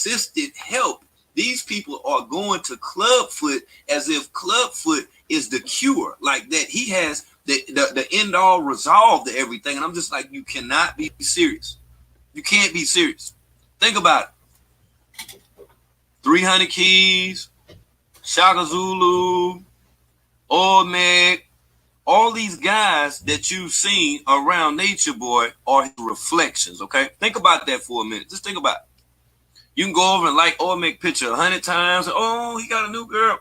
assisted help. These people are going to Clubfoot as if Clubfoot is the cure, like that he has the end all resolve to everything. And I'm just like, you cannot be serious. You can't be serious. Think about it. 300 Keys, Shaka Zulu, Olmec, all these guys that you've seen around Nature Boy are his reflections, okay? Think about that for a minute. Just think about it. You can go over and like Olmec picture 100 times. Oh, he got a new girl.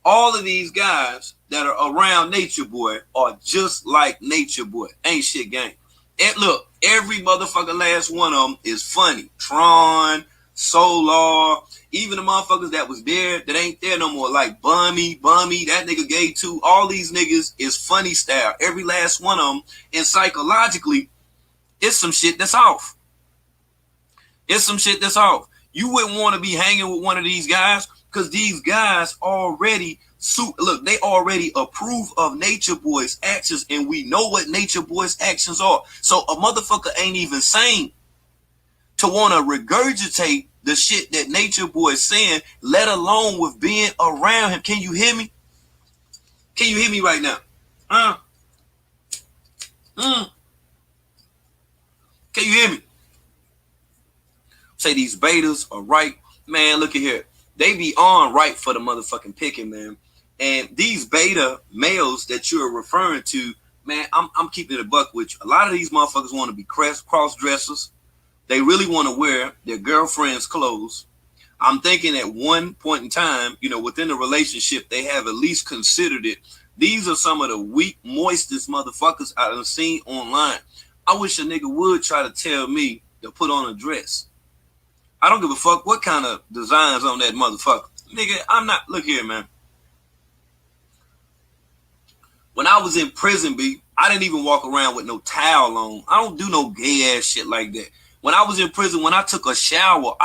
All of these guys that are around Nature Boy are just like Nature Boy. Ain't shit gang. And look, every motherfucker last one of them is funny. Tron, Solar, even the motherfuckers that was there that ain't there no more, like Bummy, that nigga gay too. All these niggas is funny style. Every last one of them. And psychologically, it's some shit that's off. It's some shit that's off. You wouldn't want to be hanging with one of these guys because these guys already look, they already approve of Nature Boy's actions, and we know what Nature Boy's actions are. So a motherfucker ain't even sane to want to regurgitate the shit that Nature Boy is saying, let alone with being around him. Can you hear me? Can you hear me right now? Can you hear me? Say these betas are right. Man, look at here. They be on right for the motherfucking picking, man. And these beta males that you're referring to, man, I'm keeping it a buck with you. A lot of these motherfuckers want to be cross-dressers. They really want to wear their girlfriend's clothes. I'm thinking at one point in time, you know, within the relationship, they have at least considered it. These are some of the weak, moistest motherfuckers I've seen online. I wish a nigga would try to tell me to put on a dress. I don't give a fuck what kind of designs on that motherfucker. Nigga, I'm not, look here, man. When I was in prison, B, I didn't even walk around with no towel on. I don't do no gay ass shit like that. When I was in prison, when I took a shower.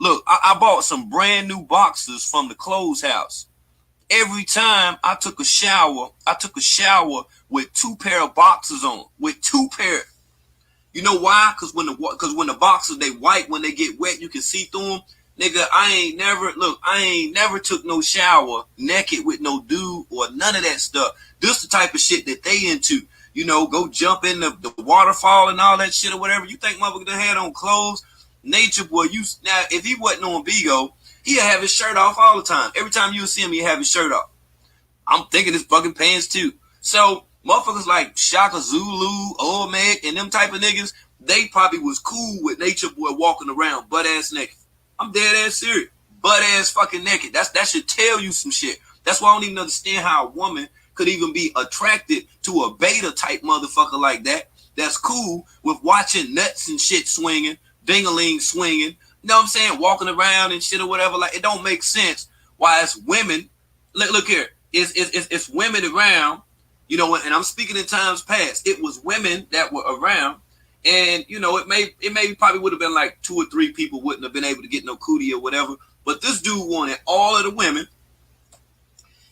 Look, I bought some brand new boxers from the clothes house. Every time I took a shower with 2 pair of boxers on, with 2 pair. You know why? Because when the boxers, they white, when they get wet, you can see through them. Nigga, I ain't never took no shower naked with no dude or none of that stuff. This the type of shit that they into. You know, go jump in the waterfall and all that shit or whatever. You think motherfucker done had on clothes? Nature Boy, now if he wasn't on Bigo, he'd have his shirt off all the time. Every time you see him, he'd have his shirt off. I'm thinking his fucking pants too. So motherfuckers like Shaka Zulu, Olmec, and them type of niggas, they probably was cool with Nature Boy walking around butt ass naked. I'm dead ass serious. Butt ass fucking naked. That should tell you some shit. That's why I don't even understand how a woman could even be attracted to a beta type motherfucker like that. That's cool with watching nuts and shit swinging, ding-a-ling swinging. You know what I'm saying? Walking around and shit or whatever. Like, it don't make sense why it's women. Look here. It's women around. You know, and I'm speaking in times past. It was women that were around, and you know, it may probably would have been like 2 or 3 people wouldn't have been able to get no cootie or whatever. But this dude wanted all of the women.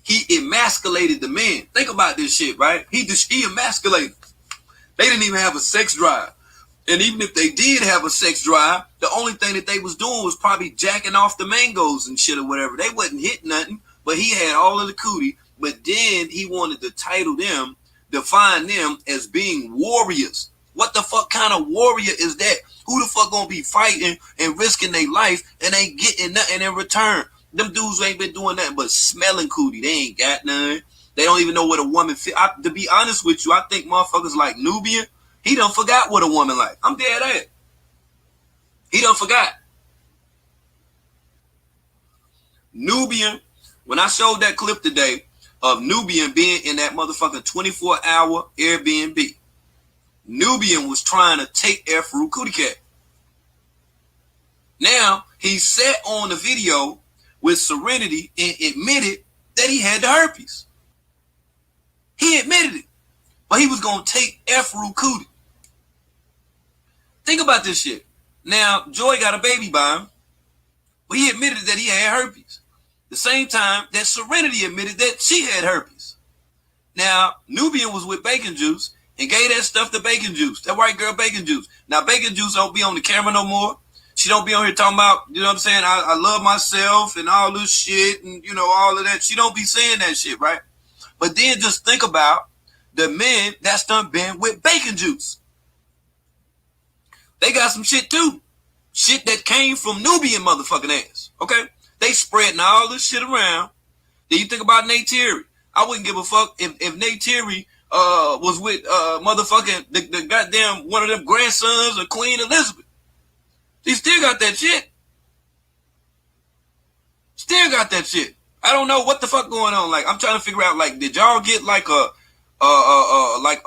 He emasculated the men. Think about this shit, right? He emasculated. They didn't even have a sex drive, and even if they did have a sex drive, the only thing that they was doing was probably jacking off the mangoes and shit or whatever. They wasn't hitting nothing, but he had all of the cootie. But then he wanted to define them as being warriors. What the fuck kind of warrior is that? Who the fuck gonna be fighting and risking their life and ain't getting nothing in return? Them dudes ain't been doing nothing but smelling cootie. They ain't got none. They don't even know what a woman feel. To be honest with you, I think motherfuckers like Nubian, he done forgot what a woman like. I'm dead at it. He done forgot. Nubian, when I showed that clip today, of Nubian being in that motherfucking 24-hour Airbnb. Nubian was trying to take Afro Cootie Cat. Now, he sat on the video with Serenity and admitted that he had the herpes. He admitted it. But he was going to take Afro Cootie. Think about this shit. Now, Joy got a baby by him, but he admitted that he had herpes. The same time that Serenity admitted that she had herpes. Now, Nubian was with Bacon Juice and gave that stuff to Bacon Juice. That white girl Bacon Juice. Now, Bacon Juice don't be on the camera no more. She don't be on here talking about, you know what I'm saying, I love myself and all this shit and, you know, all of that. She don't be saying that shit, right? But then just think about the men that's done been with bacon juice. They got some shit too. Shit that came from Nubian motherfucking ass, okay? They spreading all this shit around. Then you think about Nate Terry. I wouldn't give a fuck if Nate Terry was with motherfucking the goddamn one of them grandsons of Queen Elizabeth. He still got that shit. Still got that shit. I don't know what the fuck going on. Like, I'm trying to figure out, like, did y'all get like a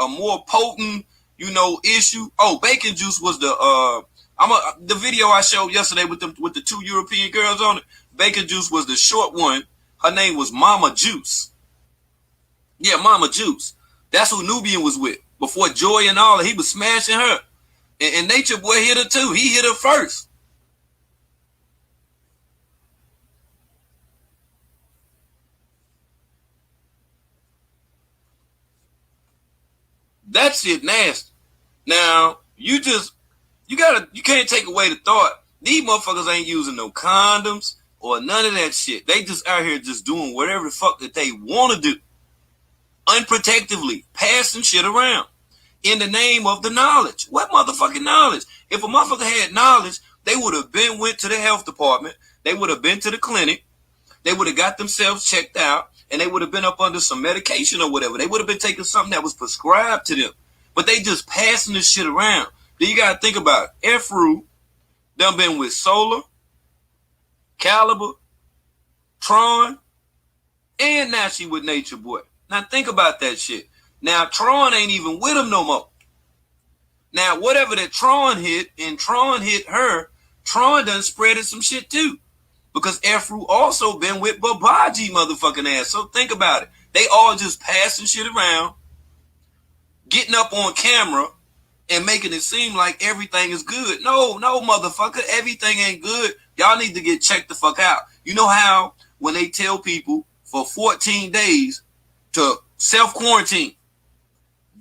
more potent, you know, issue? Oh, bacon juice was the video I showed yesterday with the 2 European girls on it. Bacon juice was the short one. Her name was Mama Juice. Yeah, Mama Juice. That's who Nubian was with. Before Joy and all that, he was smashing her. And Nature Boy hit her too. He hit her first. That shit nasty. Now, you can't take away the thought. These motherfuckers ain't using no condoms or none of that shit. They just out here just doing whatever the fuck that they want to do. Unprotectively, passing shit around. In the name of the knowledge. What motherfucking knowledge? If a motherfucker had knowledge, they would have been went to the health department. They would have been to the clinic. They would have got themselves checked out. And they would have been up under some medication or whatever. They would have been taking something that was prescribed to them. But they just passing this shit around. Then you got to think about it. Efru done been with Solar, Caliber, Tron, and now she with Nature Boy. Now think about that shit. Now Tron ain't even with him no more. Now whatever that Tron hit and Tron hit her, Tron done spreaded some shit too. Because Efru also been with Babaji motherfucking ass. So think about it. They all just passing shit around, getting up on camera, and making it seem like everything is good. No, motherfucker. Everything ain't good. Y'all need to get checked the fuck out. You know how when they tell people for 14 days to self-quarantine,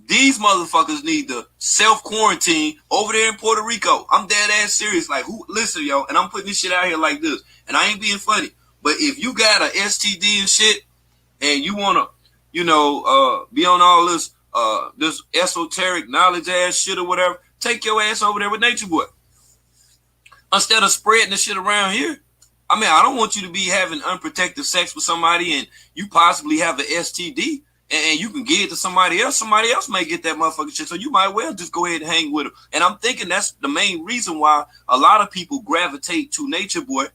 these motherfuckers need to self-quarantine over there in Puerto Rico. I'm dead ass serious. Like, who? Listen, yo, and I'm putting this shit out here like this, and I ain't being funny. But if you got a STD and shit, and you wanna, you know, be on all this this esoteric knowledge ass shit or whatever, take your ass over there with Nature Boy. Instead of spreading the shit around here. I mean, I don't want you to be having unprotected sex with somebody and you possibly have an STD. And you can give it to somebody else. Somebody else may get that motherfucking shit. So you might well just go ahead and hang with them. And I'm thinking that's the main reason why a lot of people gravitate to Nature Boy,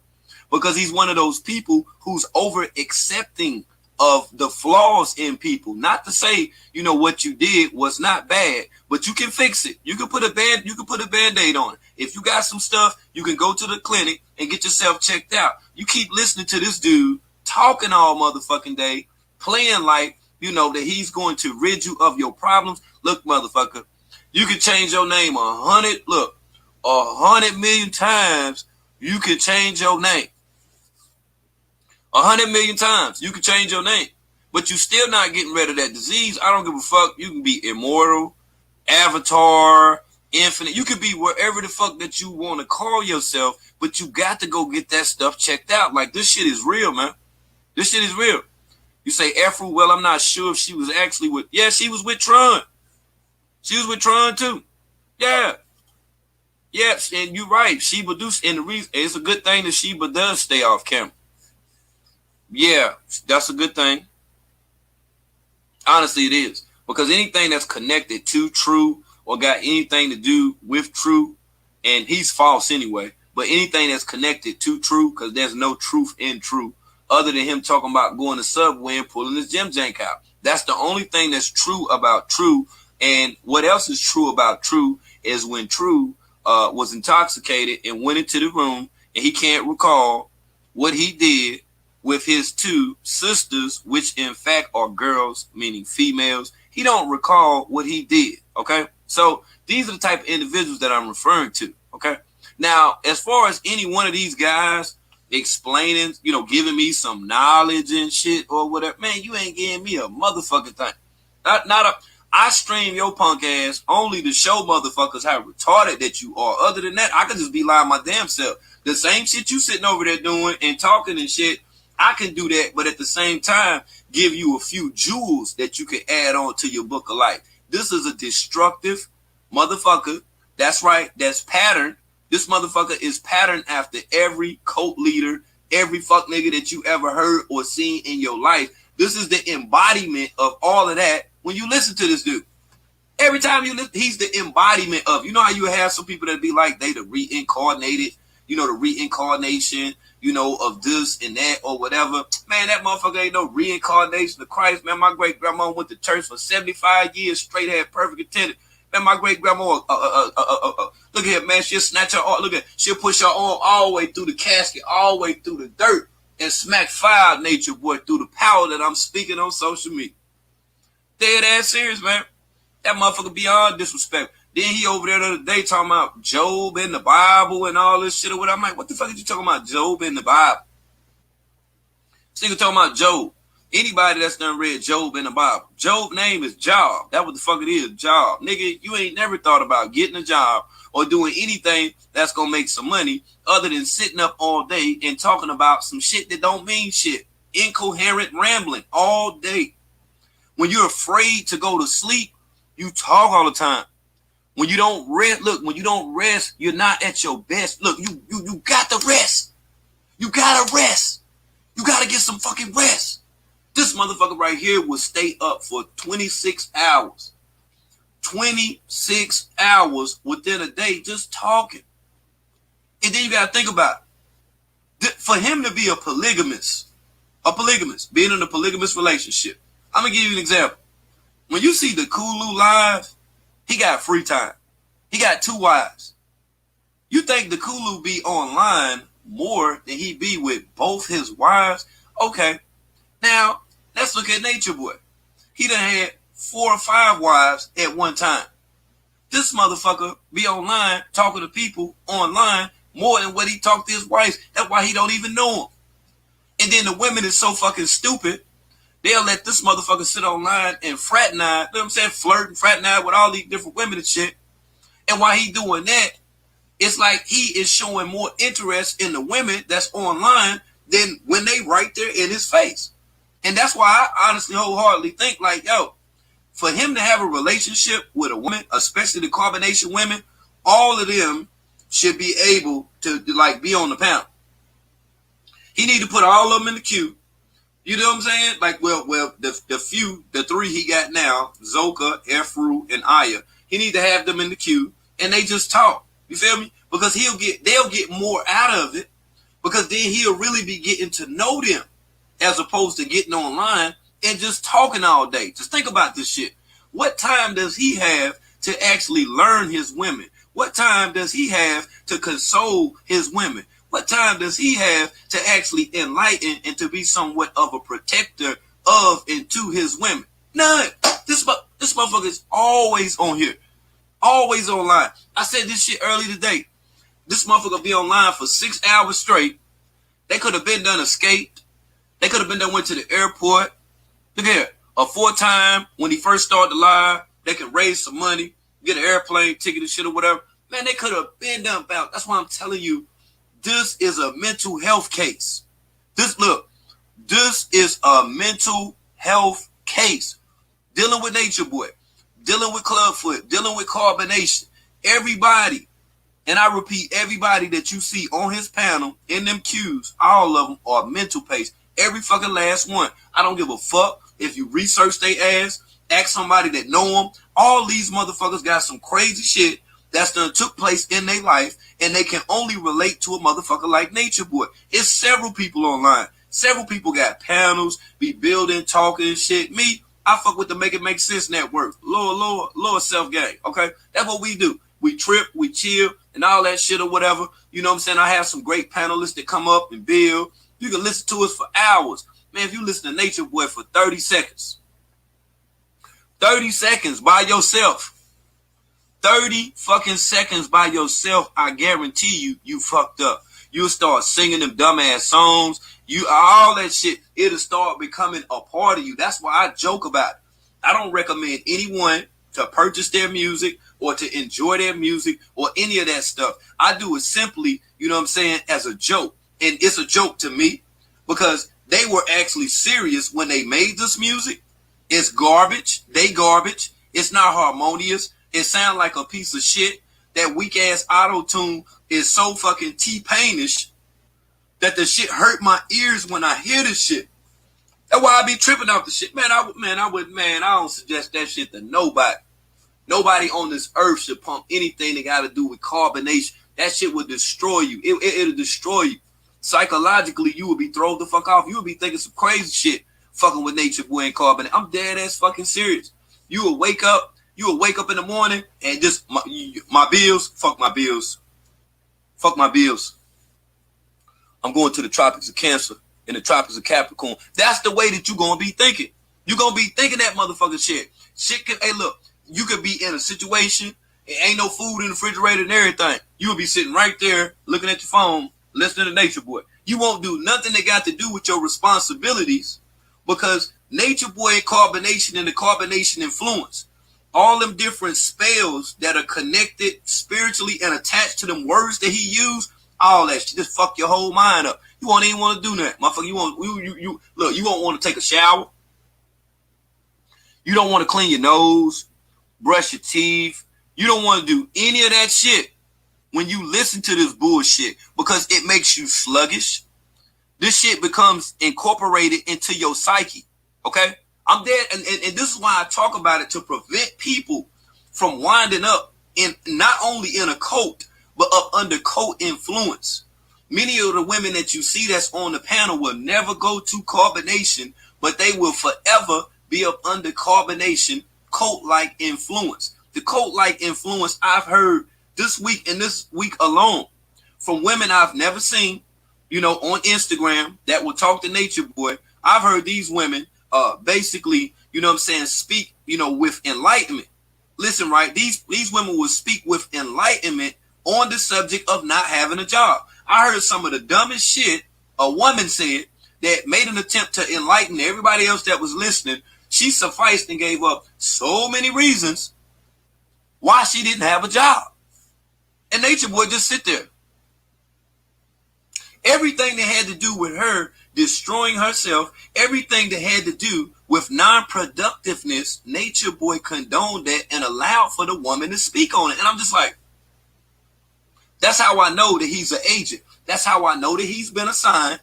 because he's one of those people who's over accepting of the flaws in people. Not to say, you know, what you did was not bad, but you can fix it. You can put a band-aid on it. If you got some stuff, you can go to the clinic and get yourself checked out. You keep listening to this dude talking all motherfucking day, playing like, you know, that he's going to rid you of your problems. Look, motherfucker, you can change your name 100 million times. You can change your name 100 million times. You can change your name, but you still not getting rid of that disease. I don't give a fuck. You can be immortal, avatar, infinite. You could be wherever the fuck that you want to call yourself, but you got to go get that stuff checked out. Like, this shit is real, man. This shit is real. You say Efru, well, I'm not sure if she was actually with, yeah, she was with Tron. She was with Tron too. Yeah. Yes, and you're right. Sheeba do, and the reason, it's a good thing that Sheeba does stay off camera. Yeah, that's a good thing. Honestly, it is. Because anything that's connected to True or got anything to do with True, and he's false anyway, but anything that's connected to True, because there's no truth in True, other than him talking about going to Subway and pulling his gym jank out. That's the only thing that's true about True. And what else is true about True is when True was intoxicated and went into the room and he can't recall what he did with his two sisters, which in fact are girls, meaning females. He don't recall what he did, okay? So these are the type of individuals that I'm referring to, okay? Now, as far as any one of these guys explaining, you know, giving me some knowledge and shit or whatever, man, you ain't giving me a motherfucking thing. I stream your punk ass only to show motherfuckers how retarded that you are. Other than that, I could just be lying my damn self. The same shit you sitting over there doing and talking and shit, I can do that, but at the same time, give you a few jewels that you can add on to your book of life. This is a destructive motherfucker. That's right. That's patterned. This motherfucker is patterned after every cult leader, every fuck nigga that you ever heard or seen in your life. This is the embodiment of all of that when you listen to this dude. Every time you listen, he's the embodiment of, you know how you have some people that be like, they the reincarnated, you know, the reincarnation, you know, of this and that or whatever. Man, that motherfucker ain't no reincarnation of Christ. Man, my great grandma went to church for 75 years straight, had perfect attendance. Man, my great grandma, look here, man, she'll snatch her arm, look at, she'll push her arm all the way through the casket, all the way through the dirt, and smack fire nature boy through the power that I'm speaking on social media. Dead ass serious, man. That motherfucker beyond disrespect. Then he over there the other day talking about Job in the Bible and all this shit or whatever. I'm like, what the fuck are you talking about Job in the Bible? This nigga talking about Job. Anybody that's done read Job in the Bible. Job's name is Job. That's what the fuck it is, Job. Nigga, you ain't never thought about getting a job or doing anything that's gonna make some money other than sitting up all day and talking about some shit that don't mean shit. Incoherent rambling all day. When you're afraid to go to sleep, you talk all the time. When you don't rest, look, when you don't rest, you're not at your best. Look, you got to rest. You gotta rest. You gotta get some fucking rest. This motherfucker right here will stay up for 26 hours. 26 hours within a day just talking. And then you gotta think about it. For him to be a polygamist, being in a polygamous relationship. I'm gonna give you an example. When you see the Kulu live, he got free time. He got 2 wives. You think the Kulu be online more than he be with both his wives? Okay. Now, let's look at Nature Boy. He done had 4 or 5 wives at one time. This motherfucker be online talking to people online more than what he talked to his wives. That's why he don't even know them. And then the women is so fucking stupid, they'll let this motherfucker sit online and fraternize, you know what I'm saying, flirt and fraternize with all these different women and shit. And while he doing that, it's like he is showing more interest in the women that's online than when they right there in his face. And that's why I honestly wholeheartedly think like, yo, for him to have a relationship with a woman, especially the carbonation women, all of them should be able to like be on the panel. He need to put all of them in the queue. You know what I'm saying? Like, well, the 3 he got now, Zoka, Efru, and Aya, he need to have them in the queue and they just talk. You feel me? Because they'll get more out of it because then he'll really be getting to know them as opposed to getting online and just talking all day. Just think about this shit. What time does he have to actually learn his women? What time does he have to console his women? What time does he have to actually enlighten and to be somewhat of a protector of and to his women? None. This motherfucker is always on here. Always online. I said this shit early today. This motherfucker be online for 6 hours straight. They could have been done escaped. They could have been done went to the airport. Look here. A 4 time when he first started the live, they could raise some money, get an airplane ticket and shit or whatever. Man, they could have been done about. That's why I'm telling you. This is a mental health case. This is a mental health case. Dealing with Nature Boy, dealing with Clubfoot, dealing with Carbonation. Everybody, and I repeat, everybody that you see on his panel, in them queues, all of them are mental pace. Every fucking last one. I don't give a fuck if you research their ass, ask somebody that know them. All these motherfuckers got some crazy shit that's done took place in their life, and they can only relate to a motherfucker like Nature Boy. It's several people online. Several people got panels, be building, talking and shit. Me, I fuck with the Make It Make Sense network. Lower self-gang, okay? That's what we do. We trip, we chill, and all that shit or whatever. You know what I'm saying? I have some great panelists that come up and build. You can listen to us for hours. Man, if you listen to Nature Boy for 30 seconds, 30 seconds by yourself, 30 fucking seconds by yourself, I guarantee you fucked up. You'll start singing them dumbass songs. All that shit, it'll start becoming a part of you. That's why I joke about it. I don't recommend anyone to purchase their music or to enjoy their music or any of that stuff. I do it simply, you know what I'm saying, as a joke. And it's a joke to me because they were actually serious when they made this music. It's garbage. They garbage. It's not harmonious. It sounds like a piece of shit. That weak ass auto-tune is so fucking T-Painish that the shit hurt my ears when I hear this shit. That's why I be tripping off the shit. Man, I don't suggest that shit to nobody. Nobody on this earth should pump anything that got to do with carbonation. That shit would destroy you. It'll destroy you. Psychologically, you would be thrown the fuck off. You would be thinking some crazy shit fucking with Nature Boy and carbonate. I'm dead ass fucking serious. You will wake up in the morning and just my bills, fuck my bills. Fuck my bills. I'm going to the tropics of Cancer and the tropics of Capricorn. That's the way that you're going to be thinking. You're going to be thinking that motherfucking shit. Hey, look, you could be in a situation, it ain't no food in the refrigerator and everything. You'll be sitting right there looking at your phone, listening to Nature Boy. You won't do nothing that got to do with your responsibilities because Nature Boy and carbonation and the carbonation influence, all them different spells that are connected spiritually and attached to them words that he used, all that shit just fuck your whole mind up. You won't even want to do that, motherfucker. You won't want to take a shower. You don't want to clean your nose, brush your teeth. You don't want to do any of that shit when you listen to this bullshit because it makes you sluggish. This shit becomes incorporated into your psyche. Okay? I'm dead, and this is why I talk about it, to prevent people from winding up in not only in a cult, but up under cult influence. Many of the women that you see that's on the panel will never go to carbonation, but they will forever be up under carbonation, cult-like influence. The cult-like influence I've heard this week and this week alone from women I've never seen, on Instagram that will talk to Nature Boy. I've heard these women basically, speak, with enlightenment. Listen, right? These women will speak with enlightenment on the subject of not having a job. I heard some of the dumbest shit a woman said that made an attempt to enlighten everybody else that was listening. She sufficed and gave up so many reasons why she didn't have a job. And Nature Boy just sit there. Everything that had to do with her destroying herself, everything that had to do with non-productiveness, Nature Boy condoned that and allowed for the woman to speak on it. And I'm just like, that's how I know that he's an agent. That's how I know that he's been assigned,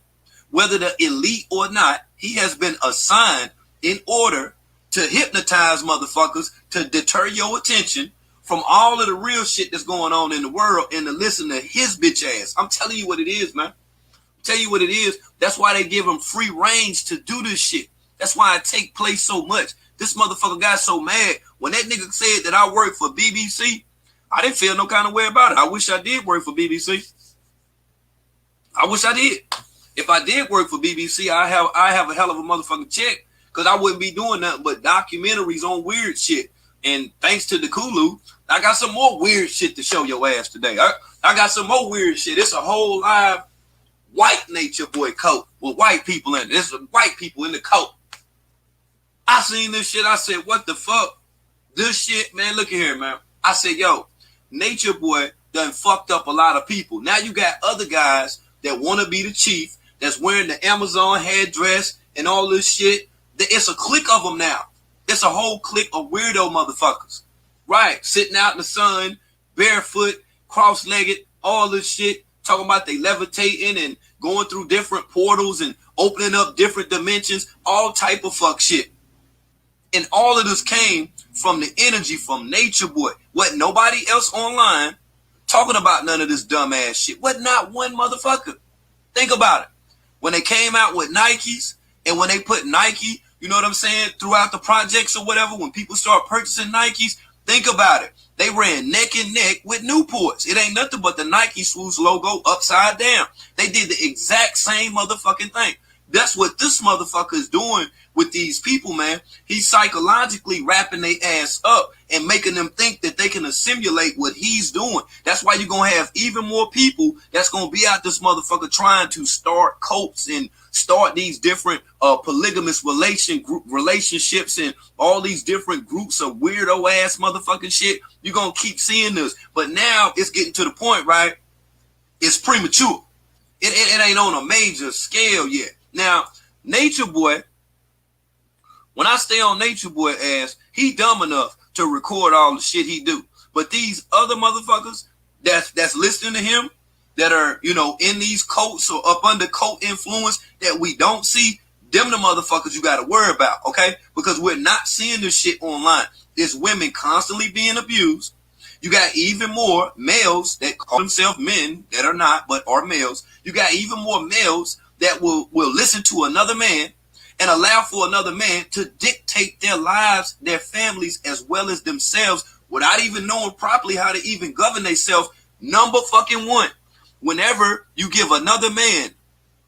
whether the elite or not. He has been assigned in order to hypnotize motherfuckers, to deter your attention from all of the real shit that's going on in the world and to listen to his bitch ass. I'm telling you what it is, man. Tell you what it is. That's why they give him free range to do this shit. That's why it take place so much. This motherfucker got so mad when that nigga said that I work for BBC. I didn't feel no kind of way about it. I wish I did work for BBC. I wish I did. If I did work for BBC, I have a hell of a motherfucking check because I wouldn't be doing nothing but documentaries on weird shit. And thanks to the Kulu, I got some more weird shit to show your ass today. I got some more weird shit. It's a whole live white Nature Boy coat with white people in it. There's white people in the coat. I seen this shit. I said, what the fuck? This shit, man, look at here, man. I said, yo, Nature Boy done fucked up a lot of people. Now you got other guys that want to be the chief, that's wearing the Amazon headdress and all this shit. It's a clique of them now. It's a whole clique of weirdo motherfuckers. Right, sitting out in the sun, barefoot, cross-legged, all this shit, talking about they levitating and going through different portals and opening up different dimensions, all type of fuck shit. And all of this came from the energy from Nature Boy. Wasn't nobody else online talking about none of this dumbass shit. What, not one motherfucker. Think about it. When they came out with Nikes and when they put Nike, you know what I'm saying, throughout the projects or whatever, when people start purchasing Nikes, think about it. They ran neck and neck with Newports. It ain't nothing but the Nike Swoosh logo upside down. They did the exact same motherfucking thing. That's what this motherfucker is doing with these people, man. He's psychologically wrapping their ass up and making them think that they can assimilate what he's doing. That's why you're going to have even more people that's going to be out this motherfucker trying to start cults and start these different polygamous relationships and all these different groups of weirdo ass motherfucking shit. You're going to keep seeing this. But now it's getting to the point, right? It's premature. It ain't on a major scale yet. Now, Nature Boy, when I stay on Nature Boy ass, he dumb enough to record all the shit he do. But these other motherfuckers that's listening to him, that are, you know, in these cults or up under cult influence that we don't see, them the motherfuckers you got to worry about, okay? Because we're not seeing this shit online. There's women constantly being abused. You got even more males that call themselves men that are not, but are males. You got even more males that will listen to another man and allow for another man to dictate their lives, their families, as well as themselves without even knowing properly how to even govern themselves. Number fucking one, whenever you give another man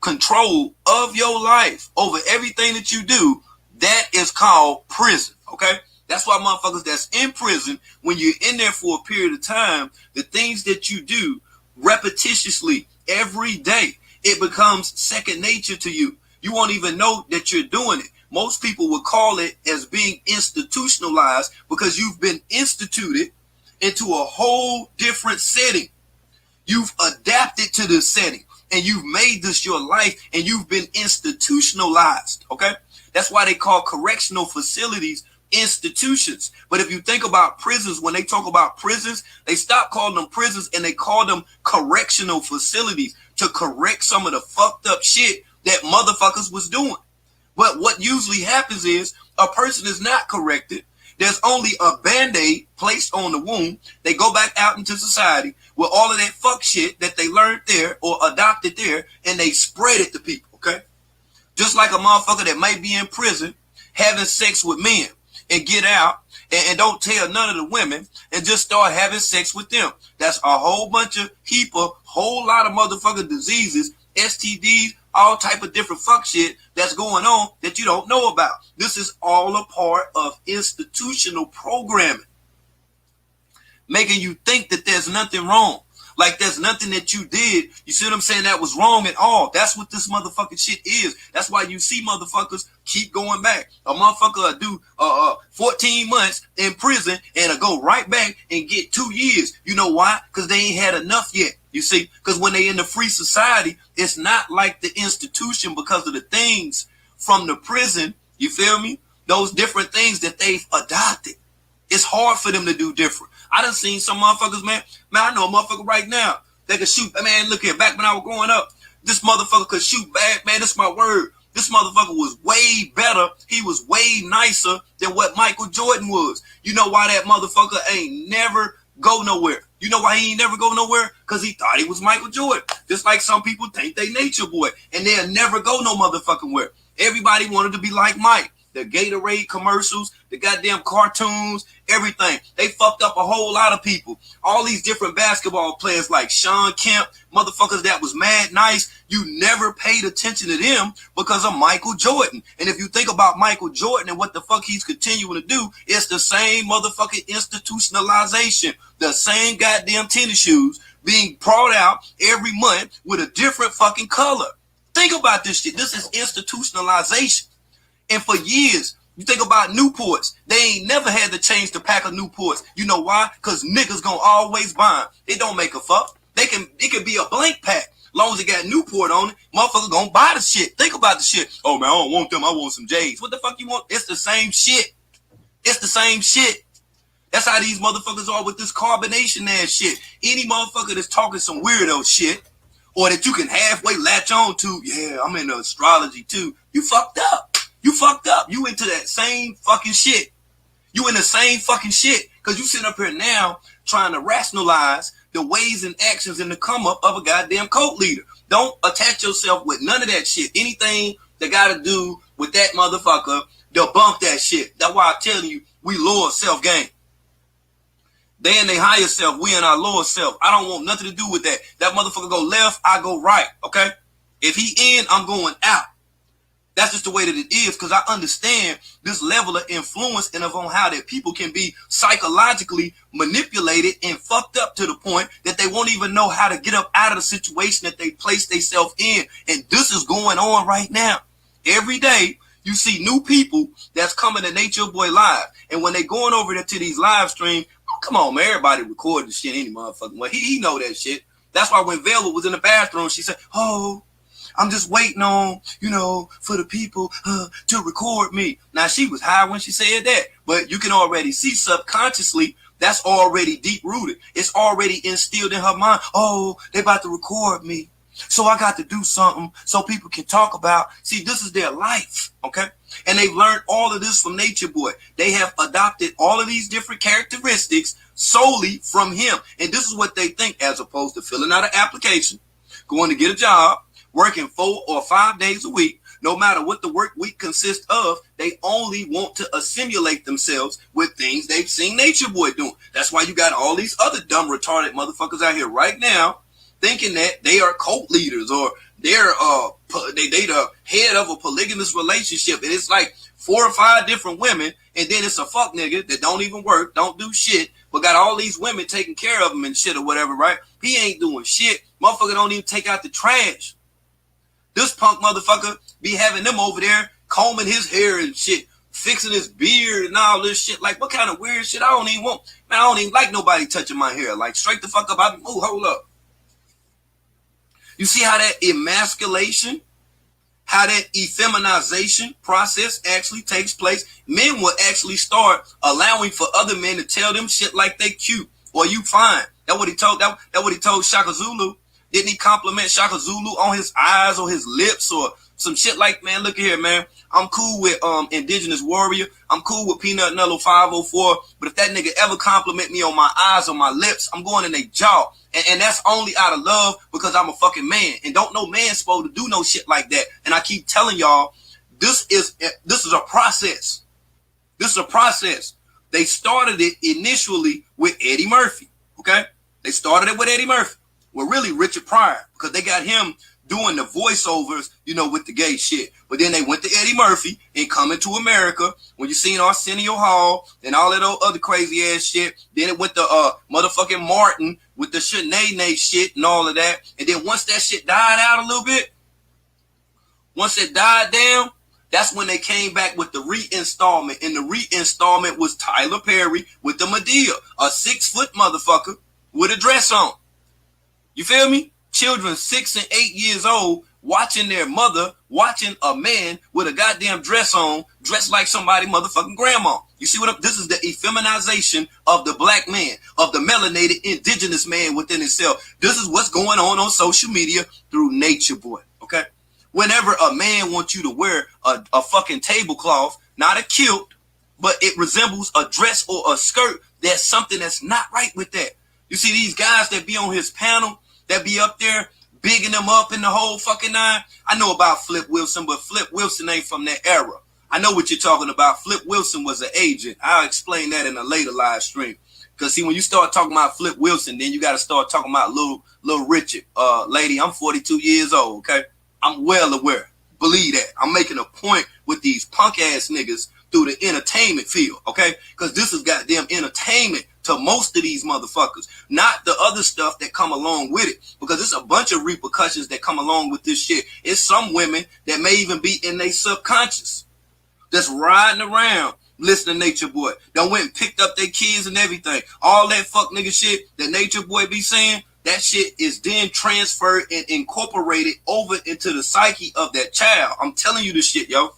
control of your life over everything that you do, that is called prison, okay? That's why motherfuckers that's in prison, when you're in there for a period of time, the things that you do repetitiously every day, it becomes second nature to you. You won't even know that you're doing it. Most people would call it as being institutionalized because you've been instituted into a whole different setting. You've adapted to this setting and you've made this your life and you've been institutionalized, okay? That's why they call correctional facilities institutions. But if you think about prisons, when they talk about prisons, they stop calling them prisons and they call them correctional facilities to correct some of the fucked up shit that motherfuckers was doing. But what usually happens is a person is not corrected. There's only a band-aid placed on the wound. They go back out into society with all of that fuck shit that they learned there or adopted there, and they spread it to people, okay? Just like a motherfucker that might be in prison having sex with men and get out and don't tell none of the women and just start having sex with them. That's a whole bunch of whole lot of motherfucking diseases, STDs, all type of different fuck shit that's going on that you don't know about. This is all a part of institutional programming, making you think that there's nothing wrong. Like there's nothing that you did, you see what I'm saying, that was wrong at all. That's what this motherfucking shit is. That's why you see motherfuckers keep going back. A motherfucker do 14 months in prison and go right back and get 2 years. You know why? Because they ain't had enough yet. You see, because when they in the free society, it's not like the institution because of the things from the prison, you feel me? Those different things that they've adopted. It's hard for them to do different. I done seen some motherfuckers, man. Man, I know a motherfucker right now that can shoot. Man, look here, back when I was growing up, this motherfucker could shoot bad. Man, this is my word. This motherfucker was way better. He was way nicer than what Michael Jordan was. You know why that motherfucker ain't never go nowhere? You know why he ain't never go nowhere? Because he thought he was Michael Jordan. Just like some people think they Nature Boy. And they'll never go no motherfucking where. Everybody wanted to be like Mike. The Gatorade commercials, the goddamn cartoons, everything. They fucked up a whole lot of people. All these different basketball players like Sean Kemp, motherfuckers that was mad nice. You never paid attention to them because of Michael Jordan. And if you think about Michael Jordan and what the fuck he's continuing to do, it's the same motherfucking institutionalization. The same goddamn tennis shoes being brought out every month with a different fucking color. Think about this shit. This is institutionalization. And for years, you think about Newports. They ain't never had to change the pack of Newports. You know why? Because niggas gonna always buy them. It don't make a fuck. It could be a blank pack. Long as it got Newport on it, motherfucker gonna buy the shit. Think about the shit. Oh man, I don't want them. I want some J's. What the fuck you want? It's the same shit. It's the same shit. That's how these motherfuckers are with this carbonation ass shit. Any motherfucker that's talking some weirdo shit, or that you can halfway latch on to, yeah, I'm into astrology too. You fucked up. You fucked up. You into that same fucking shit. You in the same fucking shit. Because you sitting up here now trying to rationalize the ways and actions and the come up of a goddamn cult leader. Don't attach yourself with none of that shit. Anything that got to do with that motherfucker, debunk that shit. That's why I'm telling you, we lower self-gain. They in their higher self, we in our lower self. I don't want nothing to do with that. That motherfucker go left, I go right, okay? If he in, I'm going out. That's just the way that it is, because I understand this level of influence and of on how that people can be psychologically manipulated and fucked up to the point that they won't even know how to get up out of the situation that they place themselves in. And this is going on right now. Every day you see new people that's coming to Nature Boy Live. And when they going over there to these live streams, come on, man, everybody record the shit any motherfucking way. He know that shit. That's why when Vela was in the bathroom, she said, oh, I'm just waiting on, for the people to record me. Now, she was high when she said that, but you can already see subconsciously that's already deep-rooted. It's already instilled in her mind. Oh, they about to record me, so I got to do something so people can talk about. See, this is their life, okay? And they've learned all of this from Nature Boy. They have adopted all of these different characteristics solely from him. And this is what they think, as opposed to filling out an application, going to get a job, working 4 or 5 days a week. No matter what the work week consists of, they only want to assimilate themselves with things they've seen Nature Boy doing. That's why you got all these other dumb, retarded motherfuckers out here right now thinking that they are cult leaders or they're they the head of a polygamous relationship. And it's like 4 or 5 different women, and then it's a fuck nigga that don't even work, don't do shit, but got all these women taking care of him and shit or whatever, right? He ain't doing shit. Motherfucker don't even take out the trash. This punk motherfucker be having them over there combing his hair and shit, fixing his beard and all this shit. Like, what kind of weird shit? I don't even want, man, I don't even like nobody touching my hair. Like, straight the fuck up. I be, hold up. You see how that emasculation, how that effeminization process actually takes place? Men will actually start allowing for other men to tell them shit like they cute or you fine. That's what he told. That what he told Shaka Zulu. Didn't he compliment Shaka Zulu on his eyes or his lips or some shit like, man, look here, man. I'm cool with Indigenous Warrior. I'm cool with Peanut Nello 504. But if that nigga ever compliment me on my eyes or my lips, I'm going in their jaw. And that's only out of love because I'm a fucking man. And don't no man supposed to do no shit like that. And I keep telling y'all, this is a process. This is a process. They started it initially with Eddie Murphy, okay? They started it with Eddie Murphy. Well, really Richard Pryor, because they got him doing the voiceovers, with the gay shit. But then they went to Eddie Murphy and Coming to America, when you seen Arsenio Hall and all that other crazy ass shit. Then it went to motherfucking Martin with the Shanae shit and all of that. And then once that shit died out a little bit, once it died down, that's when they came back with the reinstallment. And the reinstallment was Tyler Perry with the Madea, a 6-foot motherfucker with a dress on. You feel me? Children 6 and 8 years old watching their mother, watching a man with a goddamn dress on, dressed like somebody motherfucking grandma. You see what this is the effeminization of the black man, of the melanated indigenous man within himself. This is what's going on social media through Nature Boy, okay? Whenever a man wants you to wear a fucking tablecloth, not a kilt, but it resembles a dress or a skirt, there's something that's not right with that. You see these guys that be on his panel, that be up there bigging them up in the whole fucking nine. I know about Flip Wilson, but Flip Wilson ain't from that era. I know what you're talking about. Flip Wilson was an agent. I'll explain that in a later live stream. Because see, when you start talking about Flip Wilson, then you got to start talking about Little Richard. Lady, I'm 42 years old, okay? I'm well aware. Believe that. I'm making a point with these punk ass niggas through the entertainment field, okay? Because this is goddamn entertainment to most of these motherfuckers, not the other stuff that come along with it, because it's a bunch of repercussions that come along with this shit. It's some women that may even be in their subconscious that's riding around listening to Nature Boy. Done went and picked up their kids and everything. All that fuck nigga shit that Nature Boy be saying, that shit is then transferred and incorporated over into the psyche of that child. I'm telling you this shit, yo.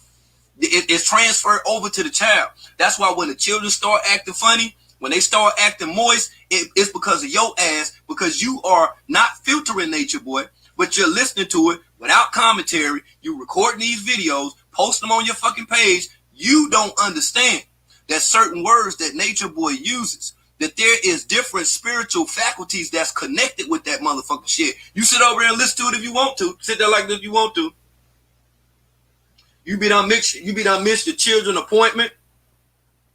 It's transferred over to the child. That's why when the children start acting funny, when they start acting moist, it's because of your ass, because you are not filtering Nature Boy, but you're listening to it without commentary. You recording these videos, post them on your fucking page. You don't understand that certain words that Nature Boy uses, that there is different spiritual faculties that's connected with that motherfucking shit. You sit over there and listen to it if you want to. Sit there like this if you want to. You be done missed your children appointment.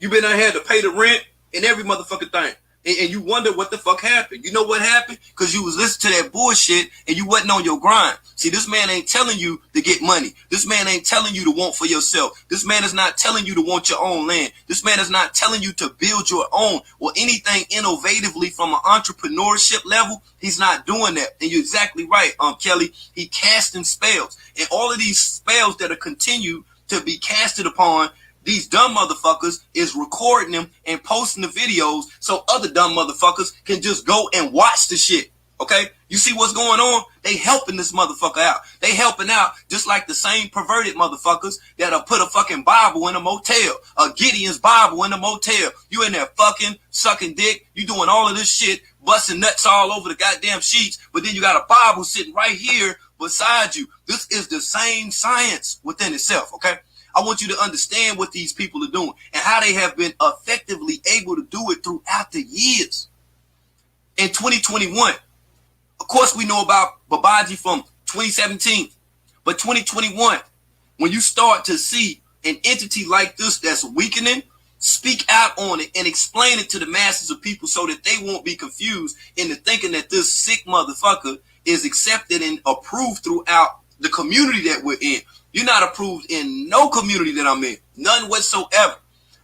You been done had to pay the rent and every motherfucking thing. And you wonder what the fuck happened. You know what happened? Because you was listening to that bullshit and you wasn't on your grind. See, this man ain't telling you to get money. This man ain't telling you to want for yourself. This man is not telling you to want your own land. This man is not telling you to build your own or anything innovatively from an entrepreneurship level. He's not doing that. And you're exactly right, Kelly. He casting spells. And all of these spells that are continue to be casted upon these dumb motherfuckers is recording them and posting the videos so other dumb motherfuckers can just go and watch the shit. Okay? You see what's going on? They helping this motherfucker out. They helping out just like the same perverted motherfuckers that'll put a fucking Bible in a motel, a Gideon's Bible in a motel. You in there fucking, sucking dick. You doing all of this shit, busting nuts all over the goddamn sheets, but then you got a Bible sitting right here beside you. This is the same science within itself, okay? I want you to understand what these people are doing and how they have been effectively able to do it throughout the years. In 2021, of course, we know about Babaji from 2017, but 2021, when you start to see an entity like this that's weakening, speak out on it and explain it to the masses of people so that they won't be confused into thinking that this sick motherfucker is accepted and approved throughout the community that we're in. You're not approved in no community that I'm in. None whatsoever.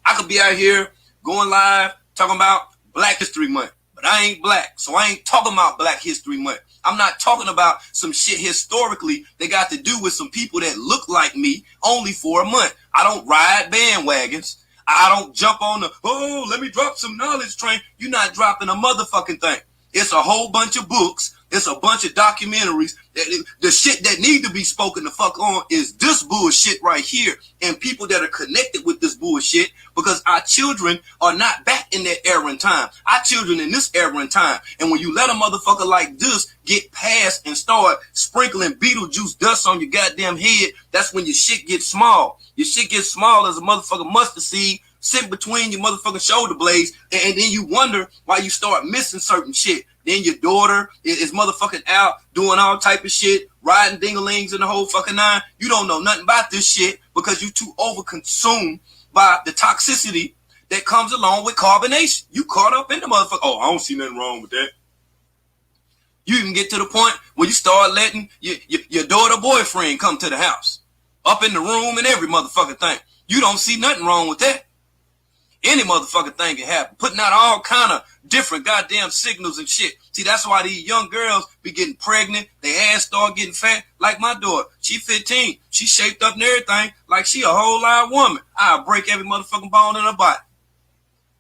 I could be out here going live talking about Black History Month, but I ain't black. So I ain't talking about Black History Month. I'm not talking about some shit historically that got to do with some people that look like me only for a month. I don't ride bandwagons. I don't jump on the, oh, let me drop some knowledge train. You're not dropping a motherfucking thing. It's a whole bunch of books. It's a bunch of documentaries. The shit that need to be spoken the fuck on is this bullshit right here. And people that are connected with this bullshit, because our children are not back in that era in time. Our children in this era in time. And when you let a motherfucker like this get past and start sprinkling Beetlejuice dust on your goddamn head, that's when your shit gets small. Your shit gets small as a motherfucking mustard seed sitting between your motherfucking shoulder blades. And then you wonder why you start missing certain shit. Then your daughter is motherfucking out doing all type of shit, riding dingalings in the whole fucking nine. You don't know nothing about this shit because you too overconsumed by the toxicity that comes along with carbonation. You caught up in the motherfucker. Oh, I don't see nothing wrong with that. You even get to the point where you start letting your daughter boyfriend come to the house, up in the room and every motherfucking thing. You don't see nothing wrong with that. Any motherfucking thing can happen. Putting out all kind of different goddamn signals and shit. See, that's why these young girls be getting pregnant. Their ass start getting fat. Like my daughter. She 15. She shaped up and everything like she a whole live woman. I'll break every motherfucking bone in her body.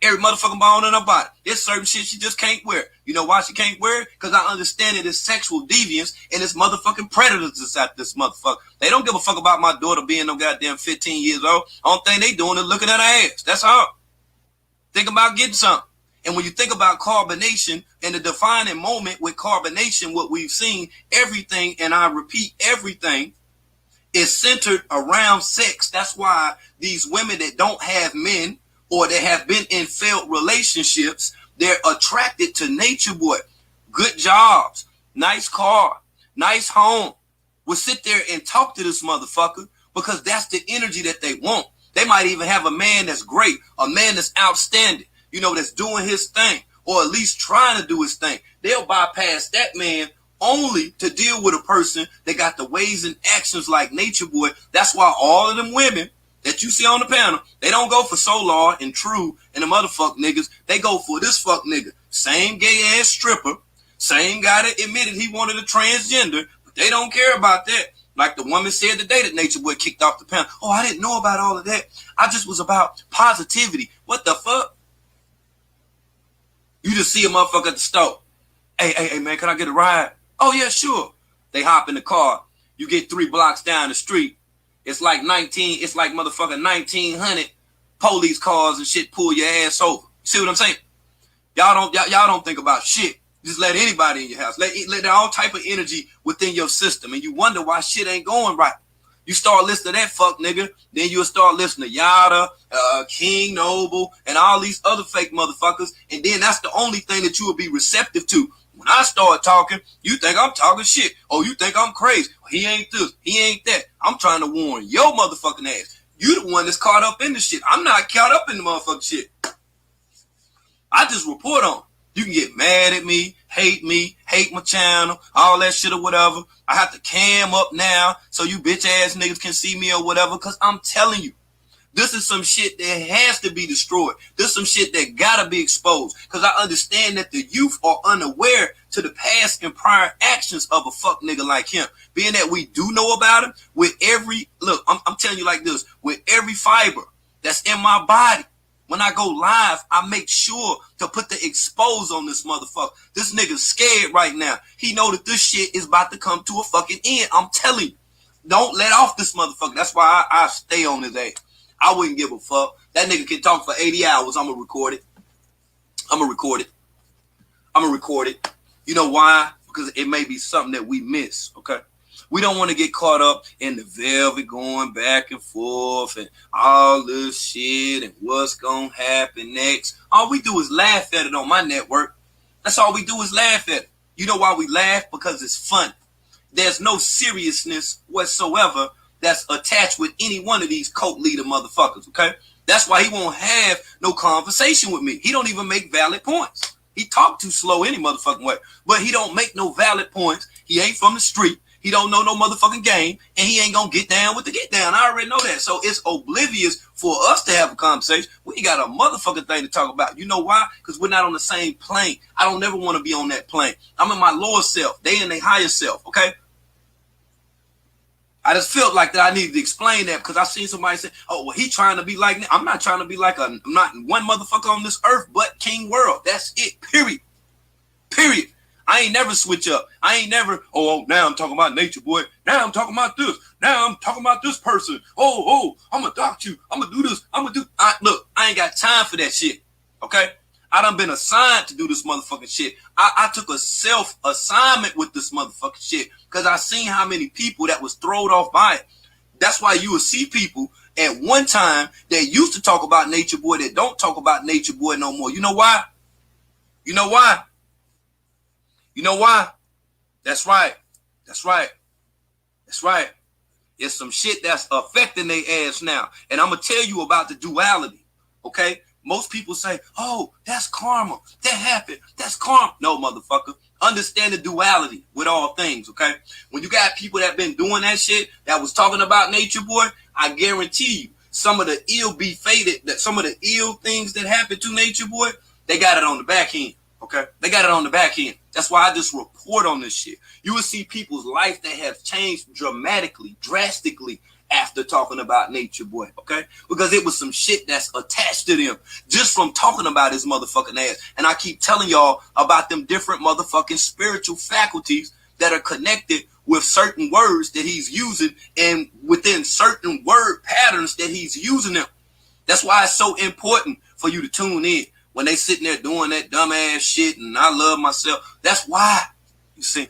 Every motherfucking bone in her body. There's certain shit she just can't wear. You know why she can't wear it? Because I understand it is sexual deviance and it's motherfucking predators that's at this motherfucker. They don't give a fuck about my daughter being no goddamn 15 years old. Only thing they doing is looking at her ass. That's all. Think about getting something. And when you think about carbonation and the defining moment with carbonation, what we've seen, everything, and I repeat, everything is centered around sex. That's why these women that don't have men or that have been in failed relationships, they're attracted to Nature Boy. Good jobs, nice car, nice home. Will sit there and talk to this motherfucker because that's the energy that they want. They might even have a man that's great, a man that's outstanding, you know, that's doing his thing, or at least trying to do his thing. They'll bypass that man only to deal with a person that got the ways and actions like Nature Boy. That's why all of them women that you see on the panel, they don't go for Solar and True and the motherfuck niggas. They go for this fuck nigga. Same gay ass stripper, same guy that admitted he wanted a transgender, but they don't care about that. Like the woman said today that Nature Boy kicked off the panel. Oh, I didn't know about all of that. I just was about positivity. What the fuck? You just see a motherfucker at the store. Hey, man, can I get a ride? Oh, yeah, sure. They hop in the car. You get 3 blocks down the street. It's like motherfucking 1900 police cars and shit pull your ass over. You see what I'm saying? Y'all don't think about shit. Just let anybody in your house. Let all type of energy within your system. And you wonder why shit ain't going right. You start listening to that fuck nigga, then you'll start listening to Yada, King Noble, and all these other fake motherfuckers. And then that's the only thing that you will be receptive to. When I start talking, you think I'm talking shit. Oh, you think I'm crazy. He ain't this. He ain't that. I'm trying to warn your motherfucking ass. You the one that's caught up in the shit. I'm not caught up in the motherfucking shit. I just report on. You can get mad at me, hate my channel, all that shit or whatever. I have to cam up now so you bitch ass niggas can see me or whatever, because I'm telling you, this is some shit that has to be destroyed. This is some shit that gotta be exposed. Because I understand that the youth are unaware to the past and prior actions of a fuck nigga like him. Being that we do know about him, with every, look, I'm telling you like this, with every fiber that's in my body, when I go live, I make sure to put the expose on this motherfucker. This nigga's scared right now. He know that this shit is about to come to a fucking end. I'm telling you, don't let off this motherfucker. That's why I stay on his ass. I wouldn't give a fuck. That nigga can talk for 80 hours. I'm going to record it. I'm going to record it. I'm going to record it. You know why? Because it may be something that we miss, okay? We don't want to get caught up in the velvet going back and forth and all this shit and what's going to happen next. All we do is laugh at it on my network. That's all we do is laugh at it. You know why we laugh? Because it's fun. There's no seriousness whatsoever that's attached with any one of these cult leader motherfuckers, okay? That's why he won't have no conversation with me. He don't even make valid points. He talk too slow any motherfucking way, but he don't make no valid points. He ain't from the street. He don't know no motherfucking game, and he ain't gonna get down with the get down. I already know that. So it's oblivious for us to have a conversation. We got a motherfucking thing to talk about. You know why? Because we're not on the same plane. I don't never want to be on that plane. I'm in my lower self. They in their higher self, okay? I just felt like that I needed to explain that because I seen somebody say, oh, well, he trying to be like me. I'm not trying to be like I'm not one motherfucker on this earth but King Wurld. That's it, period. Period. I ain't never switch up. I ain't never, oh, now I'm talking about Nature Boy. Now I'm talking about this. Now I'm talking about this person. Oh, I'm going to dock you. I'm going to do this. Look, I ain't got time for that shit, okay? I done been assigned to do this motherfucking shit. I took a self-assignment with this motherfucking shit because I seen how many people that was thrown off by it. That's why you will see people at one time that used to talk about Nature Boy that don't talk about Nature Boy no more. You know why? You know why? You know why? That's right. That's right. That's right. It's some shit that's affecting their ass now. And I'm going to tell you about the duality, okay? Most people say, oh, that's karma. That happened. That's karma. No, motherfucker. Understand the duality with all things, okay? When you got people that been doing that shit, that was talking about Nature Boy, I guarantee you, some of the some of the ill things that happened to Nature Boy, they got it on the back end, okay? They got it on the back end. That's why I just report on this shit. You will see people's life that have changed drastically, after talking about Nature Boy, okay? Because it was some shit that's attached to them just from talking about his motherfucking ass. And I keep telling y'all about them different motherfucking spiritual faculties that are connected with certain words that he's using and within certain word patterns that he's using them. That's why it's so important for you to tune in when they sitting there doing that dumbass shit and I love myself. That's why, you see,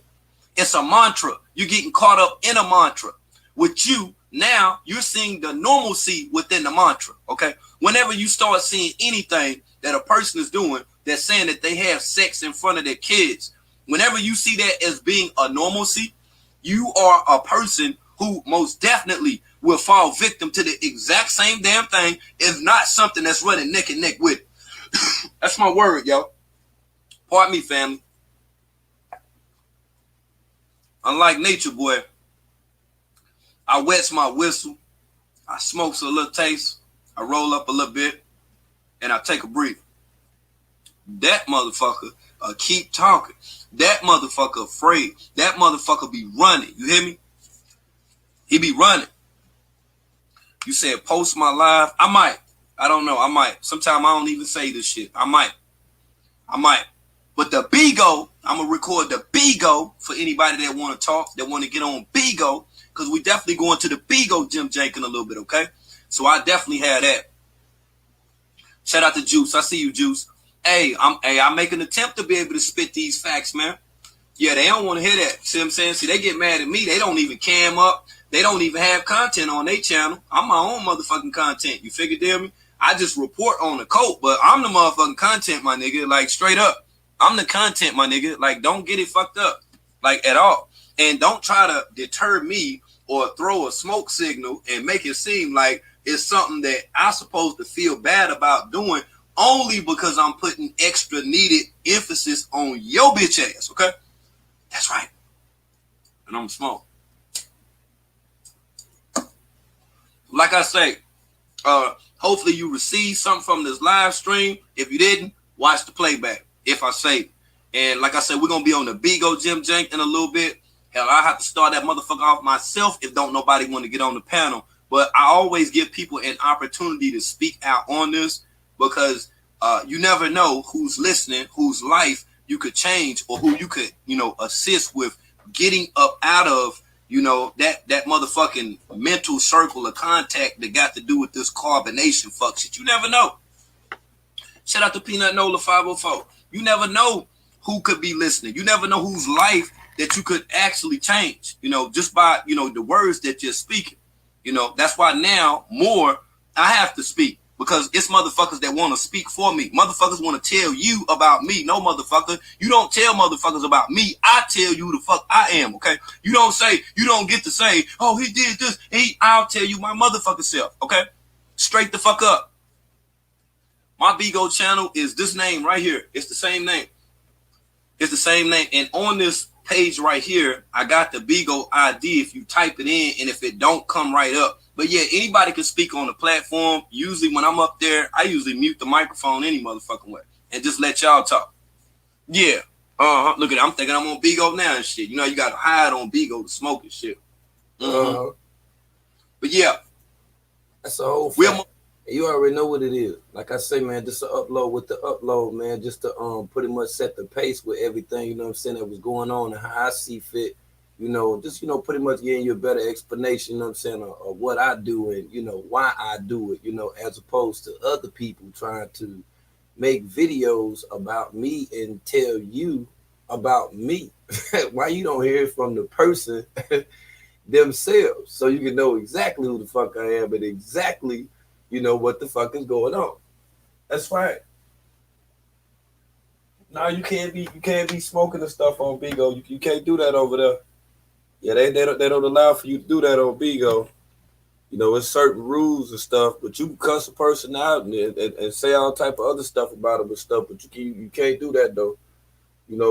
it's a mantra. You're getting caught up in a mantra. With you, now you're seeing the normalcy within the mantra, okay? Whenever you start seeing anything that a person is doing that's saying that they have sex in front of their kids, whenever you see that as being a normalcy, you are a person who most definitely will fall victim to the exact same damn thing, if not something that's running neck and neck with it. That's my word, yo. Pardon me, family. Unlike Nature Boy, I wets my whistle, I smokes a little taste, I roll up a little bit, and I take a breather. That motherfucker keep talking. That motherfucker afraid. That motherfucker be running. You hear me? He be running. You said post my live. I might. I don't know. I might. Sometimes I don't even say this shit. I might. But the Bigo, I'm going to record the Bigo for anybody that want to talk, that want to get on Bigo. Because we definitely going to the Bigo Jim Jankin a little bit, okay? So I definitely had that. Shout out to Juice. I see you, Juice. I make an attempt to be able to spit these facts, man. Yeah, they don't want to hear that. See what I'm saying? See, they get mad at me. They don't even cam up. They don't even have content on their channel. I'm my own motherfucking content. You figure, damn me? I just report on the cult, but I'm the motherfucking content, my nigga. Like, straight up. I'm the content, my nigga. Like, don't get it fucked up. Like, at all. And don't try to deter me or throw a smoke signal and make it seem like it's something that I'm supposed to feel bad about doing only because I'm putting extra needed emphasis on your bitch ass, okay? That's right. And I'm small. Like I say, hopefully you received something from this live stream. If you didn't, watch the playback if I say it. And like I said, we're going to be on the Bigo Jim Jank in a little bit. Hell, I have to start that motherfucker off myself if don't nobody want to get on the panel. But I always give people an opportunity to speak out on this because you never know who's listening, whose life you could change, or who you could, assist with getting up out of, that motherfucking mental circle of contact that got to do with this carbonation fuck shit. You never know. Shout out to Peanut Nola 504. You never know who could be listening. You never know whose life that you could actually change, just by, the words that you're speaking. That's why now more I have to speak because it's motherfuckers that want to speak for me. Motherfuckers want to tell you about me. No, motherfucker. You don't tell motherfuckers about me. I tell you the fuck I am, okay? You don't get to say, oh, he did this. I'll tell you my motherfucking self, okay? Straight the fuck up. My Bigo channel is this name right here. It's the same name. It's the same name. And on this page right here, I got the Bigo ID if you type it in and if it don't come right up. But yeah, anybody can speak on the platform. Usually when I'm up there, I usually mute the microphone any motherfucking way and just let y'all talk. Yeah. Look at it. I'm thinking I'm on Bigo now and shit. You got to hide on Bigo to smoke and shit. But yeah. That's a whole fact. You already know what it is. Like I say, man, just to upload with the upload, man, just to pretty much set the pace with everything, that was going on and how I see fit, just, pretty much getting you a better explanation, of what I do and, why I do it, as opposed to other people trying to make videos about me and tell you about me. Why you don't hear it from the person themselves so you can know exactly who the fuck I am and exactly what the fuck is going on. That's right. No, you can't be smoking the stuff on Bigo. You can't do that over there. Yeah, they don't allow for you to do that on Bigo. It's certain rules and stuff, but you can cuss a person out and say all type of other stuff about them and stuff, but you can't do that though.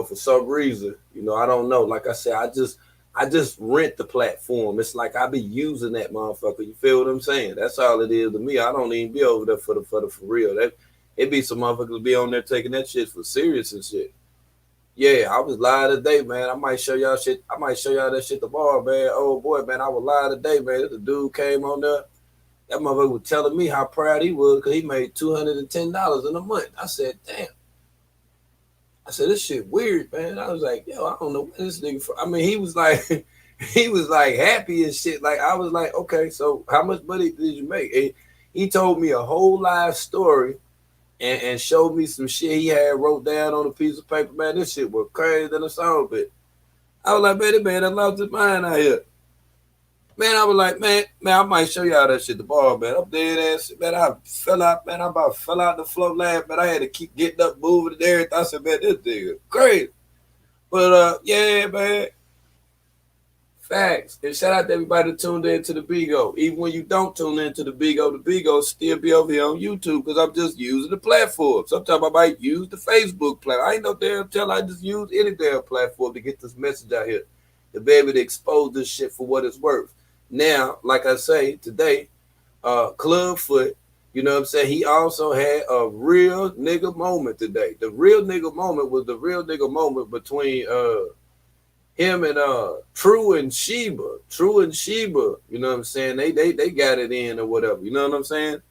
For some reason. I don't know. Like I said, I just rent the platform. It's like I be using that motherfucker. You feel what I'm saying? That's all it is to me. I don't even be over there for real. It be some motherfuckers be on there taking that shit for serious and shit. Yeah, I was live today, man. I might show y'all shit. I might show y'all that shit tomorrow, man. Oh boy, man, I was live today, man. The dude came on there. That motherfucker was telling me how proud he was because he made $210 in a month. I said, damn. I said, this shit weird, man. I was like, yo, I don't know what this nigga for. I mean, he was like happy and shit. Like, I was like, okay, so how much money did you make? And he told me a whole live story and showed me some shit he had wrote down on a piece of paper. Man, this shit was crazy than a song bit. I was like, man, I lost his mind out here. Man, I was like, man, I might show y'all that shit tomorrow, man. I'm dead ass shit, man. I fell out, man. I about fell out the floor laughing, man. I had to keep getting up, moving and everything. I said, man, this nigga crazy. But yeah, man. Facts. And shout out to everybody that tuned in to the Bigo. Even when you don't tune into the Bigo still be over here on YouTube because I'm just using the platform. Sometimes I might use the Facebook platform. I ain't no damn tell. I just use any damn platform to get this message out here. To be able to expose this shit for what it's worth. Now, like I say, today, Clubfoot, you know what I'm saying? He also had a real nigga moment today. The real nigga moment was the real nigga moment between him and True and Sheeba. True and Sheeba, you know what I'm saying? They got it in or whatever. You know what I'm saying?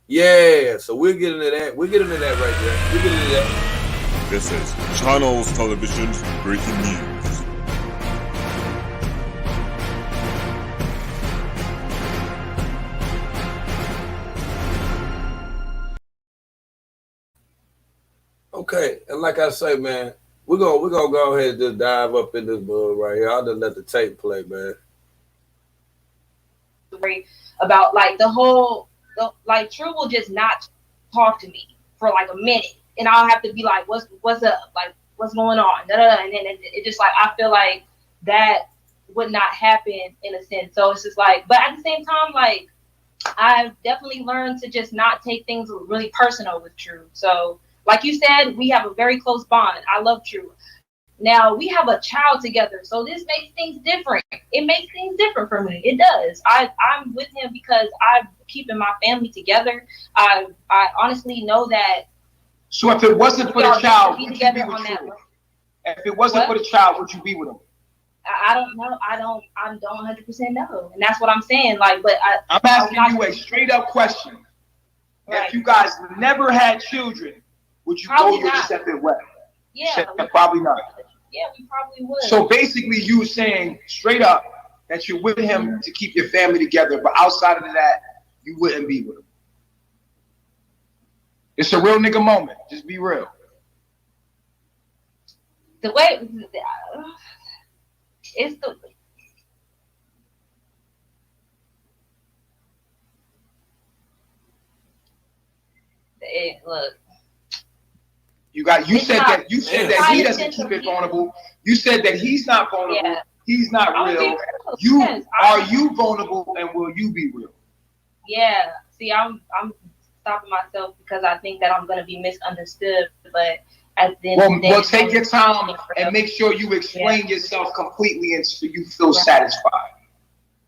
Yeah, so we'll get into that. We'll get into that right there. We'll get into that. This is Channels Television's breaking news. Okay, and like I say, man, we're gonna go ahead and just dive up in this book right here. I'll just let the tape play, man. About like like True will just not talk to me for like a minute, and I'll have to be like, what's up, like what's going on, and then it just like I feel like that would not happen in a sense. So it's just like, but at the same time, like I've definitely learned to just not take things really personal with True. So, like you said, we have a very close bond. I love True. Now we have a child together, so this makes things different. It makes things different for me. It does. I'm with him because I'm keeping my family together. I honestly know that. So if it wasn't for the child, would you be with on that. True? If it wasn't for the child, would you be with him? I don't know. I don't 100% know, and that's what I'm saying. Like, but I'm asking you a straight up question. Right. If you guys never had children, would you Probably go your not. separate way? Yeah, Probably not. Yeah, we probably would. So basically, you saying straight up that you're with him to keep your family together, but outside of that, you wouldn't be with him. It's a real nigga moment. Just be real. The way it's the. Look. You said that he doesn't keep it vulnerable. You said that he's not vulnerable. Yeah. He's not real. Are you vulnerable, and will you be real? Yeah. See, I'm stopping myself because I think that I'm gonna be misunderstood. But at the end of the day, well, take your time and make sure you explain yourself completely, and so you feel satisfied.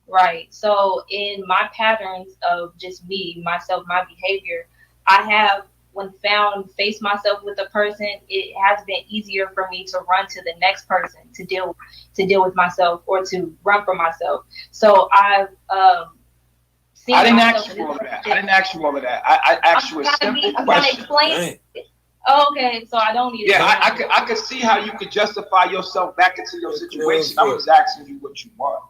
Right. So in my patterns of just me, myself, my behavior, I have. When face myself with a person, it has been easier for me to run to the next person to deal with myself or to run for myself. So I've seen. I didn't ask you all of that. I asked you a simple question. Oh, okay, so I don't need. I could see how you could justify yourself back into your situation. I was asking you what you want.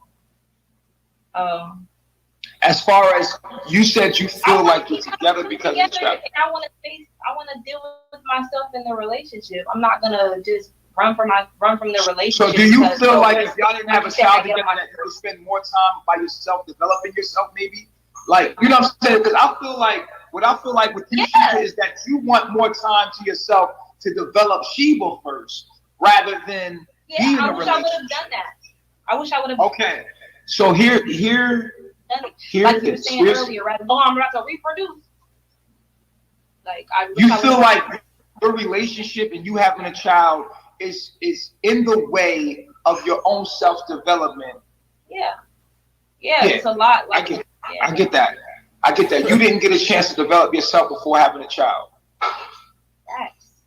As far as you said, you feel like you're together because of each other. And I want to deal with myself in the relationship. I'm not gonna just run from the relationship. So do you feel like if y'all didn't have a child together, that you would spend more time by yourself, developing yourself, maybe? Like, you know what I'm saying? Because I feel like with you, Sheeba, is that you want more time to yourself to develop Sheeba first, rather than being in a relationship. I wish I would have done that. I wish I would have. Okay, so here. Like you were saying earlier, right? Oh, I'm about to reproduce. Like you feel like your relationship and you having a child is in the way of your own self-development. Yeah, it's a lot. Like, I get that. You didn't get a chance to develop yourself before having a child. Yes.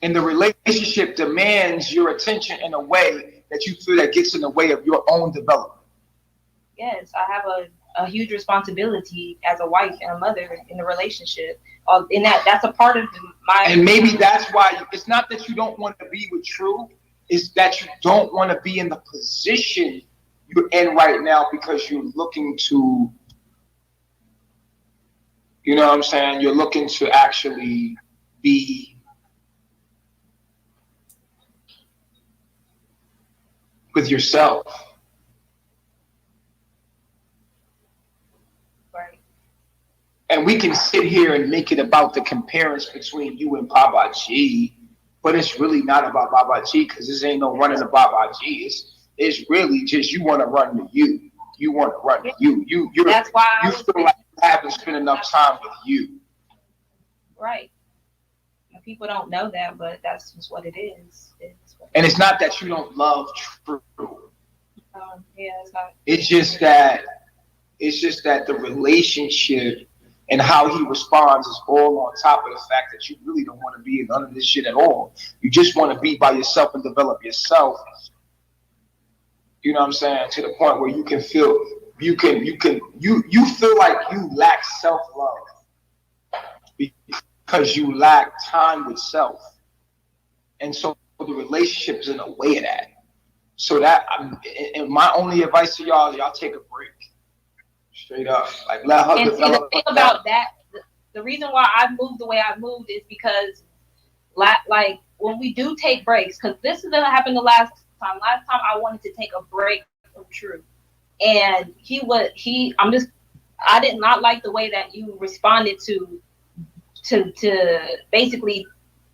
And the relationship demands your attention in a way that you feel that gets in the way of your own development. Yes, I have a huge responsibility as a wife and a mother in the relationship. And that's a part of my. And maybe that's why it's not that you don't want to be with True, it's that you don't want to be in the position you're in right now because you're looking to, you know what I'm saying? You're looking to actually be with yourself. And we can sit here and make it about the comparison between you and Baba G, but it's really not about Baba G because this ain't no running to Baba G. It's really just you want to run to you. You want to run to you. That's why you feel like you haven't spent enough time with you. Right. People don't know that, but that's just what it is. And it's not that you don't love True. It's not. It's just that the relationship and how he responds is all on top of the fact that you really don't want to be in none of this shit at all. You just want to be by yourself and develop yourself. You know what I'm saying? To the point where you can feel you feel like you lack self-love because you lack time with self. And so the relationship is in the way of that. So that, and my only advice to y'all take a break. Straight up, like let her develop. The thing about that, the reason why I moved the way I moved is because, like when we do take breaks, because this is gonna happen the last time. Last time I wanted to take a break from True, and I did not like the way that you responded to basically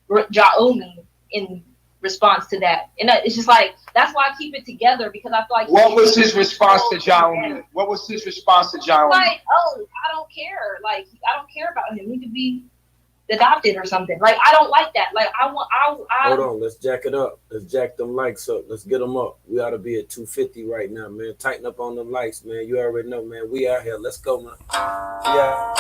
Jaomi in response to that. And it's just like, that's why I keep it together, because I feel like. What was his response to John? What was his response to John? Like, oh, I don't care. Like, I don't care about him. He could be adopted or something. Like, I don't like that. Like, I Hold on, let's jack it up. Let's jack them likes up. Let's get them up. We ought to be at 250 right now, man. Tighten up on them likes, man. You already know, man. We out here. Let's go, man. Yeah.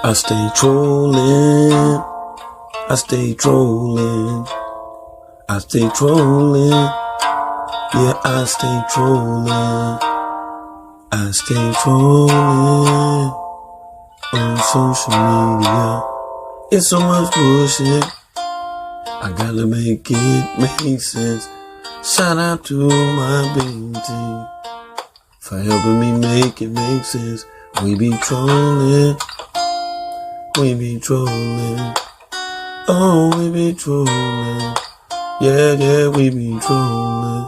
I stay trolling. I stay trolling. I stay trolling. Yeah, I stay trolling. I stay trolling on social media. It's so much bullshit. I gotta make it make sense. Shout out to my baby for helping me make it make sense. We be trolling. We be trolling. Oh, we be trolling. Yeah, yeah, we be trolling.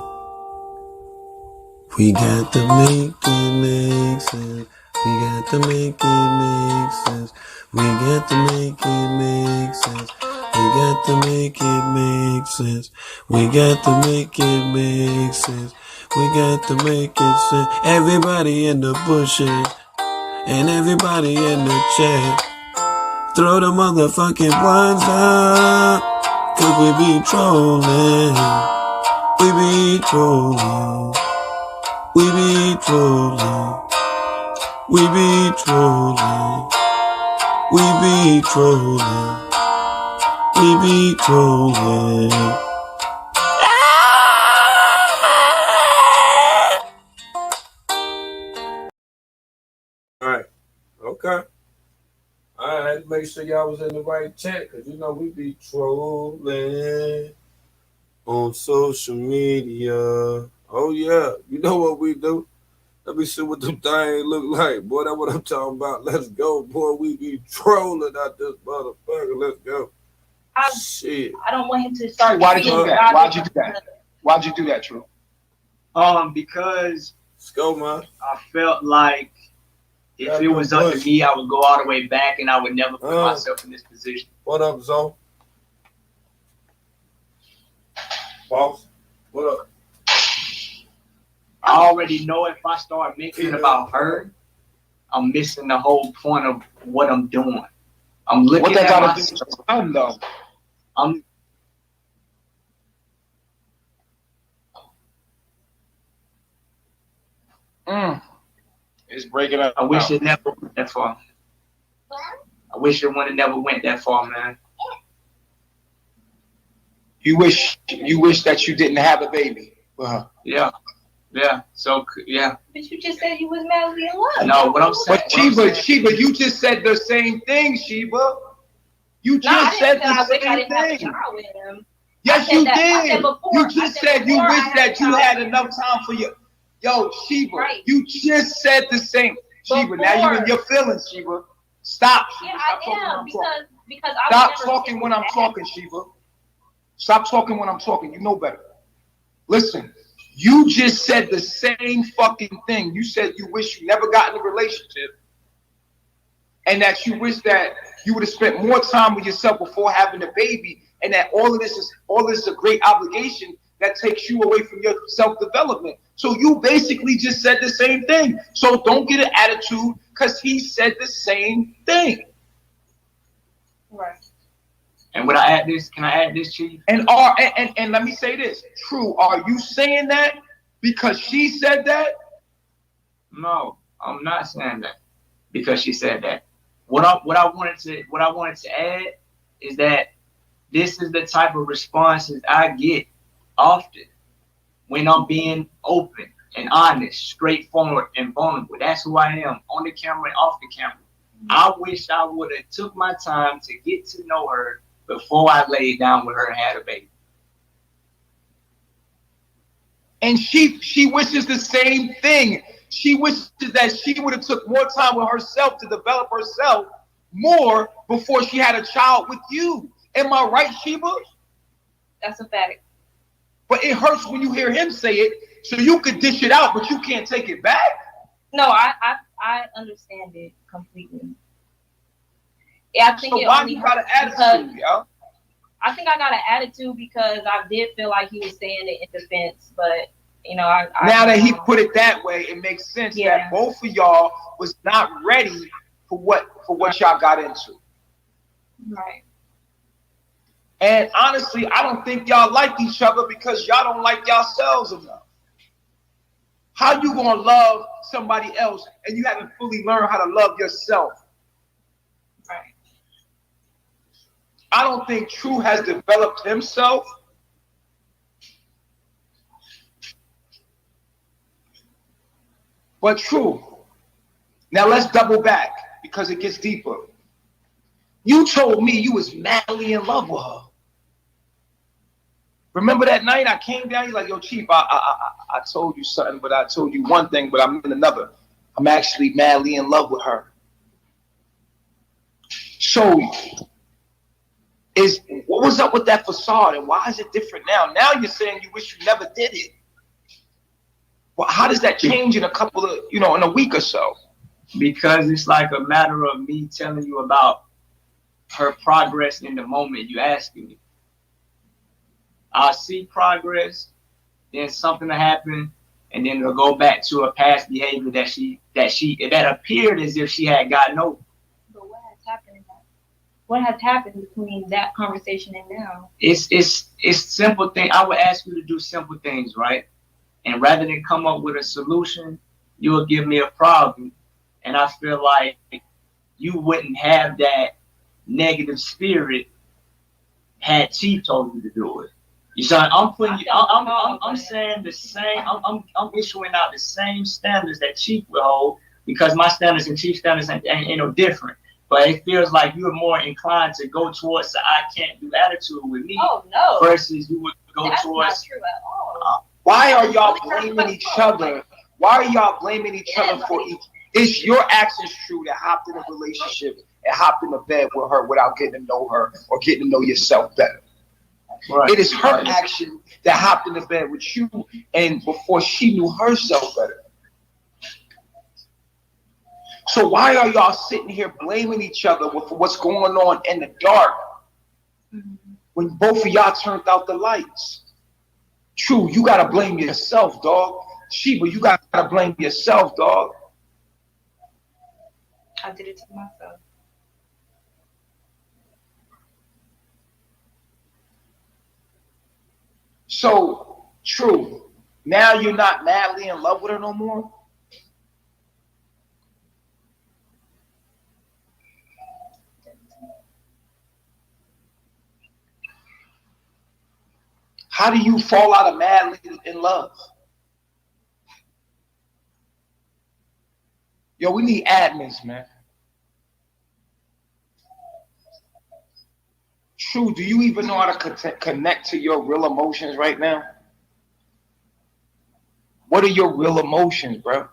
We got to make it make sense. We got to make it make sense. We got to make it make sense. We got to make it make sense. We got to make it make sense. We got to make it sense. Everybody in the bushes and everybody in the chat, throw the motherfucking ones up, 'cause we be trolling. We be trolling. We be trolling. We be trolling. We be trolling. We be trolling. All right. Okay. I had to make sure y'all was in the right chat, because you know we be trolling on social media. Oh yeah, you know what we do? Let me see what them things look like. Boy, that's what I'm talking about. Let's go, boy. We be trolling out this motherfucker. Let's go. Shit. I don't want him to start. Why did you do that? Why'd you do that? Why'd you do that, True? Because Let's go, man. I felt like if it was up to me, I would go all the way back and I would never put myself in this position. What up, Zoe? Boss? What up? I already know if I start making it about her, I'm missing the whole point of what I'm doing. I'm looking What that at got to do myself. with your son, though? It's breaking up. I wish it never went that far. I wish it would have never went that far, man. You wish that you didn't have a baby. Yeah. So yeah. But you just said you was madly in love. No, what I'm saying. But Sheeba, you just said the same thing, Sheba. You just said the same thing. Yes, you did. You just said you wish that you had enough time for your. Yo, Sheba, you just said the same. Sheba, now you in your feelings, Sheba. Stop. Yeah, I am, because Stop talking when I'm talking, Sheba. Stop talking when I'm talking. You know better. Listen, you just said the same fucking thing. You said you wish you never got in a relationship, and that you wish that you would have spent more time with yourself before having a baby, and that all of this is a great obligation that takes you away from your self-development. So you basically just said the same thing. So don't get an attitude because he said the same thing. Right. And would I add this? Can I add this, Chief? And let me say this. True, are you saying that because she said that? No, I'm not saying that because she said that. What I wanted to add is that this is the type of responses I get often when I'm being open and honest, straightforward, and vulnerable. That's who I am, on the camera and off the camera. I wish I would have took my time to get to know her before I laid down with her and had a baby. And she wishes the same thing. She wishes that she would have took more time with herself to develop herself more before she had a child with you. Am I right, Sheeba? That's a fact. But it hurts when you hear him say it, so you could dish it out, but you can't take it back. No, I understand it completely. Yeah, I think So it why only you got an hurt attitude, because yo? I think I got an attitude because I did feel like he was saying it in defense, but you know, Now that he put it that way, it makes sense Yeah. that both of y'all was not ready for what y'all got into. right. And honestly, I don't think y'all like each other because y'all don't like yourselves enough. How you gonna love somebody else and you haven't fully learned how to love yourself? Right. I don't think True has developed himself. But True. Now let's double back because it gets deeper. You told me you was madly in love with her. Remember that night I came down, you're like, yo, Chief, I told you something, but I told you one thing, but I meant another. I'm actually madly in love with her. So, what was up with that facade, and why is it different now? Now you're saying you wish you never did it. Well, how does that change in a couple of, in a week or so? Because it's like a matter of me telling you about her progress in the moment you asking me. I'll see progress, then something will happen, and then it'll go back to a past behavior that appeared as if she had gotten over. But what has happened? What has happened between that conversation and now? It's simple thing. I would ask you to do simple things, right? And rather than come up with a solution, you will give me a problem. And I feel like you wouldn't have that negative spirit had Chief told you to do it. You see, I'm saying the same. I'm issuing out the same standards that Chief will hold because my standards and Chief standards ain't no different. But it feels like you're more inclined to go towards the I can't do attitude with me. Oh no! Versus you would go That's towards. Not true at all. Why are y'all blaming each other? Why are y'all blaming each other for each? It's your actions, True, that hopped in a relationship and hopped in a bed with her without getting to know her or getting to know yourself better. Right. It is her action that hopped in the bed with you and before she knew herself better. So why are y'all sitting here blaming each other for what's going on in the dark when both of y'all turned out the lights? True, you gotta blame yourself, dog. Sheeba, you gotta blame yourself, dog. I did it to myself. So, True, now you're not madly in love with her no more? How do you fall out of madly in love? Yo, we need admins, man. True, do you even know how to connect to your real emotions right now? What are your real emotions, bro?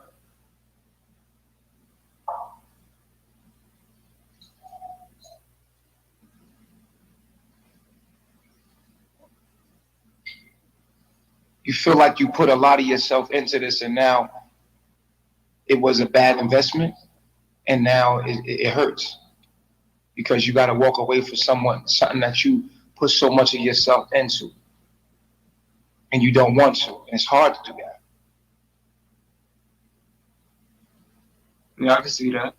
You feel like you put a lot of yourself into this and now it was a bad investment and now it hurts because you got to walk away from something that you put so much of yourself into and you don't want to. And it's hard to do that. Yeah, I can see that.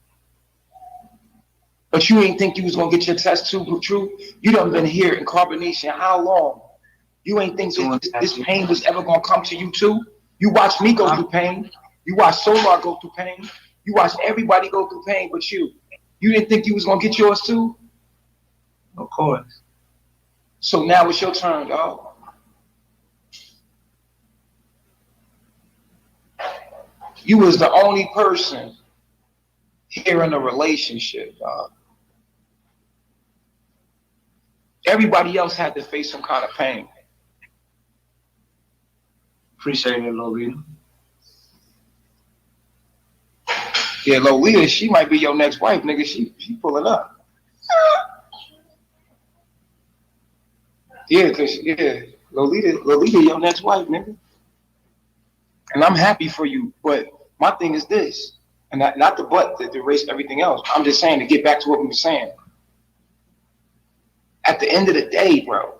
But you ain't think you was going to get your test too, True? You done been here in carbonation how long? You ain't think this pain was ever going to come to you too? You watch me go through pain. You watch Solar go through pain. You watch everybody go through pain but you. You didn't think you was going to get yours too? Of course. So now it's your turn, dog. You was the only person here in a relationship, dog. Everybody else had to face some kind of pain. Appreciate it, Lolita. Yeah, Lolita, she might be your next wife, nigga. She pulling up. Yeah, Lolita, your next wife, nigga. And I'm happy for you, but my thing is this, and not the but to erase everything else. I'm just saying to get back to what we were saying. At the end of the day, bro,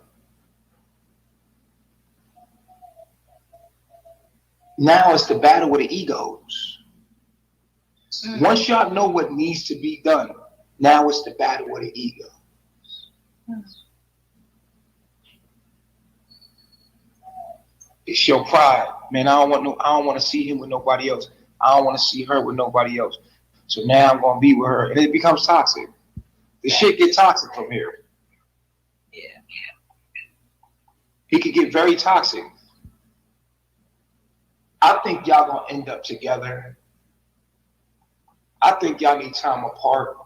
now it's the battle with the egos. Once y'all know what needs to be done, now it's the battle with the ego. It's your pride, man. I don't want to see him with nobody else. I don't want to see her with nobody else. So now I'm gonna be with her, and it becomes toxic. The shit get toxic from here. Yeah. He could get very toxic. I think y'all gonna end up together. I think y'all need time apart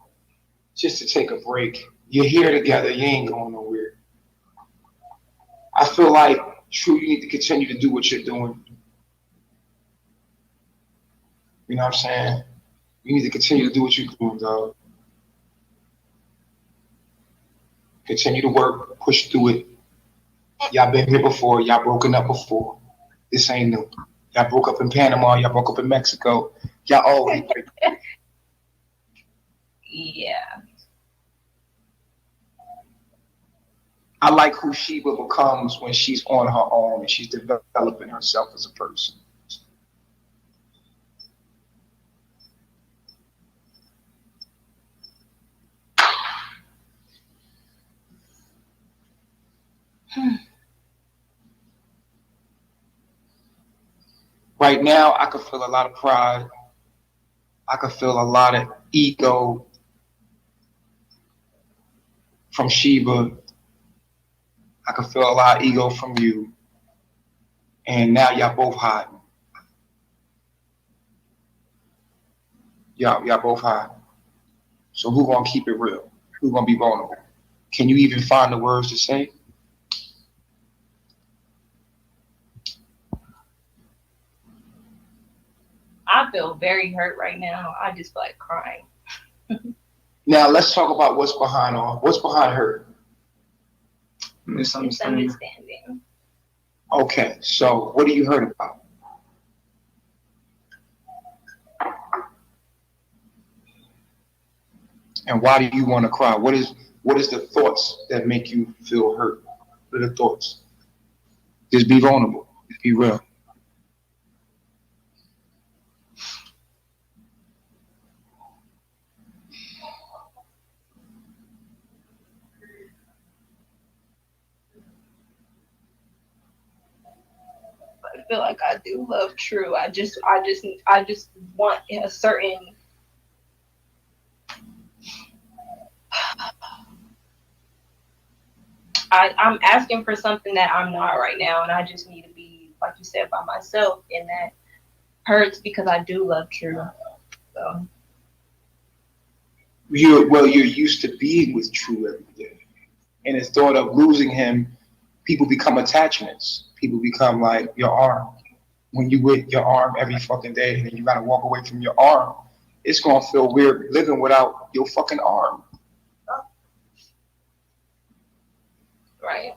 just to take a break. You're here together. You ain't going nowhere. I feel like, True, you need to continue to do what you're doing. You know what I'm saying? You need to continue to do what you're doing, dog. Continue to work, push through it. Y'all been here before. Y'all broken up before. This ain't new. Y'all broke up in Panama. Y'all broke up in Mexico. Y'all always break up. Yeah. I like who Sheeba becomes when she's on her own and she's developing herself as a person. Right now, I can feel a lot of pride. I can feel a lot of ego from Sheeba. I can feel a lot of ego from you. And now y'all both hiding. Y'all both hiding. So who gonna keep it real? Who gonna be vulnerable? Can you even find the words to say? I feel very hurt right now. I just feel like crying. Now let's talk about what's behind her. Misunderstanding. Okay, so what are you hurt about? And why do you want to cry? What is the thoughts that make you feel hurt? What are the thoughts? Just be vulnerable. Just be real. I feel like I do love True. I just want a certain. I'm asking for something that I'm not right now, and I just need to be, like you said, by myself, and that hurts because I do love True. So You're used to being with True every day, and the thought of losing him, people become attachments. People become like your arm. When you with your arm every fucking day, and then you gotta walk away from your arm, it's gonna feel weird living without your fucking arm. right.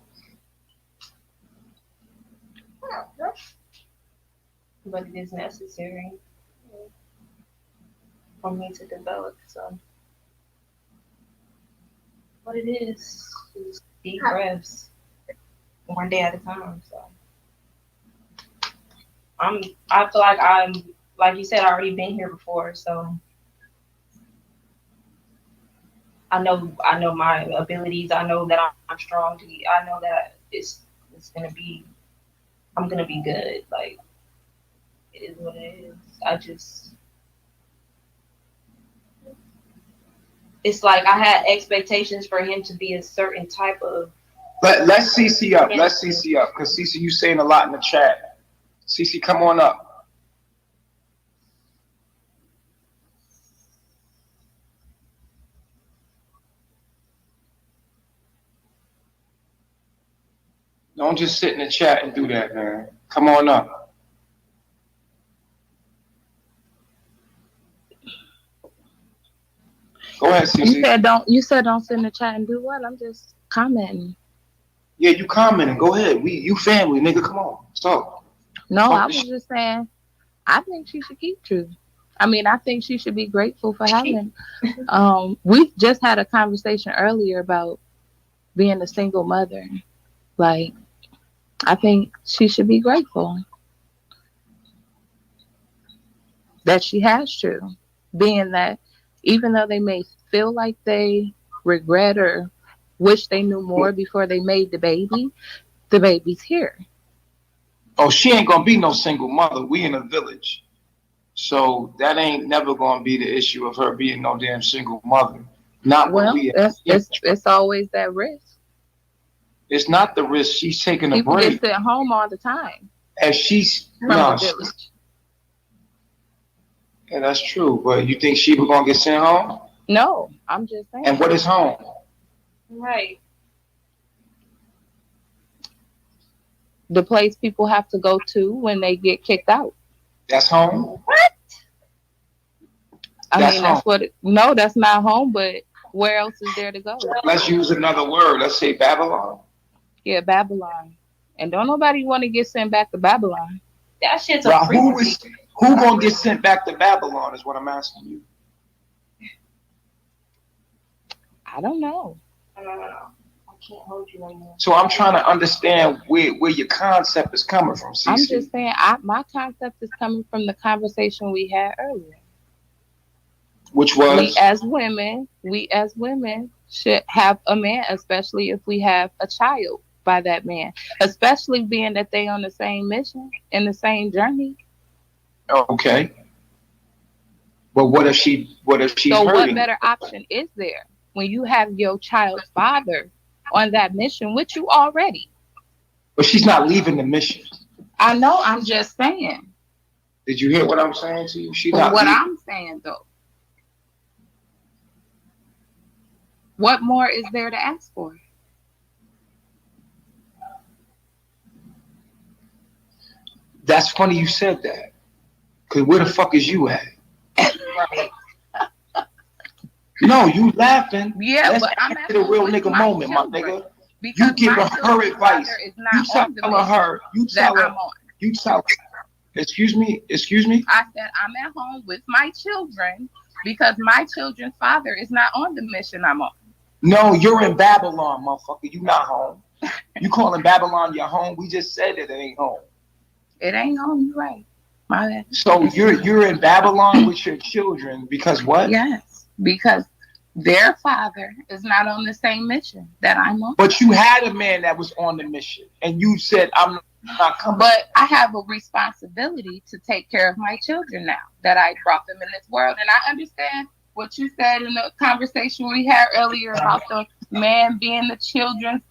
But it is necessary for me to develop. So what it is deep breaths, one day at a time. So I feel like I'm, like you said, I already been here before. So I know my abilities. I know that I'm strong. I know that I'm gonna be good. Like, it is what it is. It's like I had expectations for him to be a certain type of. Let's CC up. Let's CC up, because CC, you saying a lot in the chat. CC, come on up. Don't just sit in the chat and do that, man. Come on up. Go ahead, CC. You said don't sit in the chat and do what? I'm just commenting. Yeah, you commenting. Go ahead. You family, nigga. Come on. So. No, I was just saying, I think she should keep True. I mean, I think she should be grateful for having. We just had a conversation earlier about being a single mother. Like, I think she should be grateful that she has True, being that even though they may feel like they regret or wish they knew more before they made the baby's here. Oh, she ain't gonna be no single mother. We in a village. So that ain't never gonna be the issue of her being no damn single mother. Not Well, when we it's always that risk. It's not the risk. She's taking a People break. get sent home all the time As she's from no, the village. yeah, that's true. But you think Sheeba gonna get sent home? No, I'm just saying. And what is home? Right. The place people have to go to when they get kicked out. That's home. What? I That's mean, that's home. what. No, that's not home. But where else is there to go? Let's use another word. Let's say Babylon. Yeah, Babylon. And don't nobody want to get sent back to Babylon. That shit's a Well, frequency. who gonna get sent back to Babylon is what I'm asking you. I don't know. No. I can't hold you anymore. So I'm trying to understand where your concept is coming from, CC. I'm just saying, my concept is coming from the conversation we had earlier. Which was? We as women should have a man, especially if we have a child by that man, especially being that they on the same mission, in the same journey. Okay. But what if she's So what hurting? better option is there when you have your child's father on that mission with you already? But she's not leaving the mission. I know, I'm just saying. Did you hear what I'm saying to you? She's But not what leaving. I'm saying though, what more is there to ask for? That's funny you said that. Cause where the fuck is you at? Right. No, you laughing. Yeah, That's but I'm actually a real nigga moment, my nigga. You giving her advice. You telling her. You tell her. You tell her. Excuse me. I said I'm at home with my children because my children's father is not on the mission I'm on. No, you're in Babylon, motherfucker. You not home. You calling Babylon your home? We just said that it ain't home. It ain't home, you're right. My bad. So you're in Babylon with your children because what? Yes, because their father is not on the same mission that I'm on. But you had a man that was on the mission, and you said I'm not coming. But I have a responsibility to take care of my children now that I brought them in this world. And I understand what you said in the conversation we had earlier about the man being the children's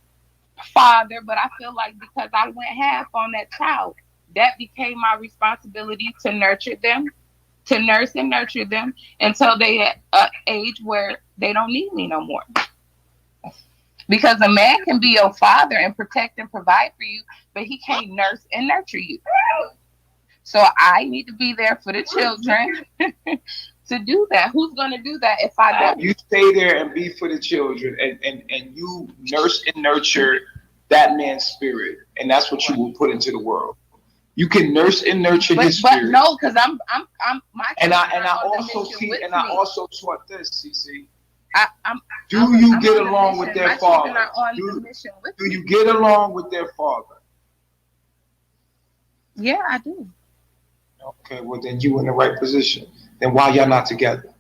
father. But I feel like because I went half on that child, that became my responsibility to nurture them, to nurse and nurture them until they at an age where they don't need me no more. Because a man can be your father and protect and provide for you, but he can't nurse and nurture you. So I need to be there for the children to do that. Who's going to do that if I don't? You stay there and be for the children, and you nurse and nurture that man's spirit, and that's what you will put into the world. You can nurse and nurture his spirit. But no, because I'm my. And I also taught this, CC. Do I'm you on get the along mission. with their My father? children are on the mission with Do me. you get along with their father? Yeah, I do. Okay, well then you in the right position. Then why y'all not together?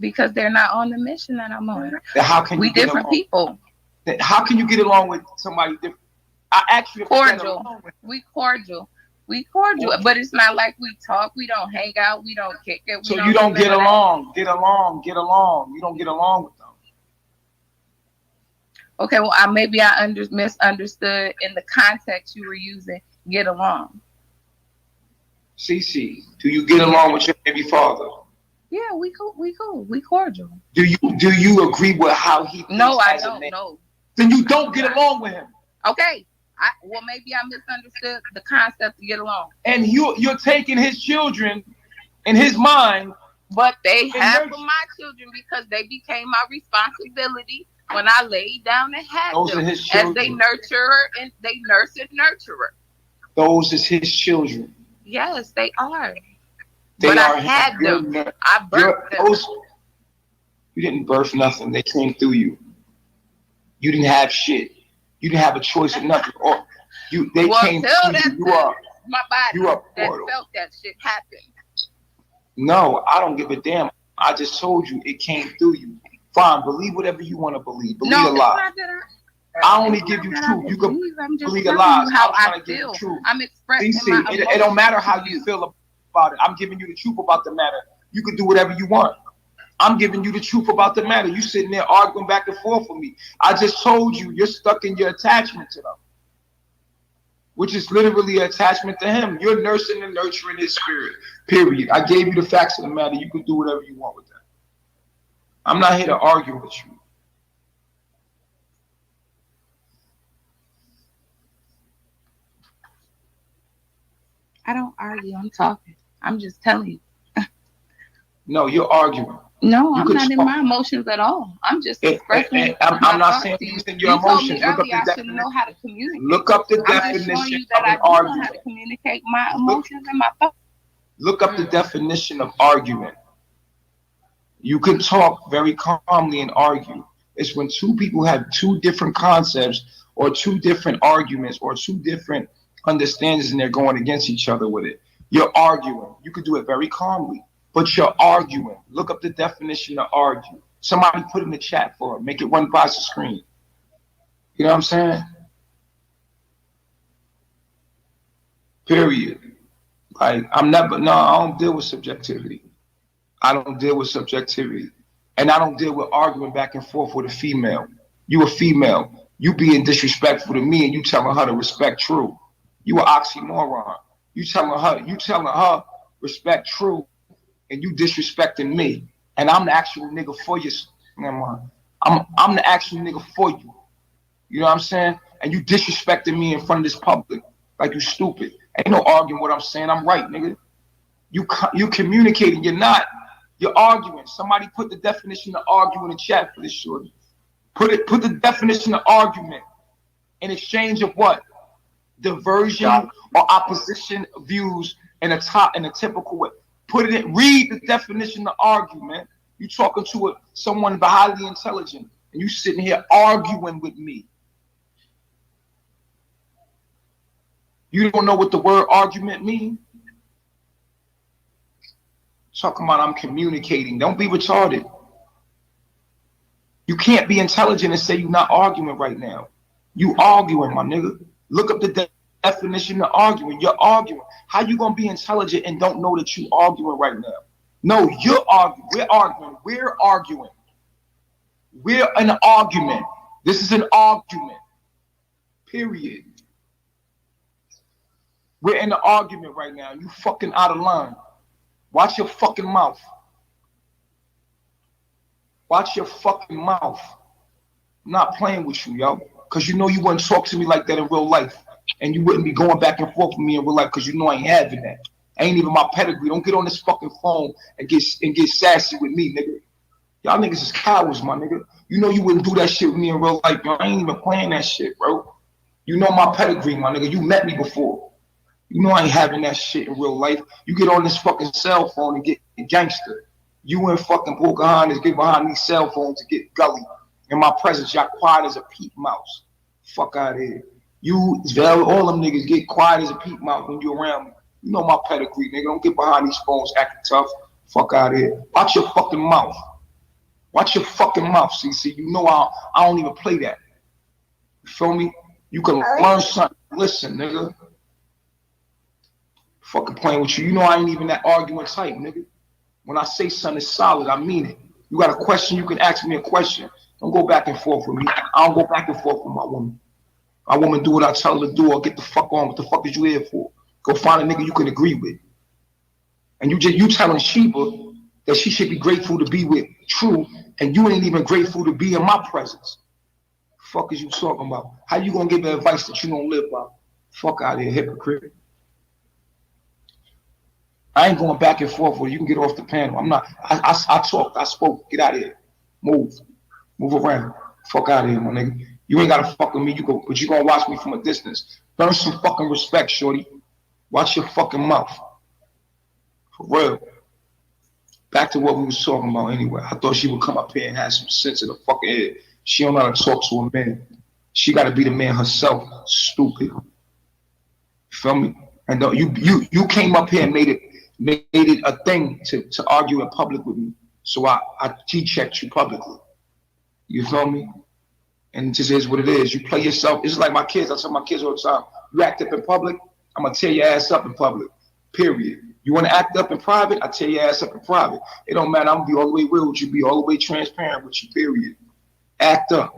Because they're not on the mission that I'm on. Then how can We you get different along? people. Then how can you get along with somebody different? I actually Cordial. We cordial. But it's not like we talk. We don't hang out. We don't kick it. So you don't get along. Get along. You don't get along with them. Okay, well, maybe I misunderstood in the context you were using. Get along. CC, do you get along with your baby father? Yeah, we cool. We cordial. Do you agree with how he thinks? No, I as a don't man? know. Then you don't get along with him. Okay. Maybe I misunderstood the concept to get along. And you're taking his children in his mind. But they have for my children because they became my responsibility when I laid down and had Those them. are his children. As they nurture and they nurse and nurture her. Those is his children. Yes, they are. They but are I had them. Your, I birthed them. You didn't birth nothing. They came through you. You didn't have shit. You didn't have a choice of nothing. Or they came to you. You are my body you are that portal. felt that shit happen. No, I don't give a damn. I just told you it came through you. Fine, believe whatever you want to believe. Believe a lie. I only give you truth. You can believe a lie. How I'm trying I to give you feel. truth. I'm expressing See, my it emotions. don't matter how you feel about it. I'm giving you the truth about the matter. You can do whatever you want. I'm giving you the truth about the matter. You sitting there arguing back and forth with me. I just told you you're stuck in your attachment to them, which is literally an attachment to him. You're nursing and nurturing his spirit, period. I gave you the facts of the matter. You can do whatever you want with that. I'm not here to argue with you. I don't argue. I'm talking. I'm just telling you. No, you're arguing. No, You I'm could not in talk. my emotions at all. I'm just expressing. I'm not saying you in your You told me emotions. Look up earlier the I should know how to communicate. Look up the I'm just showing definition you that of I an do know how to argument. communicate my emotions and my thoughts. Look up the definition of argument. You can talk very calmly and argue. It's when two people have two different concepts or two different arguments or two different understandings and they're going against each other with it. You're arguing. You could do it very calmly, but you're arguing. Look up the definition of argue. Somebody put in the chat for it. Make it run past the screen. You know what I'm saying? Period. Like, I don't deal with subjectivity. I don't deal with subjectivity. And I don't deal with arguing back and forth with a female. You a female. You being disrespectful to me and you telling her to respect True. You an oxymoron. You telling her respect True and you disrespecting me. And I'm the actual nigga for you. I'm the actual nigga for you. You know what I'm saying? And you disrespecting me in front of this public like you stupid. Ain't no arguing what I'm saying. I'm right, nigga. You communicating. You're not. You're arguing. Somebody put the definition of argue in the chat for this shorty. Put the definition of argument in exchange of what? Diversion or opposition views in a typical way. Put it in. Read the definition of argument. You talking to someone highly intelligent, and you sitting here arguing with me. You don't know what the word argument means? Talking about I'm communicating. Don't be retarded. You can't be intelligent and say you're not arguing right now. You arguing, my nigga. Look up the definition of arguing. You're arguing. How you gonna be intelligent and don't know that you arguing right now? No, you're arguing. We're arguing. We're arguing. We're an argument. This is an argument. Period. We're in an argument right now. You fucking out of line. Watch your fucking mouth. Watch your fucking mouth. I'm not playing with you, yo. Because you know you wouldn't talk to me like that in real life. And you wouldn't be going back and forth with me in real life because you know I ain't having that. Ain't even my pedigree. Don't get on this fucking phone and get sassy with me, nigga. Y'all niggas is cowards, my nigga. You know you wouldn't do that shit with me in real life, yo. I ain't even playing that shit, bro. You know my pedigree, my nigga. You met me before. You know I ain't having that shit in real life. You get on this fucking cell phone and get gangster. You and fucking Pocahontas get behind these cell phones to get gully. In my presence, y'all quiet as a peep mouse. Fuck out of here. You, all them niggas get quiet as a peep mouse when you around me. You know my pedigree, nigga. Don't get behind these phones acting tough. Fuck out of here. Watch your fucking mouth. Watch your fucking mouth, CC. You know I don't even play that. You feel me? You can learn something. Listen, nigga. Fucking playing with you. You know I ain't even that arguing type, nigga. When I say something is solid, I mean it. You got a question, you can ask me a question. Don't go back and forth with me. I don't go back and forth with my woman. My woman do what I tell her to do or get the fuck on. What the fuck is you here for? Go find a nigga you can agree with. And you telling Sheeba that she should be grateful to be with True, and you ain't even grateful to be in my presence. Fuck is you talking about? How you gonna give her advice that you don't live by? Fuck out of here, hypocrite. I ain't going back and forth with you. You can get off the panel. I'm not. I talked. I spoke. Get out of here. Move around. Fuck out of here, my nigga. You ain't gotta fuck with me. But you gonna watch me from a distance. Learn some fucking respect, shorty. Watch your fucking mouth. For real. Back to what we was talking about anyway. I thought she would come up here and have some sense in the fucking head. She don't know how to talk to a man. She got to be the man herself. Stupid. You feel me? And you came up here and made it a thing to argue in public with me. So I G-checked you publicly. You feel me? And it just is what it is. You play yourself. It's like my kids. I tell my kids all the time, you act up in public, I'm going to tear your ass up in public. Period. You want to act up in private, I tear your ass up in private. It don't matter. I'm going to be all the way real with you, be all the way transparent with you, period. Act up.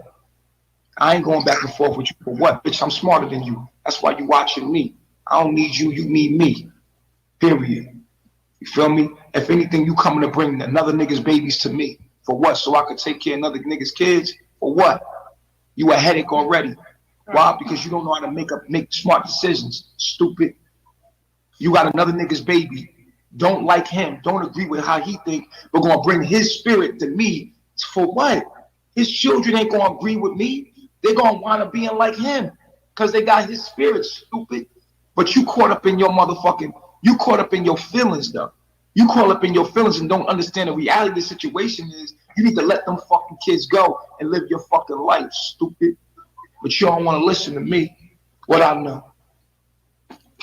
I ain't going back and forth with you for what? Bitch, I'm smarter than you. That's why you watching me. I don't need you, you need me. Period. You feel me? If anything, you coming to bring another nigga's babies to me. For what? So I could take care of another nigga's kids? For what? You a headache already. Why? Because you don't know how to make smart decisions. Stupid. You got another nigga's baby. Don't like him. Don't agree with how he think. But gonna bring his spirit to me. For what? His children ain't gonna agree with me. They're gonna wanna be like him. Cause they got his spirit, stupid. But you caught up in your you caught up in your feelings though. You caught up in your feelings and don't understand the reality of the situation is you need to let them fucking kids go and live your fucking life, stupid. But you don't want to listen to me, what I know.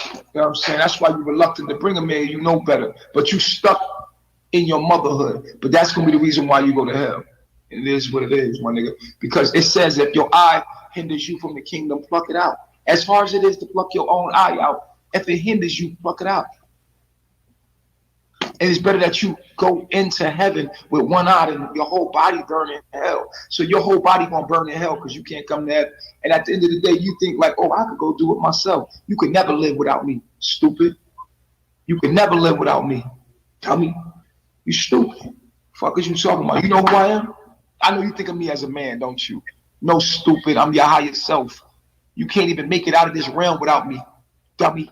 You know what I'm saying? That's why you're reluctant to bring a man, you know better. But you stuck in your motherhood. But that's going to be the reason why you go to hell. And it is what it is, my nigga. Because it says if your eye hinders you from the kingdom, pluck it out. As hard as it is to pluck your own eye out, if it hinders you, pluck it out. And it's better that you go into heaven with one eye than your whole body burning in hell. So your whole body gonna burn in hell because you can't come to heaven. And at the end of the day, you think like, oh, I could go do it myself. You could never live without me, stupid. You could never live without me. Tell me, you stupid. Fuck is you talking about? You know who I am? I know you think of me as a man, don't you? No, stupid. I'm your higher self. You can't even make it out of this realm without me, dummy.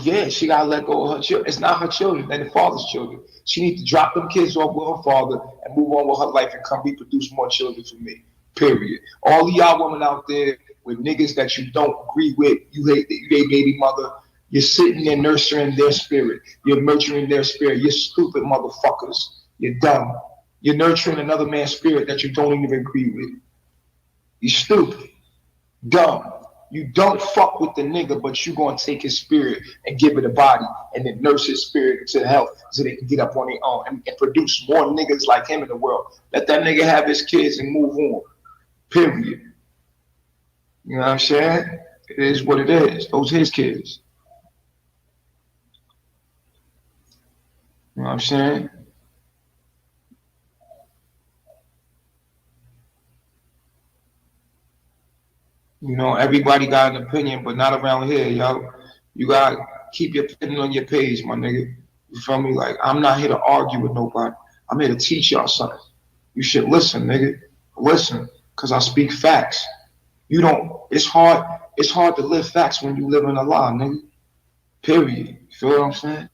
Yeah, she gotta let go of her children. It's not her children, they're the father's children. She needs to drop them kids off with her father and move on with her life and come reproduce more children for me. Period. All of y'all women out there with niggas that you don't agree with, you hate baby mother, you're sitting there nurturing their spirit. You're nurturing their spirit. You're stupid motherfuckers. You're dumb. You're nurturing another man's spirit that you don't even agree with. You're stupid. Dumb. You don't fuck with the nigga, but you gonna take his spirit and give it a body and then nurse his spirit to health so they can get up on their own and produce more niggas like him in the world. Let that nigga have his kids and move on. Period. You know what I'm saying? It is what it is. Those his kids. You know what I'm saying? You know, everybody got an opinion, but not around here, yo. You gotta keep your opinion on your page, my nigga. You feel me? Like, I'm not here to argue with nobody. I'm here to teach y'all something. You should listen, nigga. Listen, because I speak facts. You don't, it's hard to live facts when you live in a lie, nigga. Period. You feel what I'm saying?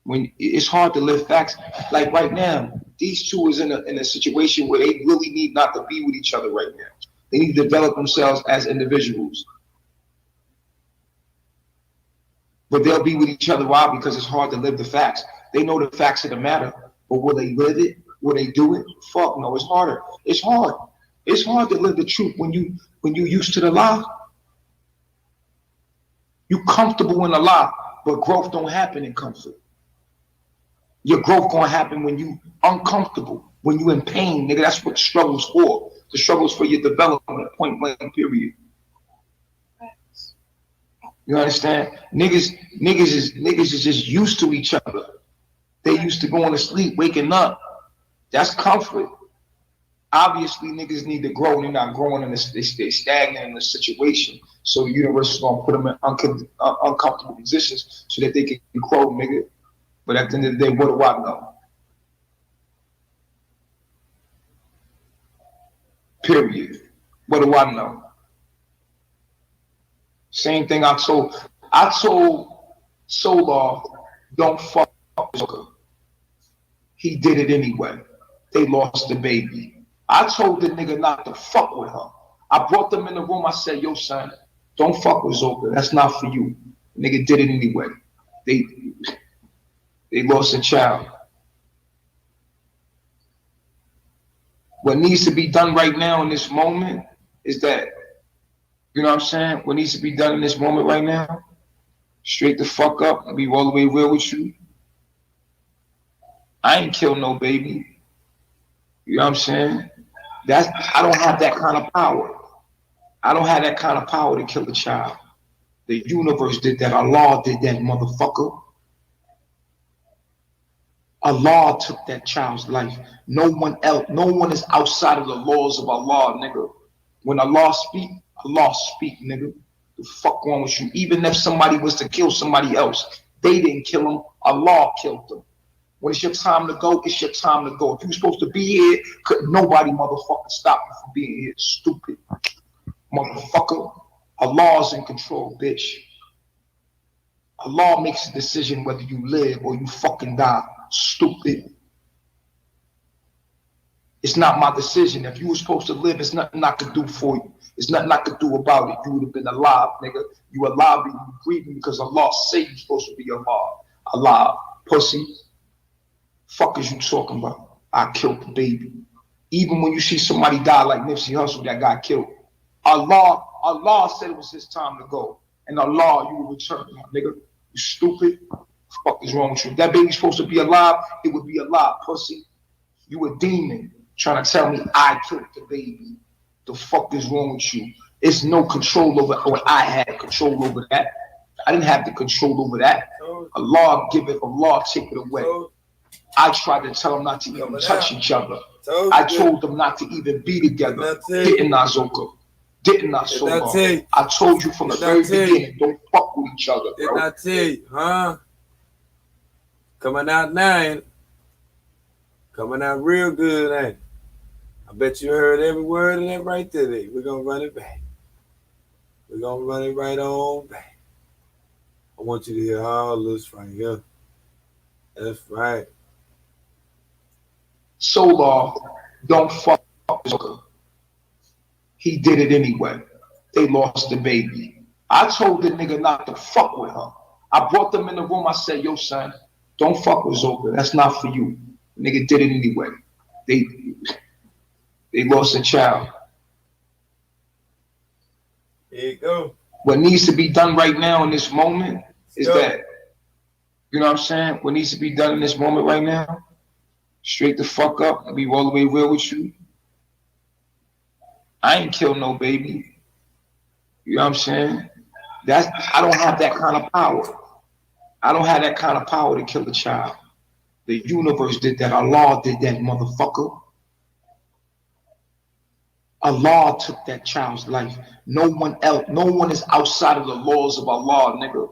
When it's hard to live facts. Like right now, these two is in a situation where they really need not to be with each other right now. They need to develop themselves as individuals. But they'll be with each other. Why? Because it's hard to live the facts. They know the facts of the matter, but will they live it? Will they do it? Fuck no, it's harder. It's hard. It's hard to live the truth when you used to the lie. You comfortable in the lie, but growth don't happen in comfort. Your growth gonna happen when you uncomfortable, when you in pain, nigga. That's what the struggle's for. The struggle's for your development, point blank, period. You understand? Niggas is just used to each other. They used to going to sleep, waking up. That's comfort. Obviously, niggas need to grow. They're not growing in this. They stay stagnant in the situation. So the universe is gonna put them in uncomfortable positions so that they can grow, nigga. But at the end of the day, what do I know? Period. What do I know? Same thing I told Solar, don't fuck with Zucker. He did it anyway. They lost the baby. I told the nigga not to fuck with her. I brought them in the room. I said, yo, son, don't fuck with Zucker. That's not for you. The nigga did it anyway. They lost a child. What needs to be done right now in this moment is that, you know what I'm saying? What needs to be done in this moment right now? Straight the fuck up and be all the way real with you. I ain't killed no baby. You know what I'm saying? I don't have that kind of power. I don't have that kind of power to kill a child. The universe did that. Allah did that, motherfucker. Allah took that child's life. No one else, no one is outside of the laws of Allah, nigga. When Allah speak, nigga. The fuck wrong with you? Even if somebody was to kill somebody else, they didn't kill him. Allah killed them. When it's your time to go, it's your time to go. If you're supposed to be here, couldn't nobody motherfucking stop you from being here. Stupid motherfucker. Allah's in control, bitch. Allah makes a decision whether you live or you fucking die. Stupid. It's not my decision. If you were supposed to live, it's nothing I could do for you. It's nothing I could do about it. You would have been alive, nigga. You alive and you breathing because Allah said you're supposed to be alive. Alive, pussy. Fuck is you talking about? I killed the baby. Even when you see somebody die like Nipsey Hussle that got killed, Allah said it was his time to go. And Allah, you will return, nigga. You stupid. Fuck is wrong with you? If that baby's supposed to be alive, it would be alive, pussy. You a demon trying to tell me I killed the baby. The fuck is wrong with you? It's no control over, or I had control over that. I didn't have the control over that. Allah give it, Allah take it away. I tried to tell them not to even touch each other. I told them not to even be together. Didn't I, Zoka? Didn't I, Soba? I told you from the very beginning, don't fuck with each other, bro. Didn't I tell you, huh? Coming out now, coming out real good, ain't it? I bet you heard every word of that right there. We're going to run it back. We're going to run it right on back. I want you to hear all this right here. That's right. Solar, don't fuck with Zoka. He did it anyway. They lost the baby. I told the nigga not to fuck with her. I brought them in the room. I said, yo, son, don't fuck with Zoka. That's not for you. The nigga did it anyway. They lost a child. There you go. What needs to be done right now in this moment is that, you know what I'm saying? What needs to be done in this moment right now? Straight the fuck up and be all the way real with you. I ain't killed no baby. You know what I'm saying? I don't have that kind of power. I don't have that kind of power to kill a child. The universe did that. Allah did that, motherfucker. Allah took that child's life. No one else, no one is outside of the laws of Allah, nigga.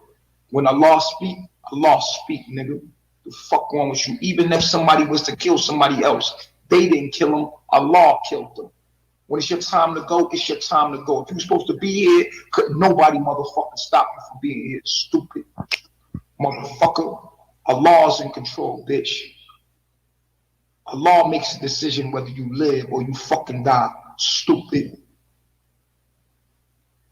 When Allah speak, nigga. The fuck wrong with you? Even if somebody was to kill somebody else, they didn't kill him. Allah killed them. When it's your time to go, it's your time to go. If you're supposed to be here, couldn't nobody motherfucking stop you from being here. Stupid motherfucker. Allah's in control, bitch. Allah makes a decision whether you live or you fucking die. Stupid.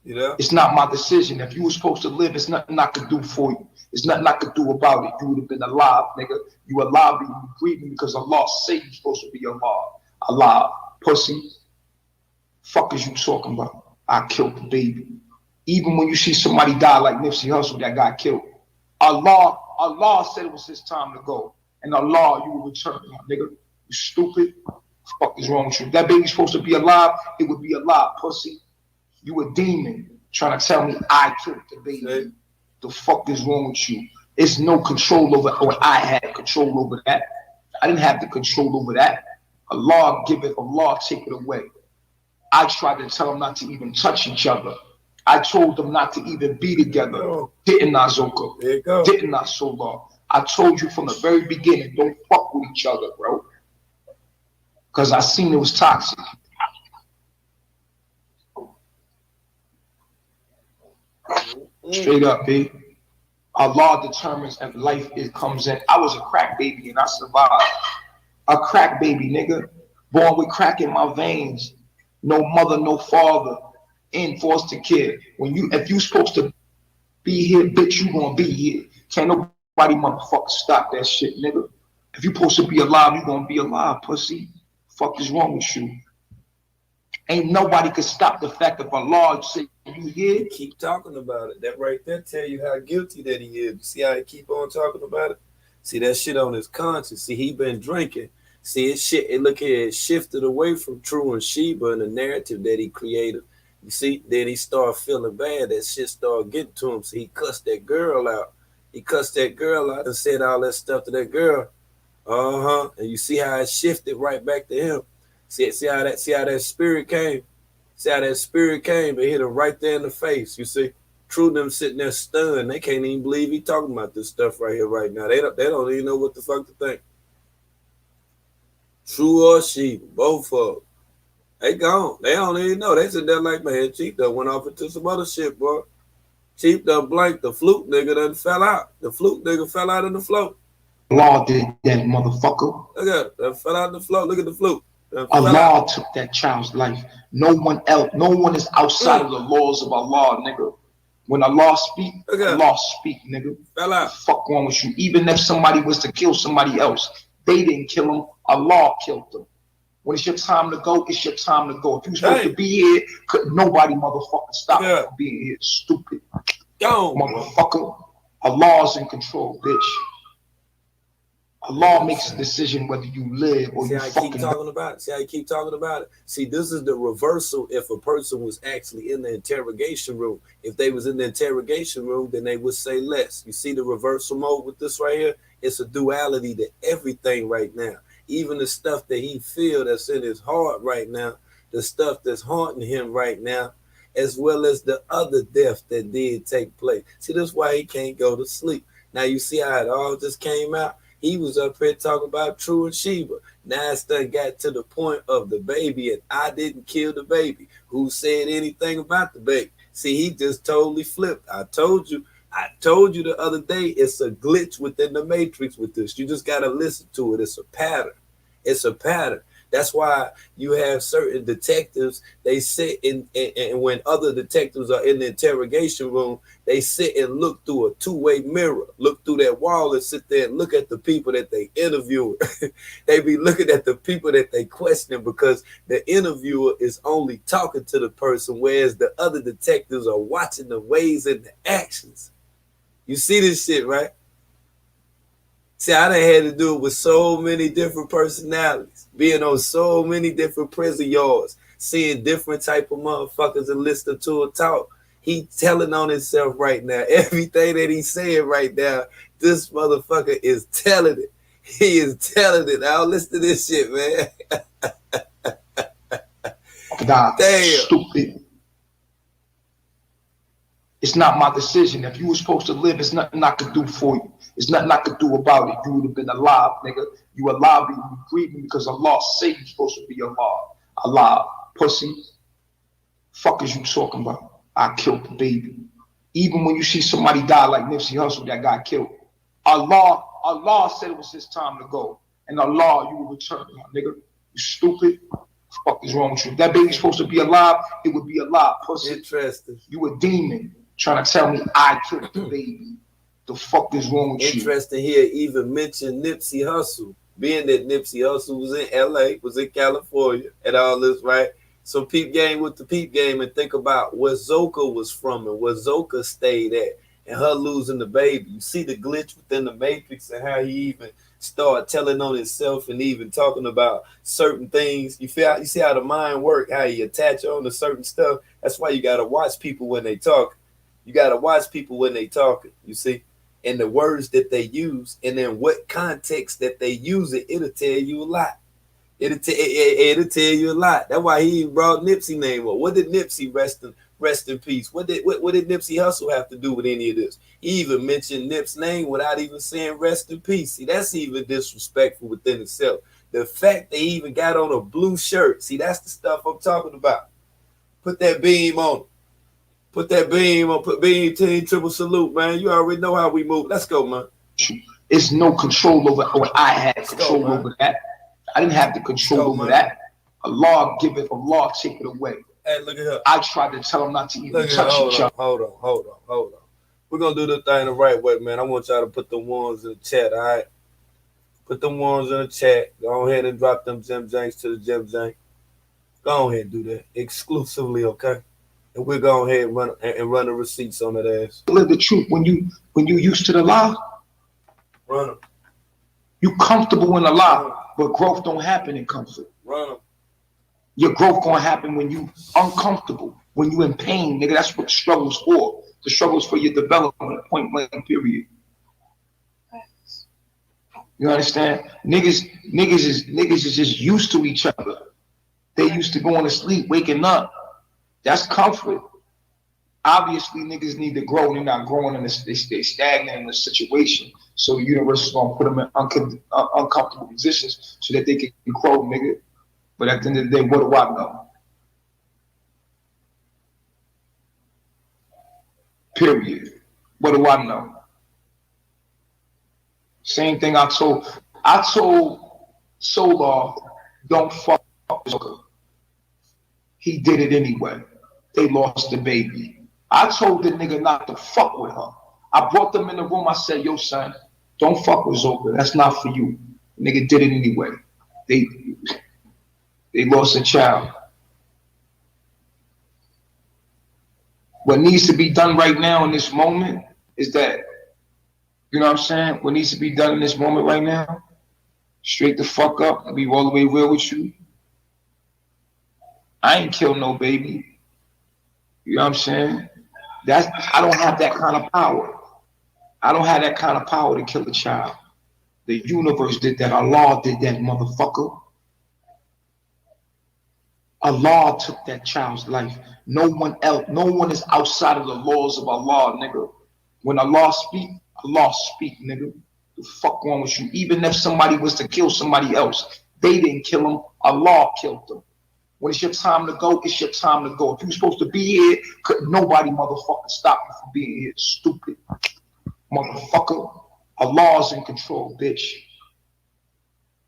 You know? It's not my decision. If you were supposed to live, it's nothing I could do for you. There's nothing I could do about it. You would have been alive, nigga. You alive and you breathing because Allah said you're supposed to be alive. Alive, pussy. Fuck is you talking about? I killed the baby. Even when you see somebody die like Nipsey Hussle that got killed, Allah said it was his time to go. And Allah, you will return, nigga. You stupid. Fuck is wrong with you? If that baby's supposed to be alive, it would be alive, pussy. You a demon trying to tell me I killed the baby. The fuck is wrong with you? It's no control over, or I had control over that. I didn't have the control over that. Allah give it, Allah take it away. I tried to tell them not to even touch each other. I told them not to even be together. Didn't I, Zoka? There you go. Didn't I, Solar? I told you from the very beginning, don't fuck with each other, bro. Because I seen it was toxic. Straight up, B. Allah determines if life comes in. I was a crack baby and I survived. A crack baby, nigga. Born with crack in my veins. No mother, no father. In foster care. If you supposed to be here, bitch, you gonna be here. Can't nobody motherfucker stop that shit, nigga. If you supposed to be alive, you gonna be alive, pussy. Fuck is wrong with you? Ain't nobody could stop the fact of Allah say you here. Keep talking about it. That right there tell you how guilty that he is. See how he keep on talking about it? See that shit on his conscience. See, he been drinking. See, look here, it shifted away from True and Sheeba and the narrative that he created. You see, then he started feeling bad. That shit started getting to him. So he cussed that girl out. He cussed that girl out and said all that stuff to that girl. And you see how it shifted right back to him. See how that spirit came. See how that spirit came and hit him right there in the face. You see, True them sitting there stunned. They can't even believe he talking about this stuff right here, right now. They don't even know what the fuck to think. True or Sheeba, both of them. They gone. They don't even know. They sit there like, man, Chief done went off into some other shit, boy. Chief done blanked. The fluke nigga done fell out. The fluke nigga fell out in the float. Allah did that, motherfucker. Look at it. That fell out in the float. Look at the fluke. Allah took that child's life. No one else. No one is outside of the laws of Allah, nigga. When Allah speak, Allah speak, nigga. Fell out. What the fuck wrong with you? Even if somebody was to kill somebody else, they didn't kill him. Allah killed them. When it's your time to go, it's your time to go. If you supposed to be here, could nobody motherfucking stop you from being here. Stupid. Go, motherfucker. Allah's in control, bitch. Allah makes a decision whether you live or you fucking keep talking about it. See how you keep talking about it? See, this is the reversal if a person was actually in the interrogation room. If they was in the interrogation room, then they would say less. You see the reversal mode with this right here? It's a duality to everything right now. Even the stuff that he feel that's in his heart right now, the stuff that's haunting him right now, as well as the other death that did take place. See, that's why he can't go to sleep. Now you see how it all just came out? He was up here talking about True and Sheeba. Now it's done got to the point of the baby, and I didn't kill the baby. Who said anything about the baby? See, he just totally flipped. I told you the other day, it's a glitch within the matrix with this. You just got to listen to it. It's a pattern. It's a pattern. That's why you have certain detectives, they sit in, and when other detectives are in the interrogation room, they sit and look through a two-way mirror, look through that wall and sit there and look at the people that they interview. They be looking at the people that they question because the interviewer is only talking to the person, whereas the other detectives are watching the ways and the actions. You see this shit, right? See, I done had to do it with so many different personalities, being on so many different prison yards, seeing different type of motherfuckers and listening to a talk. He telling on himself right now. Everything that he's saying right now, this motherfucker is telling it. He is telling it. Now listen to this shit, man. Damn. Stupid. It's not my decision. If you were supposed to live, it's nothing I could do for you. It's nothing I could do about it. You would have been alive, nigga. You alive, but you grieving because Allah say you're supposed to be alive. Alive, pussy. Fuck is you talking about? I killed the baby. Even when you see somebody die like Nipsey Hussle that got killed, Allah said it was his time to go. And Allah, you will return, nigga. You stupid. Fuck is wrong with you? If that baby's supposed to be alive, it would be alive, pussy. Interesting. You a demon trying to tell me I killed the baby. The fuck is wrong with you? Interesting here, even mention Nipsey Hussle, being that Nipsey Hussle was in LA, was in California, and all this, right? So peep game with the peep game and think about where Zoka was from and where Zoka stayed at and her losing the baby. You see the glitch within the matrix and how he even started telling on himself and even talking about certain things. You see how the mind work, how you attach on to certain stuff. That's why you got to watch people when they talk. You got to watch people when they talking, you see, and the words that they use and then what context that they use it, it'll tell you a lot. It'll tell you a lot. That's why he brought Nipsey name up. What did Nipsey rest in peace? What did Nipsey Hussle have to do with any of this? He even mentioned Nip's name without even saying rest in peace. See, that's even disrespectful within itself. The fact they even got on a blue shirt. See, that's the stuff I'm talking about. Put that beam on. Put that beam on. Put beam team triple salute, man. You already know how we move. Let's go, man. It's no control over what I had control over that. I didn't have the control over that. Allah give it, Allah take it away. Hey, look at her. I tried to tell him not to even touch each other. Hold on. We're going to do the thing the right way, man. I want y'all to put the ones in the chat, all right? Put them ones in the chat. Go ahead and drop them Gem Janks to the Gem Jank. Go ahead and do that exclusively, okay? And we're going ahead and run the receipts on that ass. Live the truth when you used to the lie. Run them. You comfortable in the lie, but growth don't happen in comfort. Run them. Your growth gonna happen when you uncomfortable, when you in pain, nigga. That's what the struggle's for. The struggle's for your development, point blank, period. You understand? Niggas is just used to each other. They used to going to sleep, waking up. That's comfort. Obviously, niggas need to grow. They're not growing, and they stay stagnant in the situation. So the universe is gonna put them in uncomfortable positions so that they can grow, nigga. But at the end of the day, what do I know? Period. What do I know? Same thing I told Solar, don't fuck with Zucker. He did it anyway. They lost the baby. I told the nigga not to fuck with her. I brought them in the room. I said, yo, son, don't fuck with Zoka. That's not for you. The nigga did it anyway. They lost a child. What needs to be done right now in this moment is that, you know what I'm saying? What needs to be done in this moment right now? Straight the fuck up and be all the way real with you. I ain't killed no baby. You know what I'm saying? I don't have that kind of power. I don't have that kind of power to kill a child. The universe did that. Allah did that, motherfucker. Allah took that child's life. No one else, no one is outside of the laws of Allah, nigga. When Allah speak, nigga. The fuck wrong with you? Even if somebody was to kill somebody else, they didn't kill him. Allah killed them. When it's your time to go, it's your time to go. If you're supposed to be here, couldn't nobody motherfucking stop you from being here, stupid motherfucker. Allah's in control, bitch.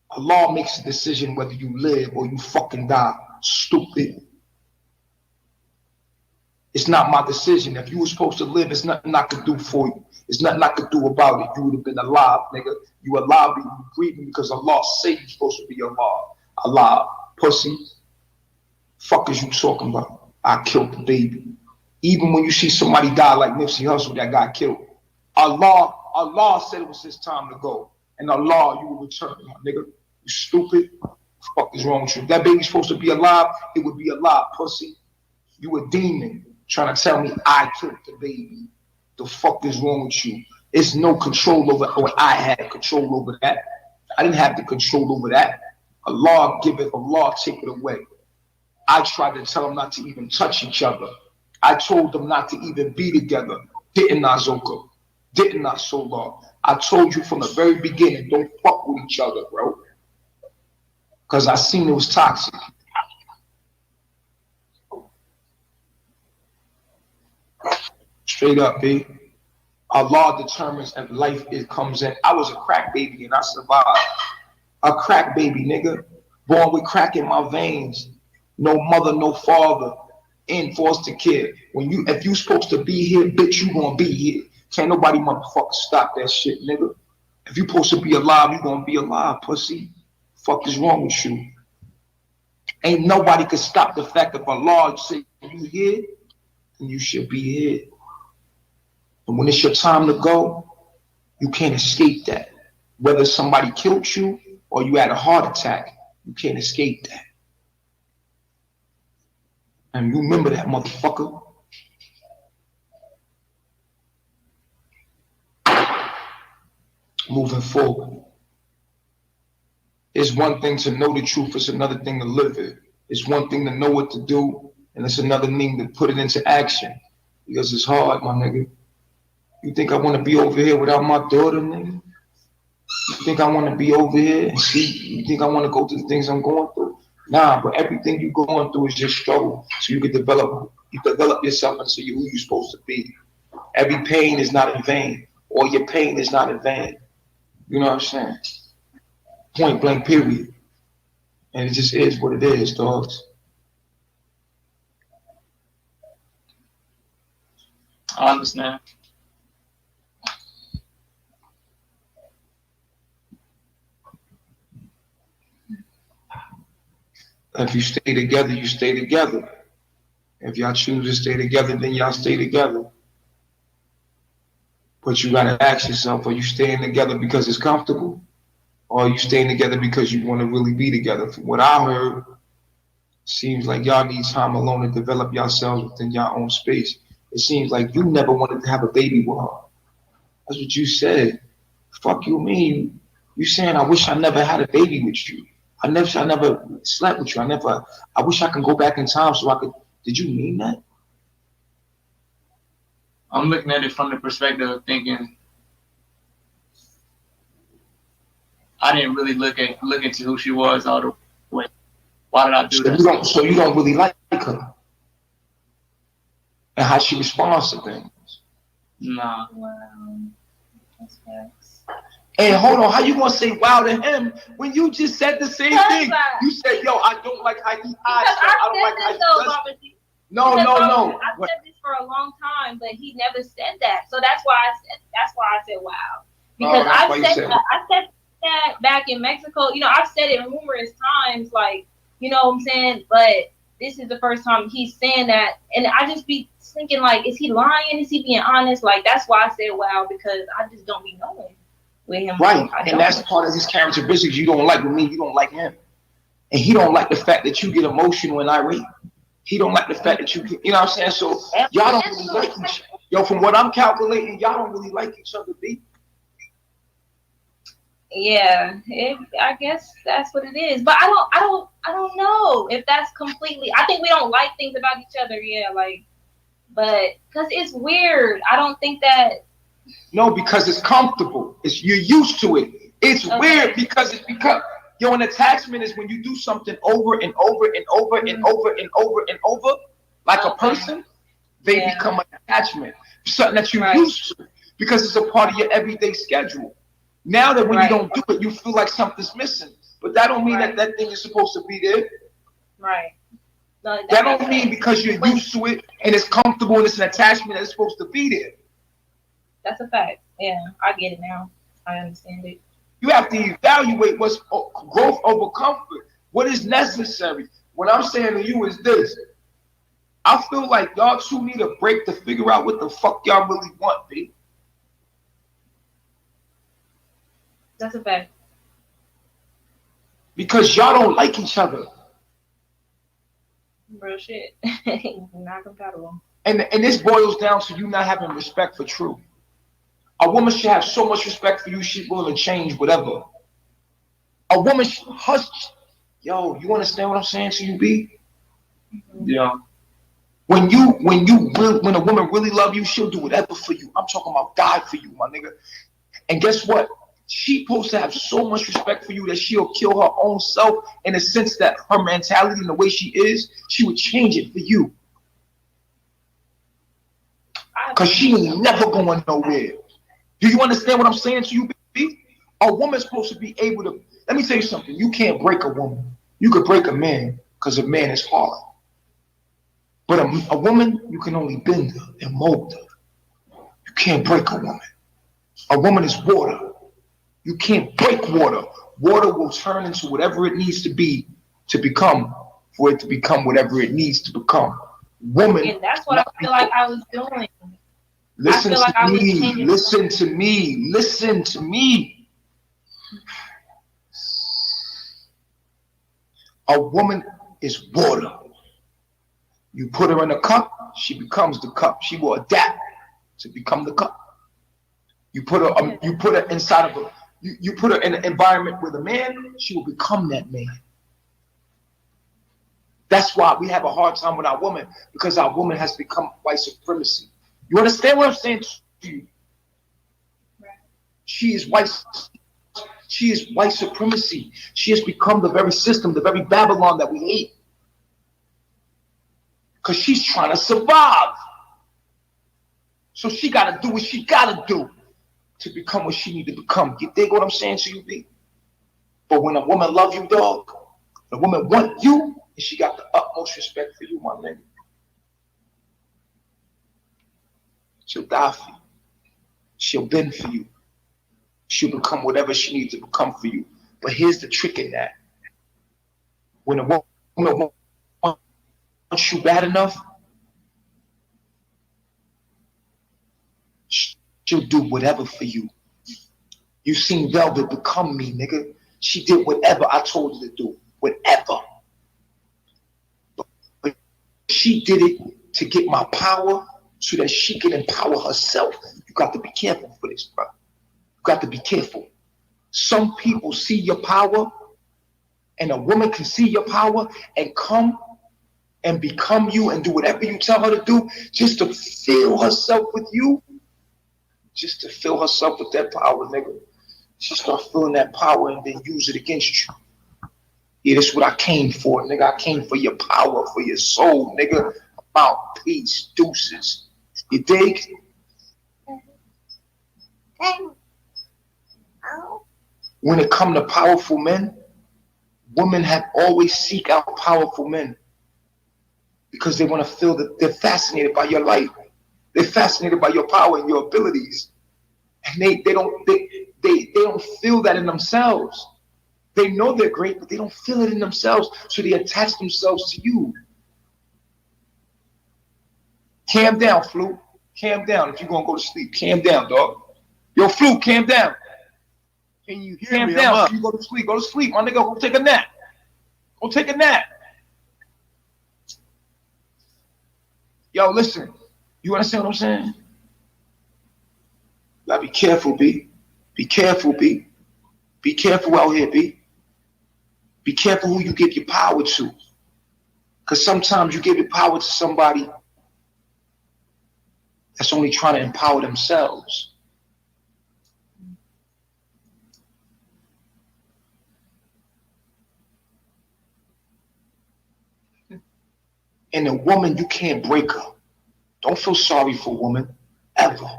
Allah makes a decision whether you live or you fucking die, stupid. It's not my decision. If you were supposed to live, it's nothing I could do for you. It's nothing I could do about it. You would have been alive, nigga. You alive, but you breathing because Allah said you're supposed to be alive. Allah, pussy. Fuck is you talking about? I killed the baby. Even when you see somebody die like Nipsey Hussle that got killed, Allah said it was his time to go. And Allah, you will return, my nigga. You stupid. Fuck is wrong with you? If that baby's supposed to be alive, it would be alive, pussy. You a demon trying to tell me I killed the baby. The fuck is wrong with you? It's no control over, or I had control over that. I didn't have the control over that. Allah give it, Allah take it away. I tried to tell them not to even touch each other. I told them not to even be together. Didn't I, Zoka? Didn't I, Solar? I told you from the very beginning, don't fuck with each other, bro. Because I seen it was toxic. Straight up, B. Allah determines if life comes in. I was a crack baby and I survived. A crack baby, nigga. Born with crack in my veins. No mother, no father, in foster care. If you supposed to be here, bitch, you gonna be here. Can't nobody motherfucker stop that shit, nigga. If you supposed to be alive, you gonna be alive, pussy. Fuck is wrong with you? Ain't nobody can stop the fact that Allah say you here, then you should be here. And when it's your time to go, you can't escape that. Whether somebody killed you or you had a heart attack, you can't escape that. And you remember that, motherfucker. Moving forward. It's one thing to know the truth, it's another thing to live it. It's one thing to know what to do, and it's another thing to put it into action. Because it's hard, my nigga. You think I want to be over here without my daughter, nigga? You think I want to be over here and see? You think I want to go through the things I'm going through? Nah, but everything you're going through is just struggle. So you can develop yourself into who you're supposed to be. Every pain is not in vain. All your pain is not in vain. You know what I'm saying? Point blank, period. And it just is what it is, dogs. I understand. If you stay together, you stay together. If y'all choose to stay together, then y'all stay together. But you gotta ask yourself, are you staying together because it's comfortable? Or are you staying together because you want to really be together? From what I heard, seems like y'all need time alone to develop yourselves within your own space. It seems like you never wanted to have a baby with her. That's what you said. Fuck you mean? You saying I wish I never had a baby with you. I never slept with you. I wish I could go back in time so I could. Did you mean that? I'm looking at it from the perspective of thinking I didn't really look into who she was all the way. Why did I do that? So you don't really like her and how she responds to things. Nah. Wow. That's facts. Hey, hold on. How you gonna say wow to him when you just said the same thing? You said, "Yo, I don't like how he hides stuff. I don't like how he does." No. I've said this for a long time, but he never said that. So that's why I said wow. Because I said that back in Mexico. You know, I've said it numerous times, like, you know what I'm saying? But this is the first time he's saying that, and I just be thinking, like, is he lying? Is he being honest? Like, that's why I said wow, because I just don't be knowing with him. Right, and that's part of his characteristics you don't like with me. You don't like him, and he don't like the fact that you get emotional and irate. He don't like the fact that you get, you know what I'm saying? So y'all don't really like each other. Yo, from what I'm calculating, y'all don't really like each other, B. Yeah, I guess that's what it is. But I don't know if that's completely. I think we don't like things about each other. Yeah, like, but because it's weird. I don't think that. No, because it's comfortable. You're used to it. It's weird because an attachment is when you do something over and over and over and over and over and over, like a person, they become an attachment. Something that you're used to because it's a part of your everyday schedule. Now that when you don't do it, you feel like something's missing. But that don't mean that thing is supposed to be there. Right. No, that don't mean because you're used to it and it's comfortable and it's an attachment that it's supposed to be there. That's a fact. Yeah, I get it now. I understand it. You have to evaluate what's growth over comfort. What is necessary? What I'm saying to you is this. I feel like y'all two need a break to figure out what the fuck y'all really want, B. That's a fact. Because y'all don't like each other. Real shit. Not compatible. And this boils down to you not having respect for truth. A woman should have so much respect for you, she's willing to change whatever. A woman should hush. Yo, you understand what I'm saying to you, B? Yeah. When a woman really love you, she'll do whatever for you. I'm talking about die for you, my nigga. And guess what? She's supposed to have so much respect for you that she'll kill her own self in the sense that her mentality and the way she is, she would change it for you. Because she ain't never going nowhere. Do you understand what I'm saying to you, B? A woman's supposed to be able to, let me tell you something. You can't break a woman. You could break a man because a man is hard. But a woman, you can only bend her and mold her. You can't break a woman. A woman is water. You can't break water. Water will turn into whatever it needs to be for it to become whatever it needs to become. Woman. And that's what I feel like I was doing. Listen to me. A woman is water. You put her in a cup, she becomes the cup. She will adapt to become the cup. You put her inside of you put her in an environment with a man, she will become that man. That's why we have a hard time with our woman, because our woman has become white supremacy. You understand what I'm saying to you? She is white supremacy. She has become the very system, the very Babylon that we hate. Because she's trying to survive. So she got to do what she got to do to become what she need to become. You dig what I'm saying to you, B? But when a woman love you, dog, the woman want you, and she got the utmost respect for you, my nigga. She'll die for you. She'll bend for you. She'll become whatever she needs to become for you. But here's the trick in that. When a woman woman wants you bad enough, she'll do whatever for you. You seen Velvet become me, nigga. She did whatever I told her to do. Whatever. But she did it to get my power so that she can empower herself. You got to be careful for this, bro. You got to be careful. Some people see your power, and a woman can see your power and come and become you and do whatever you tell her to do just to fill herself with you. Just to fill herself with that power, nigga. She start feeling that power and then use it against you. Yeah, that's what I came for, nigga. I came for your power, for your soul, nigga. About peace, deuces. You dig? When it come to powerful men, women have always seek out powerful men because they want to feel that they're fascinated by your light. They're fascinated by your power and your abilities. And they don't feel that in themselves. They know they're great, but they don't feel it in themselves, so they attach themselves to you. Calm down, Flu. Calm down. If you're gonna go to sleep, calm down, dog. Yo, Flu, calm down. Can you hear Calm me? down. So you go to sleep. Go to sleep, my nigga. Go take a nap. Go take a nap. Yo, listen. You understand what I'm saying? You gotta be careful, B. Be careful, B. Be careful out here, B. Be careful who you give your power to. Because sometimes you give your power to somebody that's only trying to empower themselves. And a woman, you can't break her. Don't feel sorry for a woman, ever.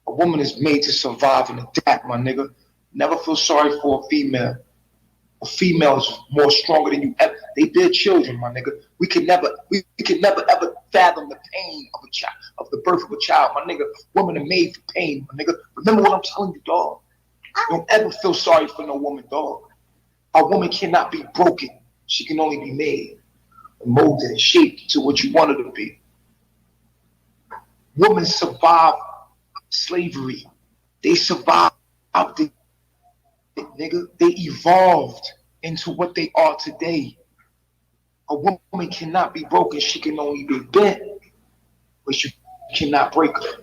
A woman is made to survive and adapt, my nigga. Never feel sorry for a female. A female is more stronger than you ever. They bear children, my nigga. We can never ever fathom the pain of a child, of the birth of a child, my nigga. Women are made for pain, my nigga. Remember what I'm telling you, dog. Don't ever feel sorry for no woman, dog. A woman cannot be broken. She can only be made, molded, and shaped to what you want her to be. Women survived slavery. They survived it, nigga. They evolved into what they are today. A woman cannot be broken. She can only be bent, but you cannot break her.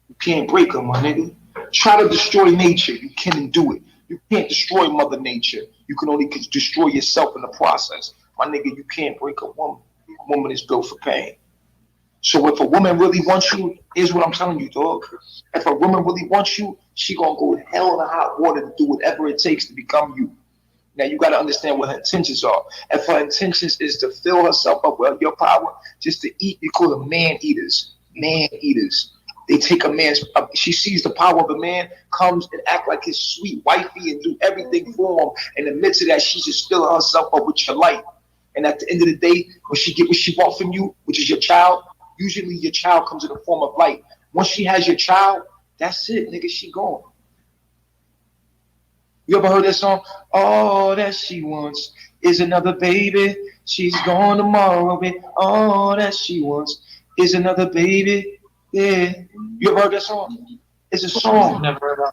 You can't break her, my nigga. Try to destroy nature. You can't do it. You can't destroy Mother Nature. You can only destroy yourself in the process. My nigga, you can't break a woman. A woman is built for pain. So if a woman really wants you, here's what I'm telling you, dog. If a woman really wants you, she gonna go hell in the hot water to do whatever it takes to become you. Now you gotta understand what her intentions are. If her intentions is to fill herself up with your power, just to eat, they call them man eaters. Man eaters. They take a man's, she sees the power of a man, comes and act like his sweet wifey and do everything for him. In the midst of that, she's just filling herself up with your light. And at the end of the day, when she get what she wants from you, which is your child, usually your child comes in the form of light. Once she has your child, that's it, nigga, she gone. You ever heard that song? All that she wants is another baby. She's gone tomorrow, baby. All that she wants is another baby. Yeah. You ever heard that song? It's a song. Never heard of.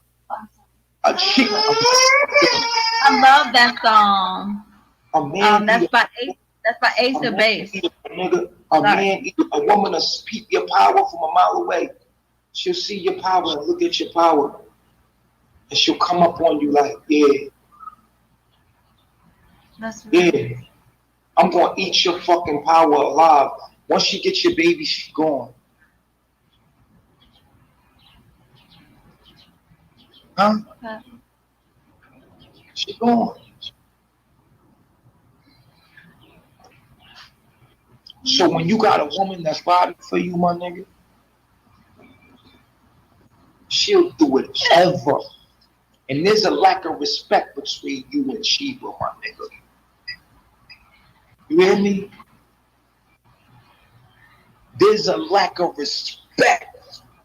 A chick. I love that song. A man. That's by Ace of Base. A man, a woman will speak your power from a mile away. She'll see your power and look at your power. And she'll come up on you like, yeah. That's right. Yeah. I'm going to eat your fucking power alive. Once she gets your baby, she's gone. Huh? She's gone. So when you got a woman that's riding for you, my nigga, she'll do whatever. And there's a lack of respect between you and Sheeba, my nigga. You hear me? There's a lack of respect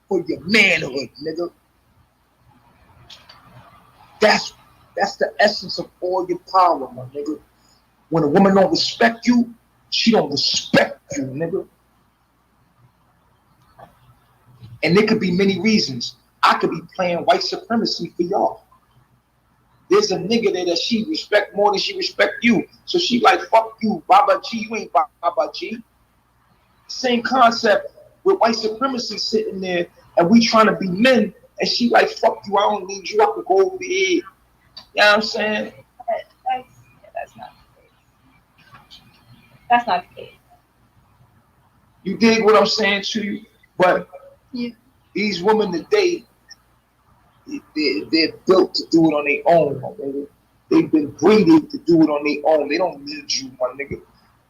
for your manhood, nigga. That's the essence of all your power, my nigga. When a woman don't respect you, she don't respect you, nigga. And there could be many reasons. I could be playing white supremacy for y'all. There's a nigga there that she respect more than she respect you. So she like, fuck you, Baba G, you ain't Baba G. Same concept with white supremacy sitting there and we trying to be men and she like, fuck you, I don't need you, I can go over here. You know what I'm saying? That's not the case. That's not the case. You dig what I'm saying to you? But Yeah. these women today, they're built to do it on their own, my nigga. They've been breeded to do it on their own. They don't need you, my nigga.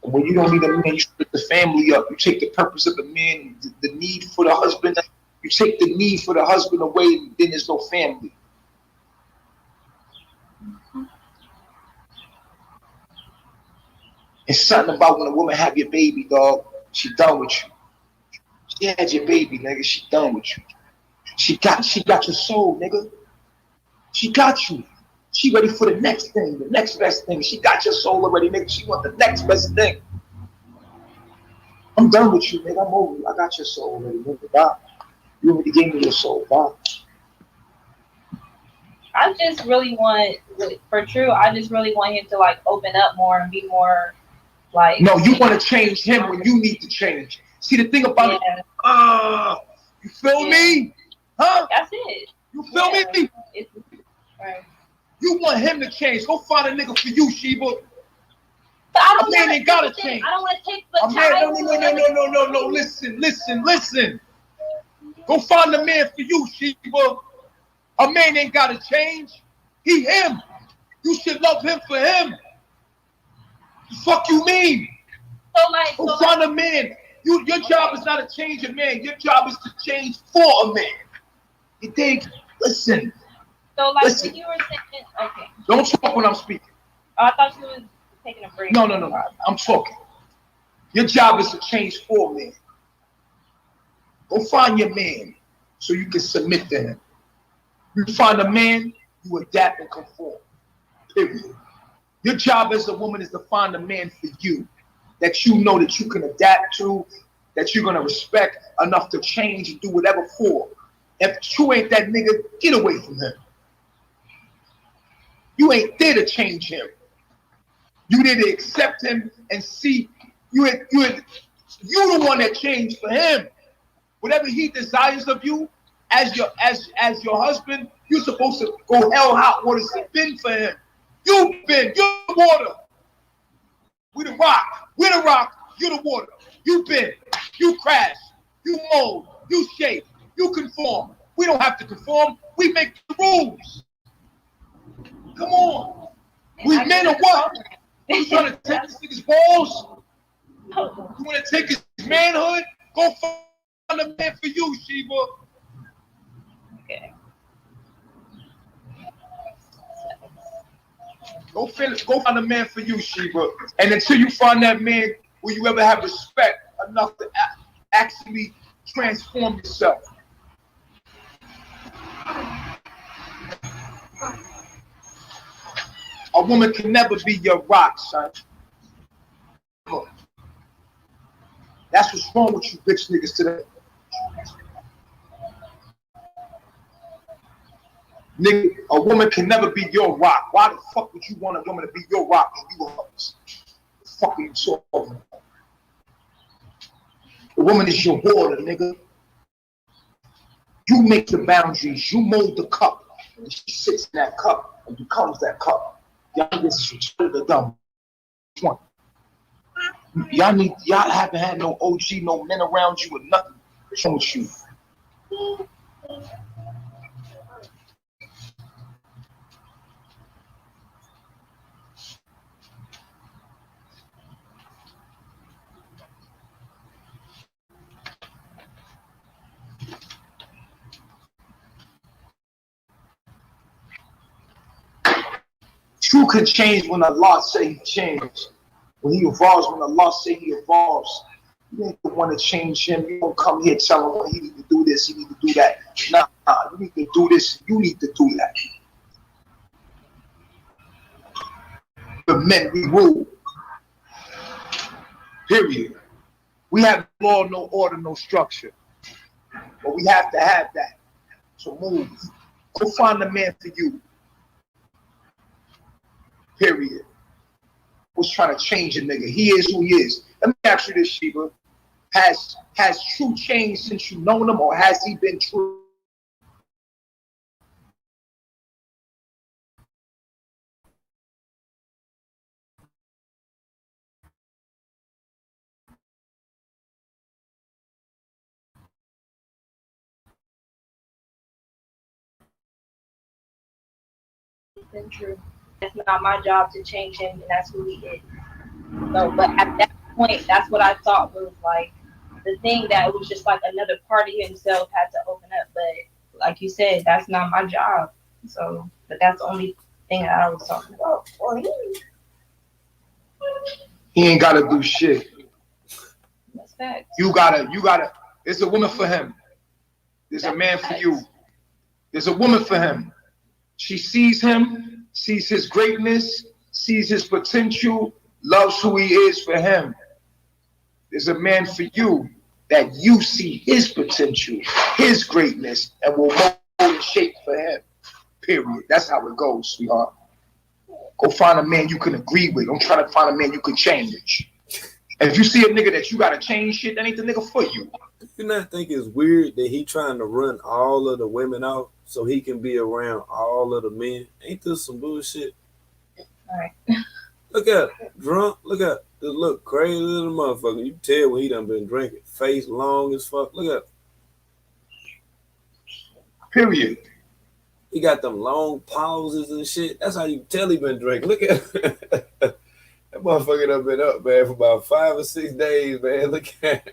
And when you don't need a man, you split the family up. You take the purpose of the man, the need for the husband. You take the need for the husband away, then there's no family. It's something about when a woman have your baby, dog. She done with you. She had your baby, nigga. She done with you. She got your soul, nigga. She got you. She ready for the next thing, the next best thing. She got your soul already, nigga. She want the next best thing. I'm done with you, nigga. I'm over you. I got your soul already, nigga. Bye. You already gave me your soul. Bye. I just really want, for True, I just really want him to like open up more and be more like. No, you want to change him when you need to change. See, the thing about it, you feel me? Huh? That's it. You feel me? Right. You want him to change. Go find a nigga for you, Sheeba. But I don't A man ain't gotta change. I don't want to take the A man, child. no. Listen. Go find a man for you, Sheeba. A man ain't gotta change. He him. You should love him for him. The fuck you mean? Go find a man. Your job is not to change a man. Your job is to change for a man. You think? Listen. So like listen. when you were saying, okay. Don't talk when I'm speaking. Oh, I thought you was taking a break. No. I'm talking. Your job is to change for a man. Go find your man so you can submit to him. You find a man, you adapt and conform. Period. Your job as a woman is to find a man for you that you know that you can adapt to, that you're gonna respect enough to change and do whatever for. If True ain't that nigga, get away from him. You ain't there to change him. You there to accept him and see you the one that changed for him. Whatever he desires of you as your husband, you're supposed to go hell hot water to bend for him. You're the water. We the rock. We're the rock. You're the water. You bend. You crash. You mold. You shape. You conform. We don't have to conform. We make the rules. Come on. We men are what? You trying to take this nigga's balls? You want to take his manhood? Go find a man for you, Sheeba. Okay. Go find a man for you, Sheeba. And until you find that man, will you ever have respect enough to actually transform yourself? A woman can never be your rock, son. That's what's wrong with you bitch niggas today. Nigga, a woman can never be your rock. Why the fuck would you want a woman to be your rock and you hers? The fuck are you talking about? The woman is your water, nigga. You make the boundaries. You mold the cup. And she sits in that cup and becomes that cup. Y'all niggas are the dumb one. Y'all haven't had no OG, no men around you or nothing. What's wrong with you? True can change when Allah say he changed. When he evolves, when Allah say he evolves. You ain't the one to change him. You don't come here telling him he need to do this, he need to do that. Nah, you need to do this, you need to do that. The men, we rule. Period. We have law, no order, no structure. But we have to have that. So move. Go find the man for you. Period. What's trying to change a nigga? He is who he is. Let me ask you this, Sheeba. Has True changed since you known him, or has he been true? Been true. That's not my job to change him, and that's who he is. So, but at that point, that's what I thought was like the thing that was just like another part of himself had to open up. But like you said, that's not my job. So, but that's the only thing that I was talking about. He ain't gotta do shit. That's facts. You gotta. There's a woman for him. There's a man for you. There's a woman for him. She sees him, sees his greatness, sees his potential, loves who he is for him. There's a man for you that you see his potential, his greatness, and will mold and shape for him. Period. That's how it goes, sweetheart. Go find a man you can agree with. Don't try to find a man you can change. And if you see a nigga that you gotta change shit, that ain't the nigga for you. You not think it's weird that he trying to run all of the women off so he can be around all of the men? Ain't this some bullshit? All right. Look at drunk. Look at this. Look crazy little motherfucker. You can tell when he done been drinking. Face long as fuck. Look at. Period. He got them long pauses and shit. That's how you tell he been drinking. Look at that motherfucker done been up, man, for about 5 or 6 days, man. Look at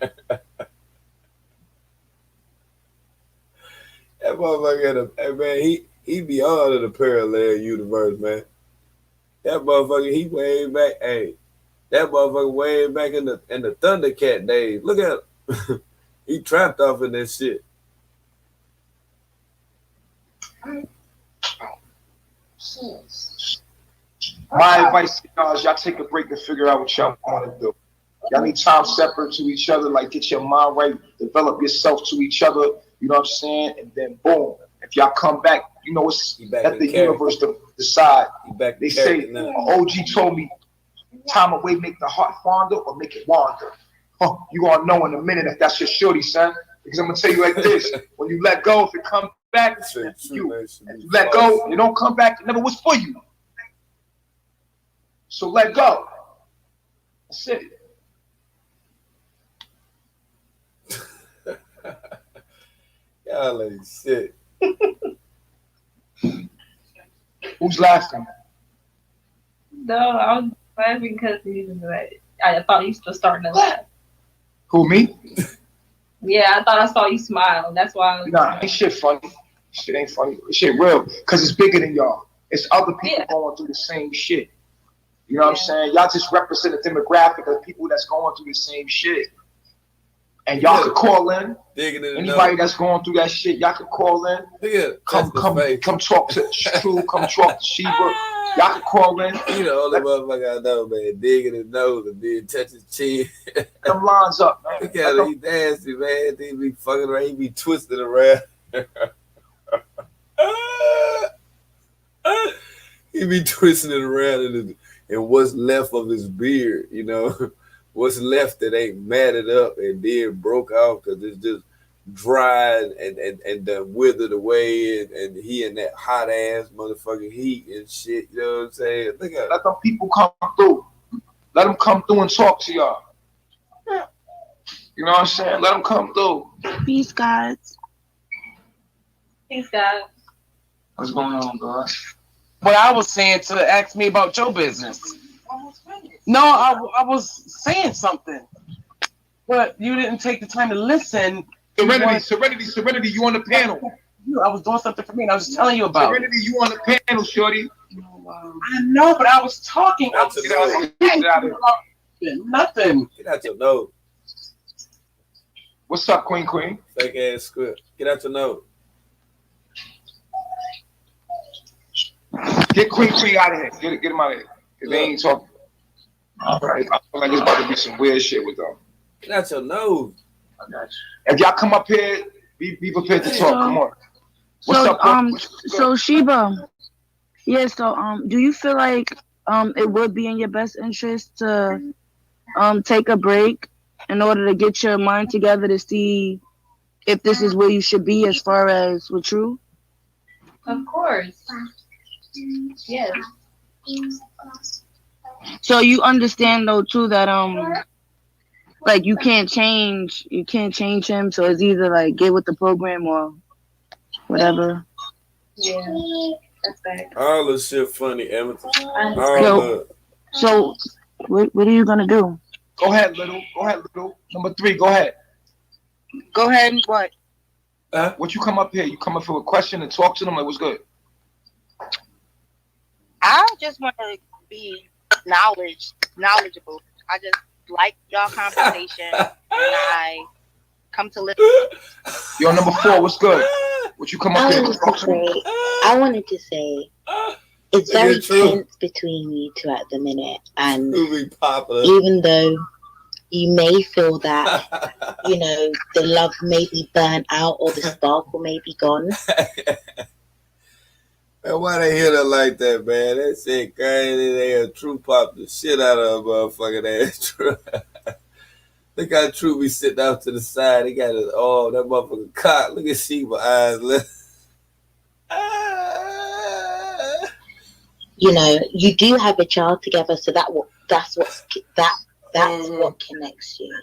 that motherfucker. Hey, man, he beyond the parallel universe, man. That motherfucker, he way back. Hey, that motherfucker way back in the Thundercat days. Look at him. He trapped off in that shit. My advice to y'all is y'all take a break and figure out what y'all want to do. Y'all need time separate to each other, like get your mind right, develop yourself to each other, you know what I'm saying? And then boom, if y'all come back, you know, it's let the universe to decide. They say, OG told me, time away make the heart fonder or make it wander. Huh, you gonna know in a minute if that's your shorty, son. Because I'm gonna tell you like this, when you let go, if it comes back, it's for you. If you let go, it don't come back, it never was for you. So let go. That's it. Y'all ain't shit. Who's laughing? No, I was laughing because I thought you were starting to laugh. Who, me? Yeah, I thought I saw you smile. That's why I was Nah, ain't shit funny. Shit ain't funny. Shit real. Because it's bigger than y'all. It's other people going through the same shit. You know what I'm saying? Y'all just represent a demographic of people that's going through the same shit. And y'all could call in. Anybody that's going through that shit, y'all could call in. Come talk to True. Come talk to Sheeba. Y'all could call in. You the only motherfucker I know, man. Digging his nose and then touch his chin. Them lines up, man. Look at him. He nasty, man. He be fucking around. He be twisting around. He be twisting it around and what's left of his beard, you know. What's left that ain't matted up and then broke off because it's just dried and done withered away and he in that hot ass motherfucking heat and shit, you know what I'm saying? Look at let them people come through. Let them come through and talk to y'all. You know what I'm saying? Let them come through. Peace, guys. Peace, guys. What's going on, guys? What I was saying to ask me about your business. No, I was saying something, but you didn't take the time to listen. Serenity, you on the panel. I was doing something for me, and I was just telling you about Serenity, you on the panel, shorty. I know, but I was talking. I was nothing. Get out your nose. What's up, Queen? Fake ass script. Get out your nose. Get Queen out of here. Get him out of here. Because they ain't talking. All right. I feel like it's about to be some weird shit with them. Get out your nose. I got you. If y'all come up here, be prepared to talk. Come on. What's up, bro? So Sheba, yeah. So do you feel like it would be in your best interest to take a break in order to get your mind together to see if this is where you should be as far as with True? Of course. Yes. So you understand though too that like you can't change him, so it's either like get with the program or whatever. Yeah. That's bad. All the shit funny, Edmonton. So what are you gonna do? Go ahead, little. Go ahead, little. Number 3, go ahead. Go ahead and what? What you come up here? You come up here with a question and talk to them? Like, what's good? I just want to be knowledgeable. I just like y'all conversation, and I come to listen. Yo, number 4, what's good? What you come up here and talk to them? I wanted to say it's very tense between you two at the minute, and even though you may feel that the love may be burnt out or the sparkle may be gone. Man, why they hit her like that, man? That shit crazy. They had True pop the shit out of her motherfucking ass. True. Look how True be sitting out to the side. He got his that motherfucking cock. Look at Sheeba eyes. You do have a child together, so that's what connects you.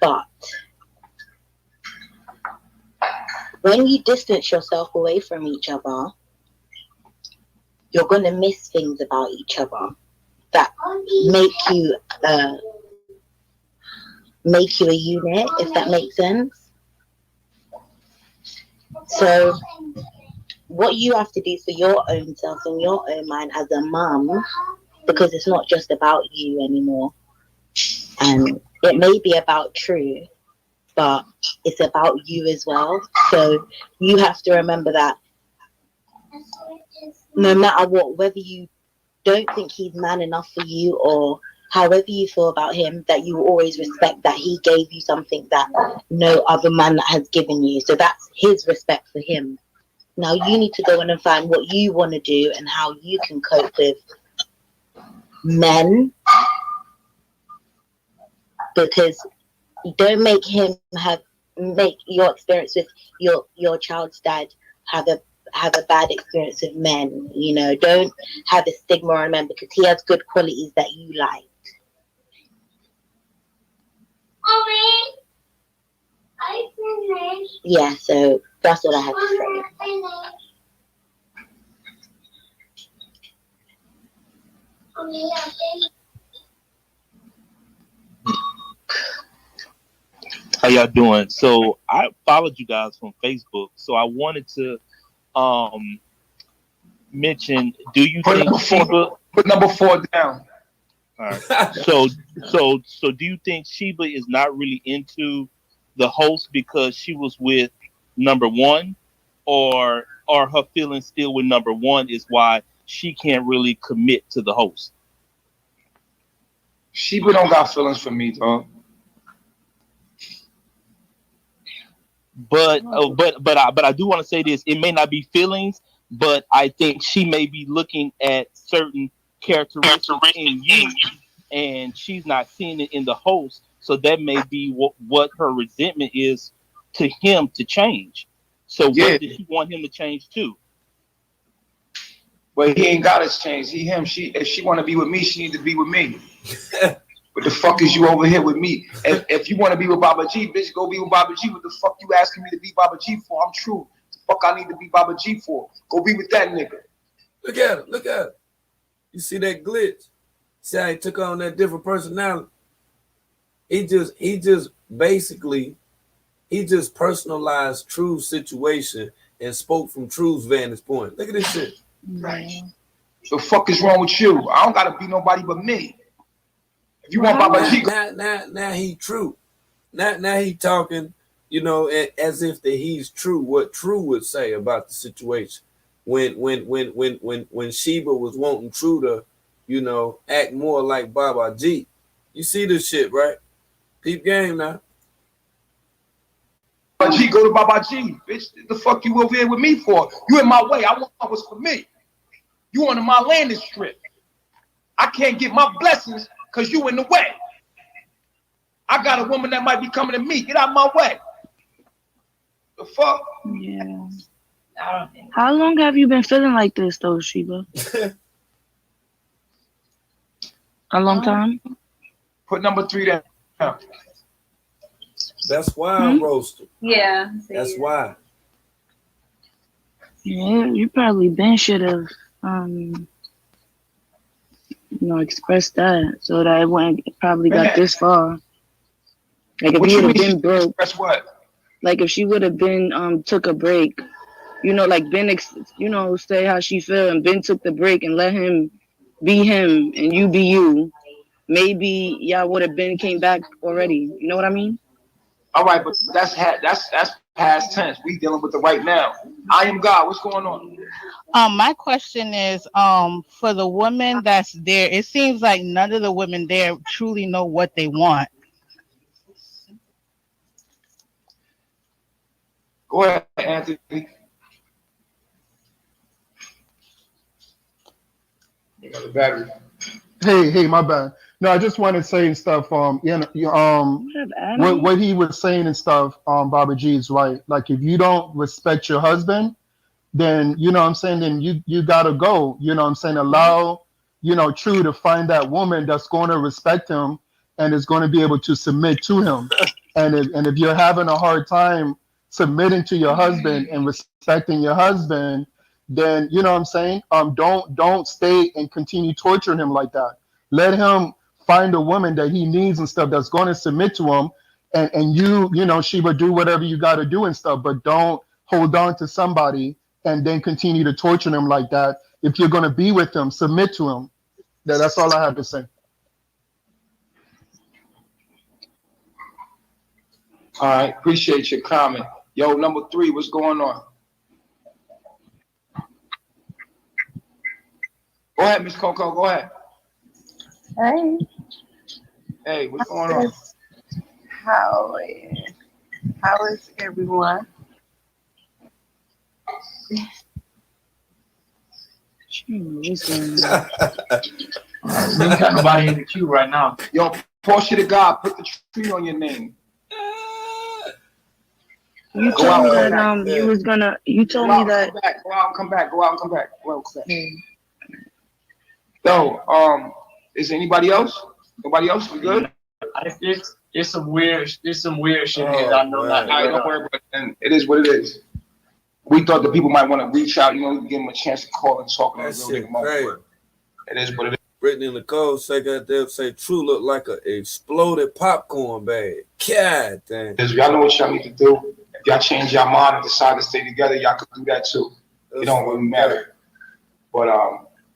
But when you distance yourself away from each other, you're gonna miss things about each other that make you a unit, if that makes sense. So what you have to do for your own self and your own mind as a mum, because it's not just about you anymore, and it may be about True, but it's about you as well. So you have to remember that no matter what, whether you don't think he's man enough for you or however you feel about him, that you always respect that he gave you something that no other man has given you. So that's his respect for him. Now you need to go in and find what you want to do and how you can cope with men, because you don't make your experience with your child's dad have a bad experience with men. Don't have a stigma on men because he has good qualities that you like. Yeah, so that's what I have to say. How y'all doing? So I followed you guys from Facebook, so I wanted to mention, do you think Sheeba put number 4 down? All right. So do you think Sheeba is not really into the host because she was with number 1, or are her feelings still with number 1 is why she can't really commit to the host? Sheeba don't got feelings for me, dog. But I do want to say this. It may not be feelings, but I think she may be looking at certain characteristics in you, and she's not seeing it in the host. So that may be what her resentment is to him to change. So what does she want him to change to? But he ain't got to change. If she want to be with me, she need to be with me. What the fuck is you over here with me? If you want to be with Baba G, bitch, go be with Baba G. What the fuck you asking me to be Baba G for? I'm True. The fuck I need to be Baba G for? Go be with that nigga. Look at him. Look at him. You see that glitch? See how he took on that different personality? He just personalized True's situation and spoke from True's vantage point. Look at this shit. Right. The fuck is wrong with you? I don't gotta be nobody but me. If you want Baba G, now he True. Now he talking, as if that he's True. What True would say about the situation. When Sheeba was wanting True to, you know, act more like Baba G. You see this shit, right? Peep game now. Baba G, go to Baba G. Bitch, the fuck you over here with me for? You in my way. I want what's for me. You on my landing strip. I can't get my blessings because you in the way. I got a woman that might be coming to me. Get out my way. The fuck? Yeah. I don't think. How long have you been feeling like this, though, Sheeba? A long time? Put number 3 down. That's why, Roaster. Yeah. That's why. Yeah, you probably been should have, expressed that so that it wouldn't probably got this far. Like if you would have been broke. Express what? Like if she would have been took a break, like Ben, say how she feel, and Ben took the break and let him be him and you be you. Maybe y'all would have been came back already. You know what I mean? All right, but that's past tense. We dealing with the right now. I am God. What's going on? My question is, for the women that's there, it seems like none of the women there truly know what they want. Go ahead, Anthony. You got the battery. Hey, my bad. No, I just wanted to say and stuff. What he was saying and stuff. Baba G is right. Like if you don't respect your husband, then you know what I'm saying. Then you gotta go. You know what I'm saying. Allow True to find that woman that's going to respect him and is going to be able to submit to him. And if you're having a hard time submitting to your husband and respecting your husband, then you know what I'm saying. Don't stay and continue torturing him like that. Let him find a woman that he needs and stuff that's going to submit to him, and Sheeba, do whatever you got to do and stuff, but don't hold on to somebody and then continue to torture him like that. If you're going to be with him, submit to him. That's all I have to say. All right, appreciate your comment. Yo, number 3, what's going on? Go ahead, Miss Coco, go ahead. Hey. Hey, what's going on? How is everyone? We ain't got nobody in the queue right now. Yo, Portia to God, put the tree on your name. You told me that you was gonna. You told me that. Go out and come back. Go out and come back. Yo, is anybody else? Nobody else? We good? There's some weird shit here. I know not. Don't worry about it. It is what it is. We thought that people might want to reach out, give them a chance to call and talk. That shit crazy. It is what it is. Brittany Nicole say True look like an exploded popcorn bag. God damn. Y'all know what y'all need to do. If y'all change your mind and decide to stay together, y'all could do that too. It don't really matter. But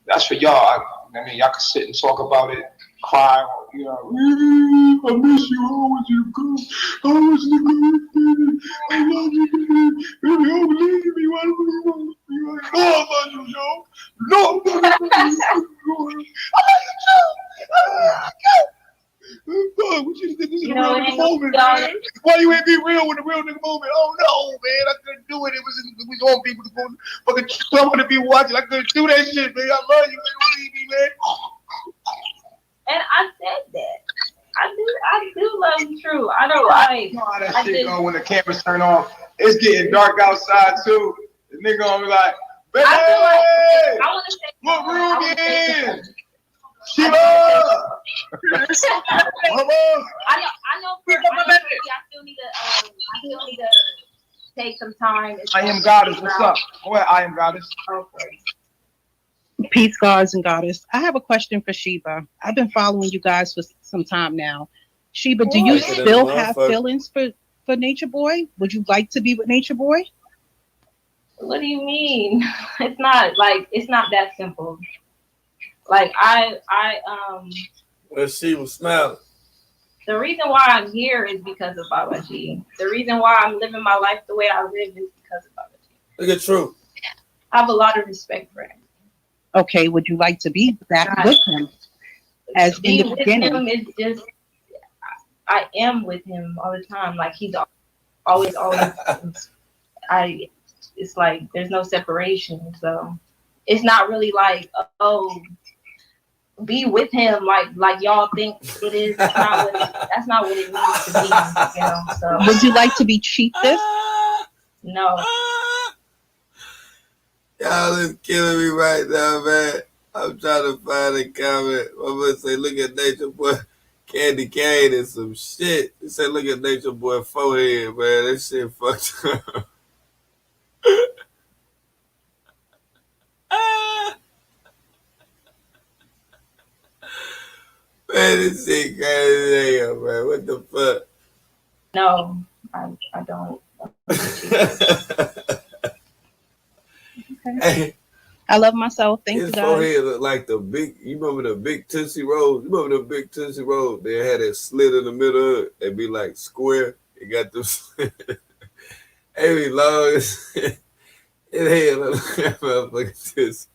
that's for y'all. I mean, y'all can sit and talk about it, cry, I miss you. How was you good? How was you good? I love you, baby. Don't leave me. Why don't you want me? I love you, yo. No, I love you too. What you think this is a real nigga moment, man? Why you ain't be real with a real nigga moment? Oh no, man, I couldn't do it. We want people to go fucking someone to be watching. I couldn't do that shit, man. I love you, man. Don't leave me, man. And I said that. I do love you, True. I don't like. You know how that shit go when the cameras turn off. It's getting dark outside too. The nigga gonna be like, baby, I want to say what room you in? Sheeba! I know for I still need to take some time. I am Goddess. What's up? Go ahead, I am Goddess. Okay. Peace, gods and goddess. I have a question for Sheeba. I've been following you guys for some time now. Sheeba, do you still have feelings for Nature Boy? Would you like to be with Nature Boy? What do you mean? It's not that simple. Like Well, she was smiling. The reason why I'm here is because of Baba G. The reason why I'm living my life the way I live is because of Baba G. Look at True. I have a lot of respect for him. Okay, would you like to be back with him? As in Being the with beginning. him is just, I am with him all the time. Like he's always. It's like there's no separation, so it's not really like, oh, be with him like y'all think it is. It's not what that's not what it means to be, you know. So would you like to be cheated? No. Y'all is killing me right now, man. I'm trying to find a comment. I'm gonna say, look at Nature Boy Candy Cane and some shit. He said, look at Nature Boy forehead, man. That shit fucked up. Man, this shit crazy as hell, man. What the fuck? No, I don't. Okay. I love myself. Thank you, His guys. forehead look like the big, you remember the big Tootsie Rolls? You remember the big Tootsie Rolls? They had that slit in the middle of it. They be like square. It got them slit. They be long as it head look like motherfucking Tootsie.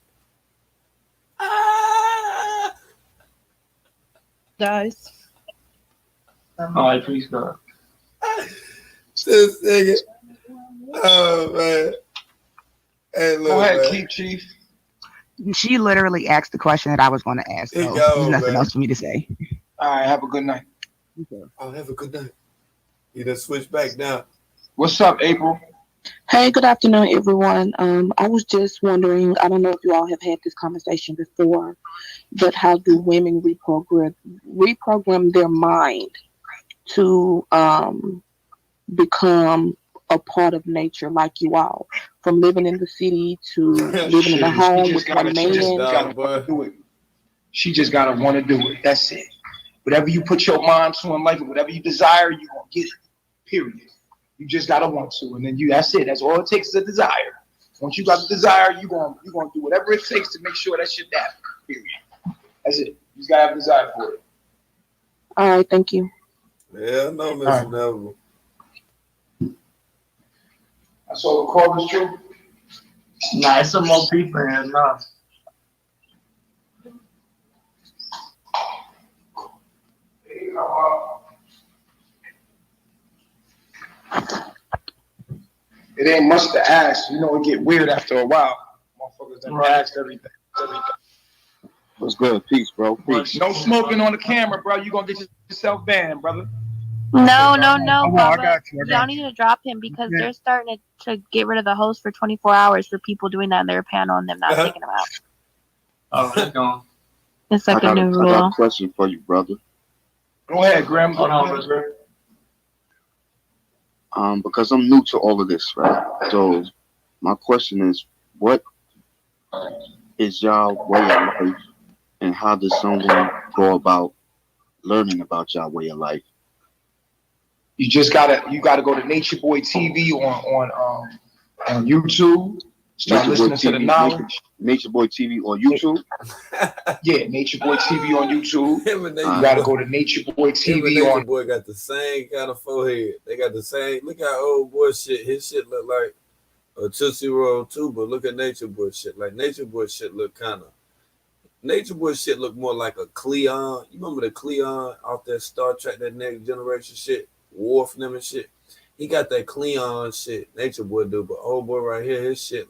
Guys. All right, please go. Just sing it. Oh, man. Hey, look, Go ahead, man. Keith Chief. She literally asked the question that I was going to ask. So there's nothing else for me to say. All right, have a good night. Oh, have a good night. You done switch back now. What's up, April? Hey, good afternoon, everyone. I was just wondering, I don't know if you all have had this conversation before, but how do women reprogram their mind to become a part of nature like you all? From living in the city to living in a home with one man. She just gotta want to do it. That's it. Whatever you put your mind to in life, whatever you desire, you're gonna get it. Period. You just gotta want to, and then that's it. That's all it takes is a desire. Once you got the desire, you're gonna do whatever it takes to make sure that shit happens. Period. That's it. You just gotta have a desire for it. All right, thank you. Yeah, I know, Mr. Neville. That's all the call is true. Nah, it's some more people in here now. It ain't much to ask. You know, it get weird after a while. Motherfuckers done asked everything. What's good? Peace, bro. Peace. No smoking on the camera, bro. You gonna get yourself banned, brother. No, I y'all need to drop him because they're starting to get rid of the host for 24 hours for people doing that in their panel and them not taking them out. Oh, it's gone. It's like a new I got rule. a question for you, brother. Go ahead, Graham. Hold on, bro. Because I'm new to all of this, right? So my question is, what is y'all way of life, and how does someone go about learning about y'all way of life? You gotta go to Nature Boy TV on YouTube. Start listening to the knowledge. Nature Boy TV on YouTube. Yeah, Nature Boy TV on YouTube. You gotta go to Nature Boy TV Nature on. Boy got the same kind of forehead. They got the same. Look how old boy shit. His shit look like a Tootsie Roll too. But look at Nature Boy shit. Like Nature Boy shit look kind of. Nature Boy shit look more like a Cleon. You remember the Cleon out there Star Trek, that Next Generation shit, Worf them and shit. He got that Cleon shit. Nature Boy do, but old boy right here, his shit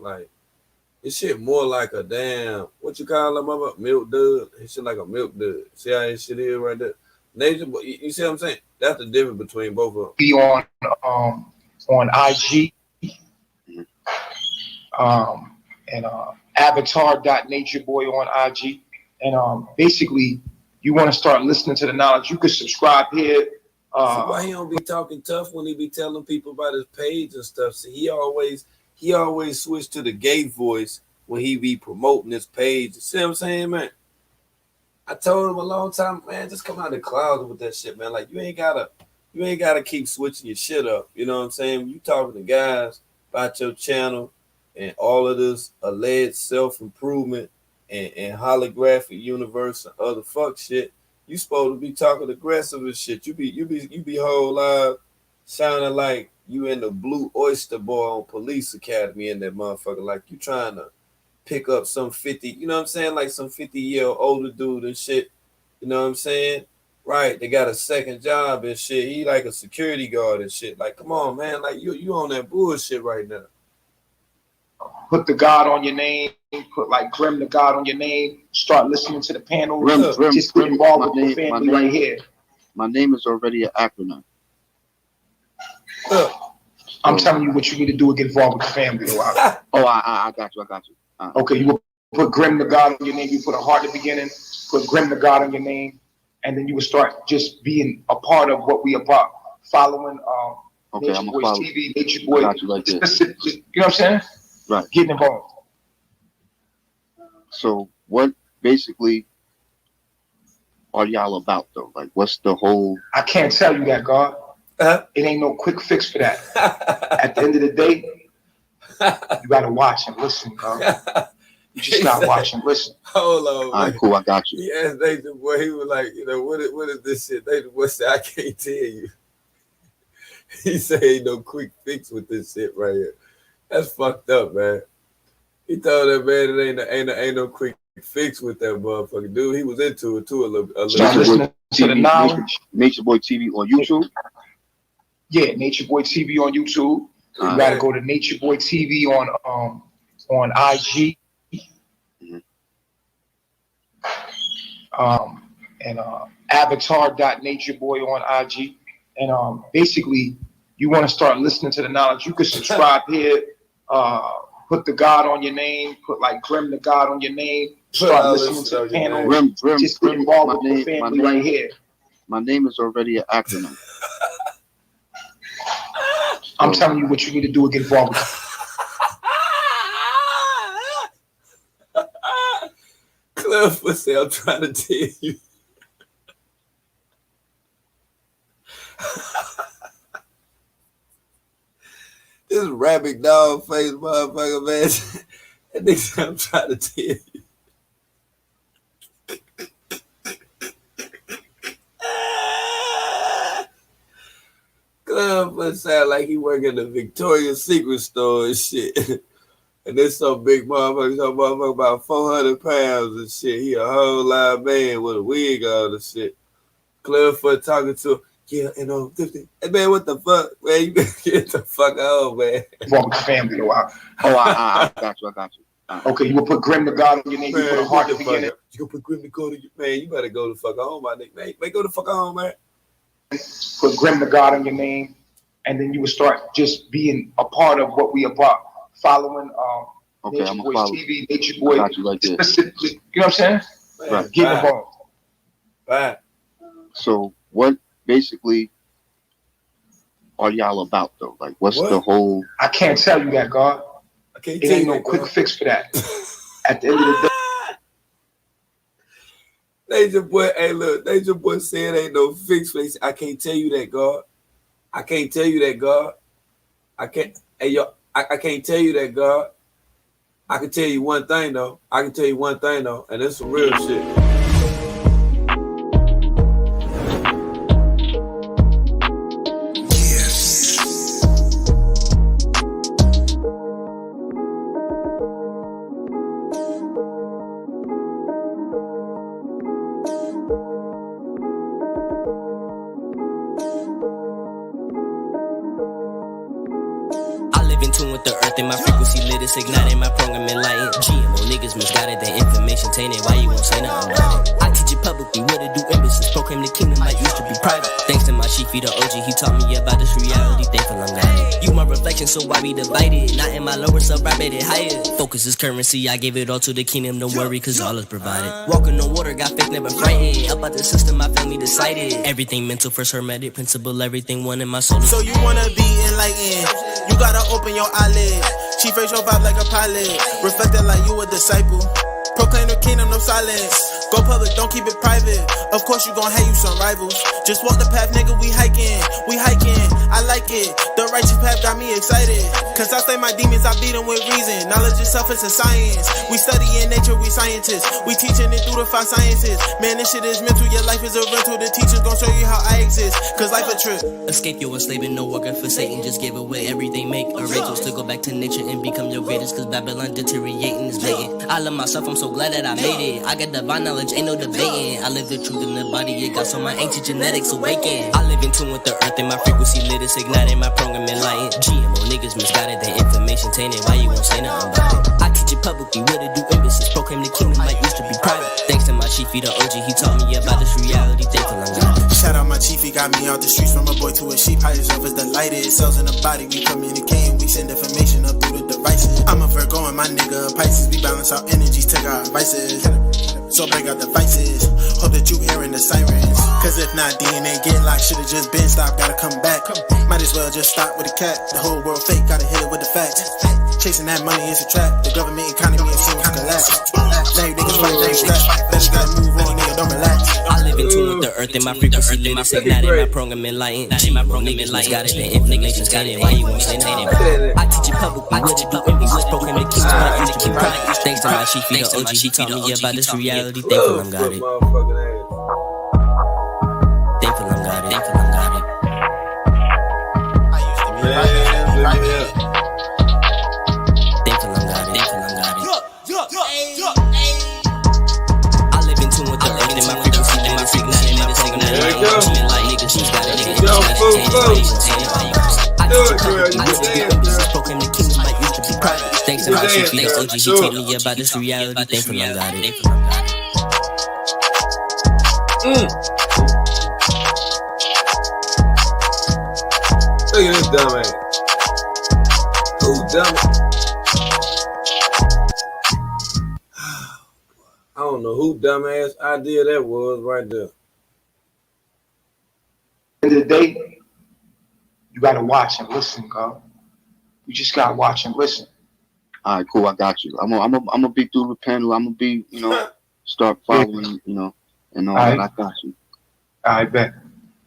more like a damn, what you call him, mama? Milk dud. His shit like a milk dud. See how his shit is right there? Nature Boy, you see what I'm saying? That's the difference between both of them. Be on IG. And avatar.natureboy on IG. And basically, you want to start listening to the knowledge. You can subscribe here. See why he don't be talking tough when he be telling people about his page and stuff? See, he always switch to the gay voice when he be promoting his page. You see what I'm saying, man? I told him a long time, man, just come out of the closet with that shit, man. Like you ain't gotta keep switching your shit up. You know what I'm saying? When you talking to guys about your channel and all of this alleged self-improvement and holographic universe and other fuck shit, you supposed to be talking aggressive and shit. You be whole live sounding like you in the Blue Oyster Boy on Police Academy in that motherfucker. Like you trying to pick up some 50, you know what I'm saying? Like some 50-year-old older dude and shit. You know what I'm saying? Right. They got a second job and shit. He like a security guard and shit. Like, come on, man. Like you on that bullshit right now. Put the God on your name. Put like Grim the God on your name. Start listening to the panel. Just get involved with the family right here. My name is already an acronym. I'm telling you what you need to do to get involved with the family. I got you. Okay, you will put Grim the God on your name. You put a heart at the beginning. Put Grim the God on your name, and then you will start just being a part of what we about. Following Nature Boys TV, Nature Boy. I got you like this. You know what I'm saying? Right. Getting involved. So what basically are y'all about though? Like, what's the whole? I can't tell you that, God. It ain't no quick fix for that. At the end of the day, you gotta watch and listen, God. You just gotta watch and listen. Hold on. All right, cool. I got you. He asked Nature Boy. He was like, you know, what is this shit? Nature Boy said, I can't tell you. He said, ain't no quick fix with this shit right here. That's fucked up, man. He told that man it ain't no quick fix with that motherfucker dude. He was into it too a little. Listening to the knowledge. Nature Boy TV on YouTube. Yeah, Nature Boy TV on YouTube. You gotta go to Nature Boy TV on IG. And avatar.natureboy on IG. And basically, you want to start listening to the knowledge. You can subscribe here. Put the God on your name. Put like Grim the God on your name. Start listening to the panel. Just get involved with the family right here. My name is already an acronym. I'm telling you what you need to do to get involved with. Cliff would say, I'm trying to tell you. This rabbit dog face motherfucker, man. That nigga said, I'm trying to tell you. Cliff would sound like he work in the Victoria's Secret store and shit. And there's some big motherfucker about 400 pounds and shit. He a whole live man with a wig on and shit. Clearfoot talking to him. Yeah, and 50. Hey man, what the fuck? Man, you better get the fuck out, man. Involved with the family a while. I got you. Okay, you will put Grim the God on your name. Man, you put a heart at the beginning. You gonna put Grim the God on your man. You better go the fuck home, my nigga. Man, go the fuck home, man. Put Grim the God on your name, and then you will start just being a part of what we about. Following Nature Boys TV, Nature Boy. Got you like this. You know what I'm saying? Right. Get involved. Right. So what basically are y'all about though? Like, what's the whole? I can't tell you that, God. It ain't no quick fix for that. At the end of the day. Nature Boy, hey look, Nature Boy saying ain't no fix for it. I can't tell you that, God. I can't tell you that, God. I can't. Hey yo. I can't tell you that, God. I can tell you one thing, though. And it's some real shit. My frequency lit, it's igniting my program enlightened. GMO niggas misguided, their information tainted. Why you won't say nothing about it? I teach it publicly what to do embassies. Proclaim the kingdom like used to be private. Thanks to my chief, the OG, he taught me about this reality. Thankful I'm guided. You my reflection, so why we divided? Not in my lower self, I made it higher. Focus is currency, I gave it all to the kingdom. Don't worry, cause all is provided. Walking on water, got faith, never frightened. About the system, my family decided. Everything mental, first hermetic principle, everything one in my soul. So you wanna be enlightened? You gotta open your eyelids. Chief raise your vibe like a pilot. Reflected like you a disciple. Proclaim the kingdom, no silence. Go public, don't keep it private. Of course you gon' hate you some rivals. Just walk the path, nigga, we hiking. I like it. The righteous path got me excited. Cause I slay my demons, I beat them with reason. Knowledge itself is a science. We study in nature, we scientists. We teaching it through the 5 sciences. Man, this shit is mental, your life is a rental. The teachers gon' show you how I exist. Cause life a trip. Escape your enslavement, no worker for Satan. Just give away everything, make arrangements to go back to nature and become your greatest. Cause Babylon deteriorating is blatant. I love myself, I'm so glad that I made it. I got divine knowledge, ain't no debating. I live the truth in the body, it got so my ancient genetics awaken. I live in tune with the earth and my frequency lit, it's igniting my program enlightened. GMO niggas misguided, their information tainted. Why you won't say nothing about it? I teach it publicly, what to do embassies, proclaim the kingdom like used to be private. Thanks to my chiefy, the OG, he taught me about this reality. Thankful I'm God. Shout out my chief, he got me out the streets from a boy to a sheep. High yourself is delighted, cells in the body, we communicating, we send information up through the devices. I'm a Virgo and my nigga a Pisces, we balance out energies, take our advices. So break out the vices, hope that you hearing the sirens. Cause if not, DNA get locked, should've just been stopped, gotta come back. Might as well just stop with the cat, the whole world fake, gotta hit it with the facts. Chasing that money is a trap, the government economy is soon to collapse. Now you niggas fight, they strap, better gotta move on, nigga, don't relax. I live in tune with the earth and my frequency lit, it's igniting my program enlightened. GMO niggas misguided, their information's guided. Why you won't say nothing about it? I teach it publicly, what to do embassies, proclaim the kingdom like used to be private. Thanks to my chiefy, the OG, he taught me about this reality. Thankful I'm got it. Thankful I'm got it. Thankful I'm got it. Thankful I'm got it. Thankful I'm got it. I live in tune with the earth and my frequency, and my igniting my program enlightened. Like niggas, she's got it. I teach it publicly, what to do embassies, proclaim the kingdom like used to be private. Thanks to my chiefy, the OG, he taught me about this reality. Thankful I'm got it. Look at this dumbass. Who dumb? I don't know who dumbass idea that was right there. End of the day, you gotta watch and listen, girl. You just gotta watch and listen. All right, cool. I got you. I'm gonna be through the panel. I'm gonna be, start following, and all that. I got you. I bet.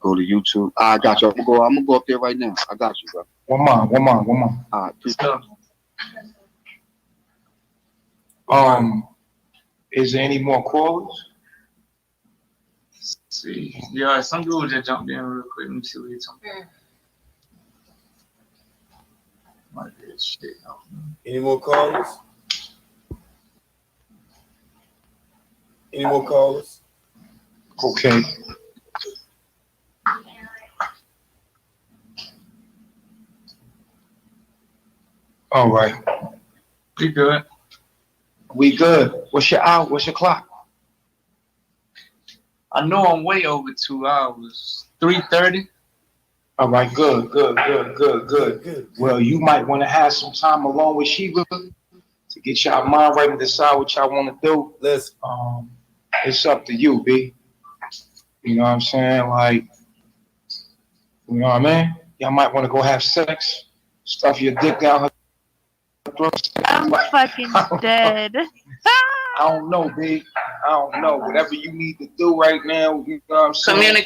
Go to YouTube. I got you. I'm gonna go up there right now. I got you, bro. One more. All right, peace. Is there any more callers? Let's see. Yeah, some dude just jumped in real quick. Let me see what he's talking about. Shit. Any more callers? Any more callers? Okay. All right. We good. We good. What's your hour? What's your clock? I know I'm way over 2 hours. 3:30. All right, good. Well, you might want to have some time alone with Sheeba to get y'all mind right and decide what y'all want to do. Listen. It's up to you, B. You know what I'm saying? Like, you know what I mean? Y'all might want to go have sex, stuff your dick down her throat. I'm fucking dead. I don't know, B. I don't know. Whatever you need to do right now, you know what I'm saying?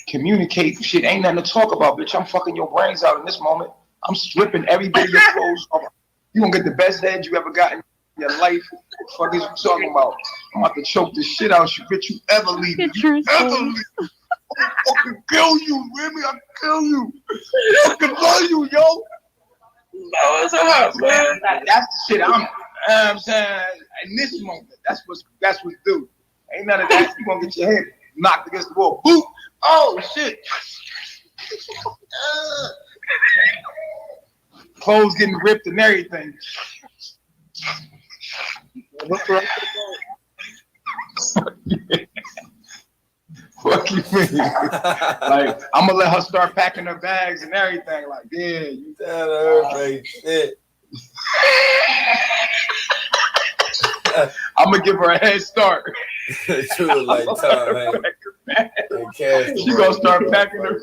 Communicate. Shit, ain't nothing to talk about, bitch. I'm fucking your brains out in this moment. I'm stripping every bit of your clothes off. You gonna get the best head you ever got in your life. What the fuck is you talking about? I'm about to choke the shit out you, bitch. You ever leave me? You ever leave me? I'll fucking kill you, baby. I'll kill you. I fucking love you, yo. No, it's hot, man. That's the shit I'm saying. In this moment, that's what's due. Ain't none of that. You gonna get your head knocked against the wall. Boop. Oh shit. Clothes getting ripped and everything. Fuck you, man. Like, I'm gonna let her start packing her bags and everything. Like, yeah, you tell her, baby, shit. I'm gonna give her a head start. She was like, Tom, she gonna start packing her.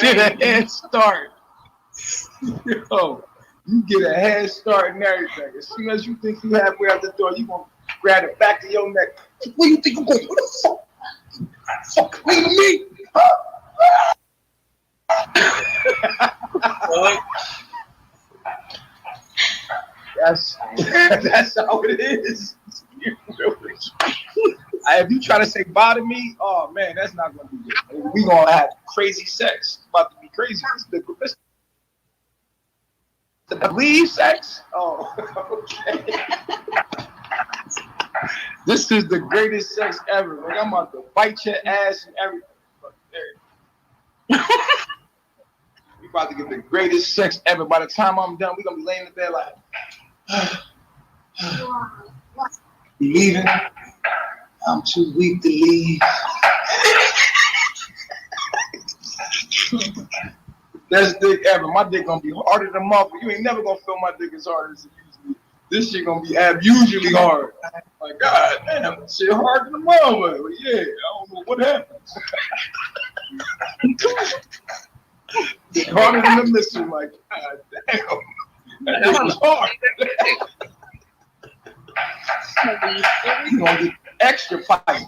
Get a head start. Yo, You get a head start and everything. As soon as you think you halfway out the door, you gonna grab the back of your neck. Where you think you going? What the fuck? Fuck me? That's how it is. If you try to say bye to me, oh man, that's not gonna be good. We gonna have crazy sex. It's about to be crazy. The believe sex? Oh, okay. This is the greatest sex ever. Like, I'm about to bite your ass and everything. We about to get the greatest sex ever. By the time I'm done, we gonna be laying in bed like, you leaving? I'm too weak to leave. Best dick ever. My dick gonna be harder than mother. You ain't never gonna feel my dick as hard as it usually. This shit gonna be usually hard. Like, god damn, that shit hard than the mother. Like, yeah, I don't know what happens. It's harder than the mission. Like, god damn, that was hard. You gonna get extra pipe.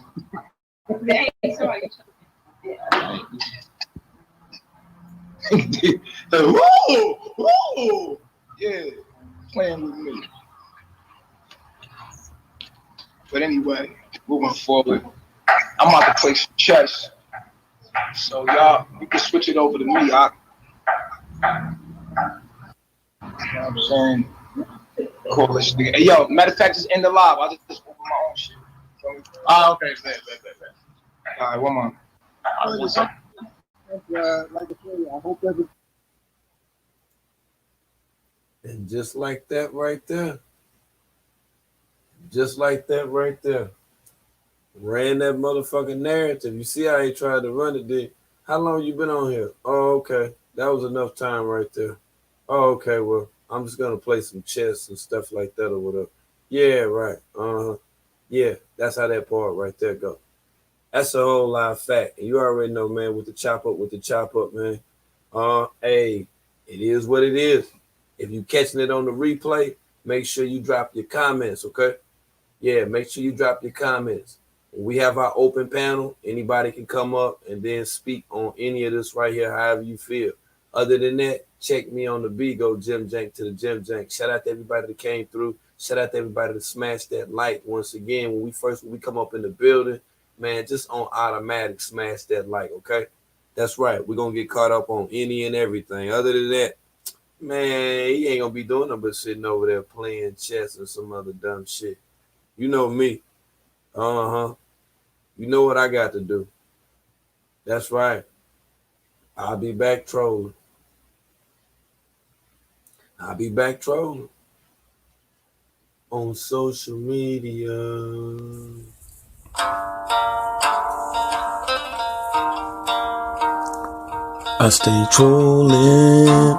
Woo! Yeah, playing with me. But anyway, moving forward, I'm about to play some chess. So y'all, you can switch it over to me. You know what I'm saying? Cool, let's do it. Hey, yo, matter of fact, just end the live. I'll just open my own shit. Oh, okay. All right, one more. All right, what's up? And just like that right there. Ran that motherfucking narrative. You see how he tried to run it, did? How long you been on here? Oh, okay. That was enough time right there. Oh, okay, well, I'm just gonna play some chess and stuff like that or whatever. Yeah, right. Yeah, that's how that part right there go. That's a whole live fact. And you already know, man, with the chop up, man. Hey, it is what it is. If you catching it on the replay, make sure you drop your comments, okay? Yeah, make sure you drop your comments. When we have our open panel, anybody can come up and then speak on any of this right here, however you feel. Other than that, check me on the Bigo Jim Jank to the Jim Jank. Shout out to everybody that came through. Shout out to everybody that smashed that like. Once again, when we come up in the building, man, just on automatic, smash that like, okay? That's right. We're going to get caught up on any and everything. Other than that, man, he ain't going to be doing nothing but sitting over there playing chess and some other dumb shit. You know me. You know what I got to do. That's right. I'll be back trolling. On social media. I stay trolling.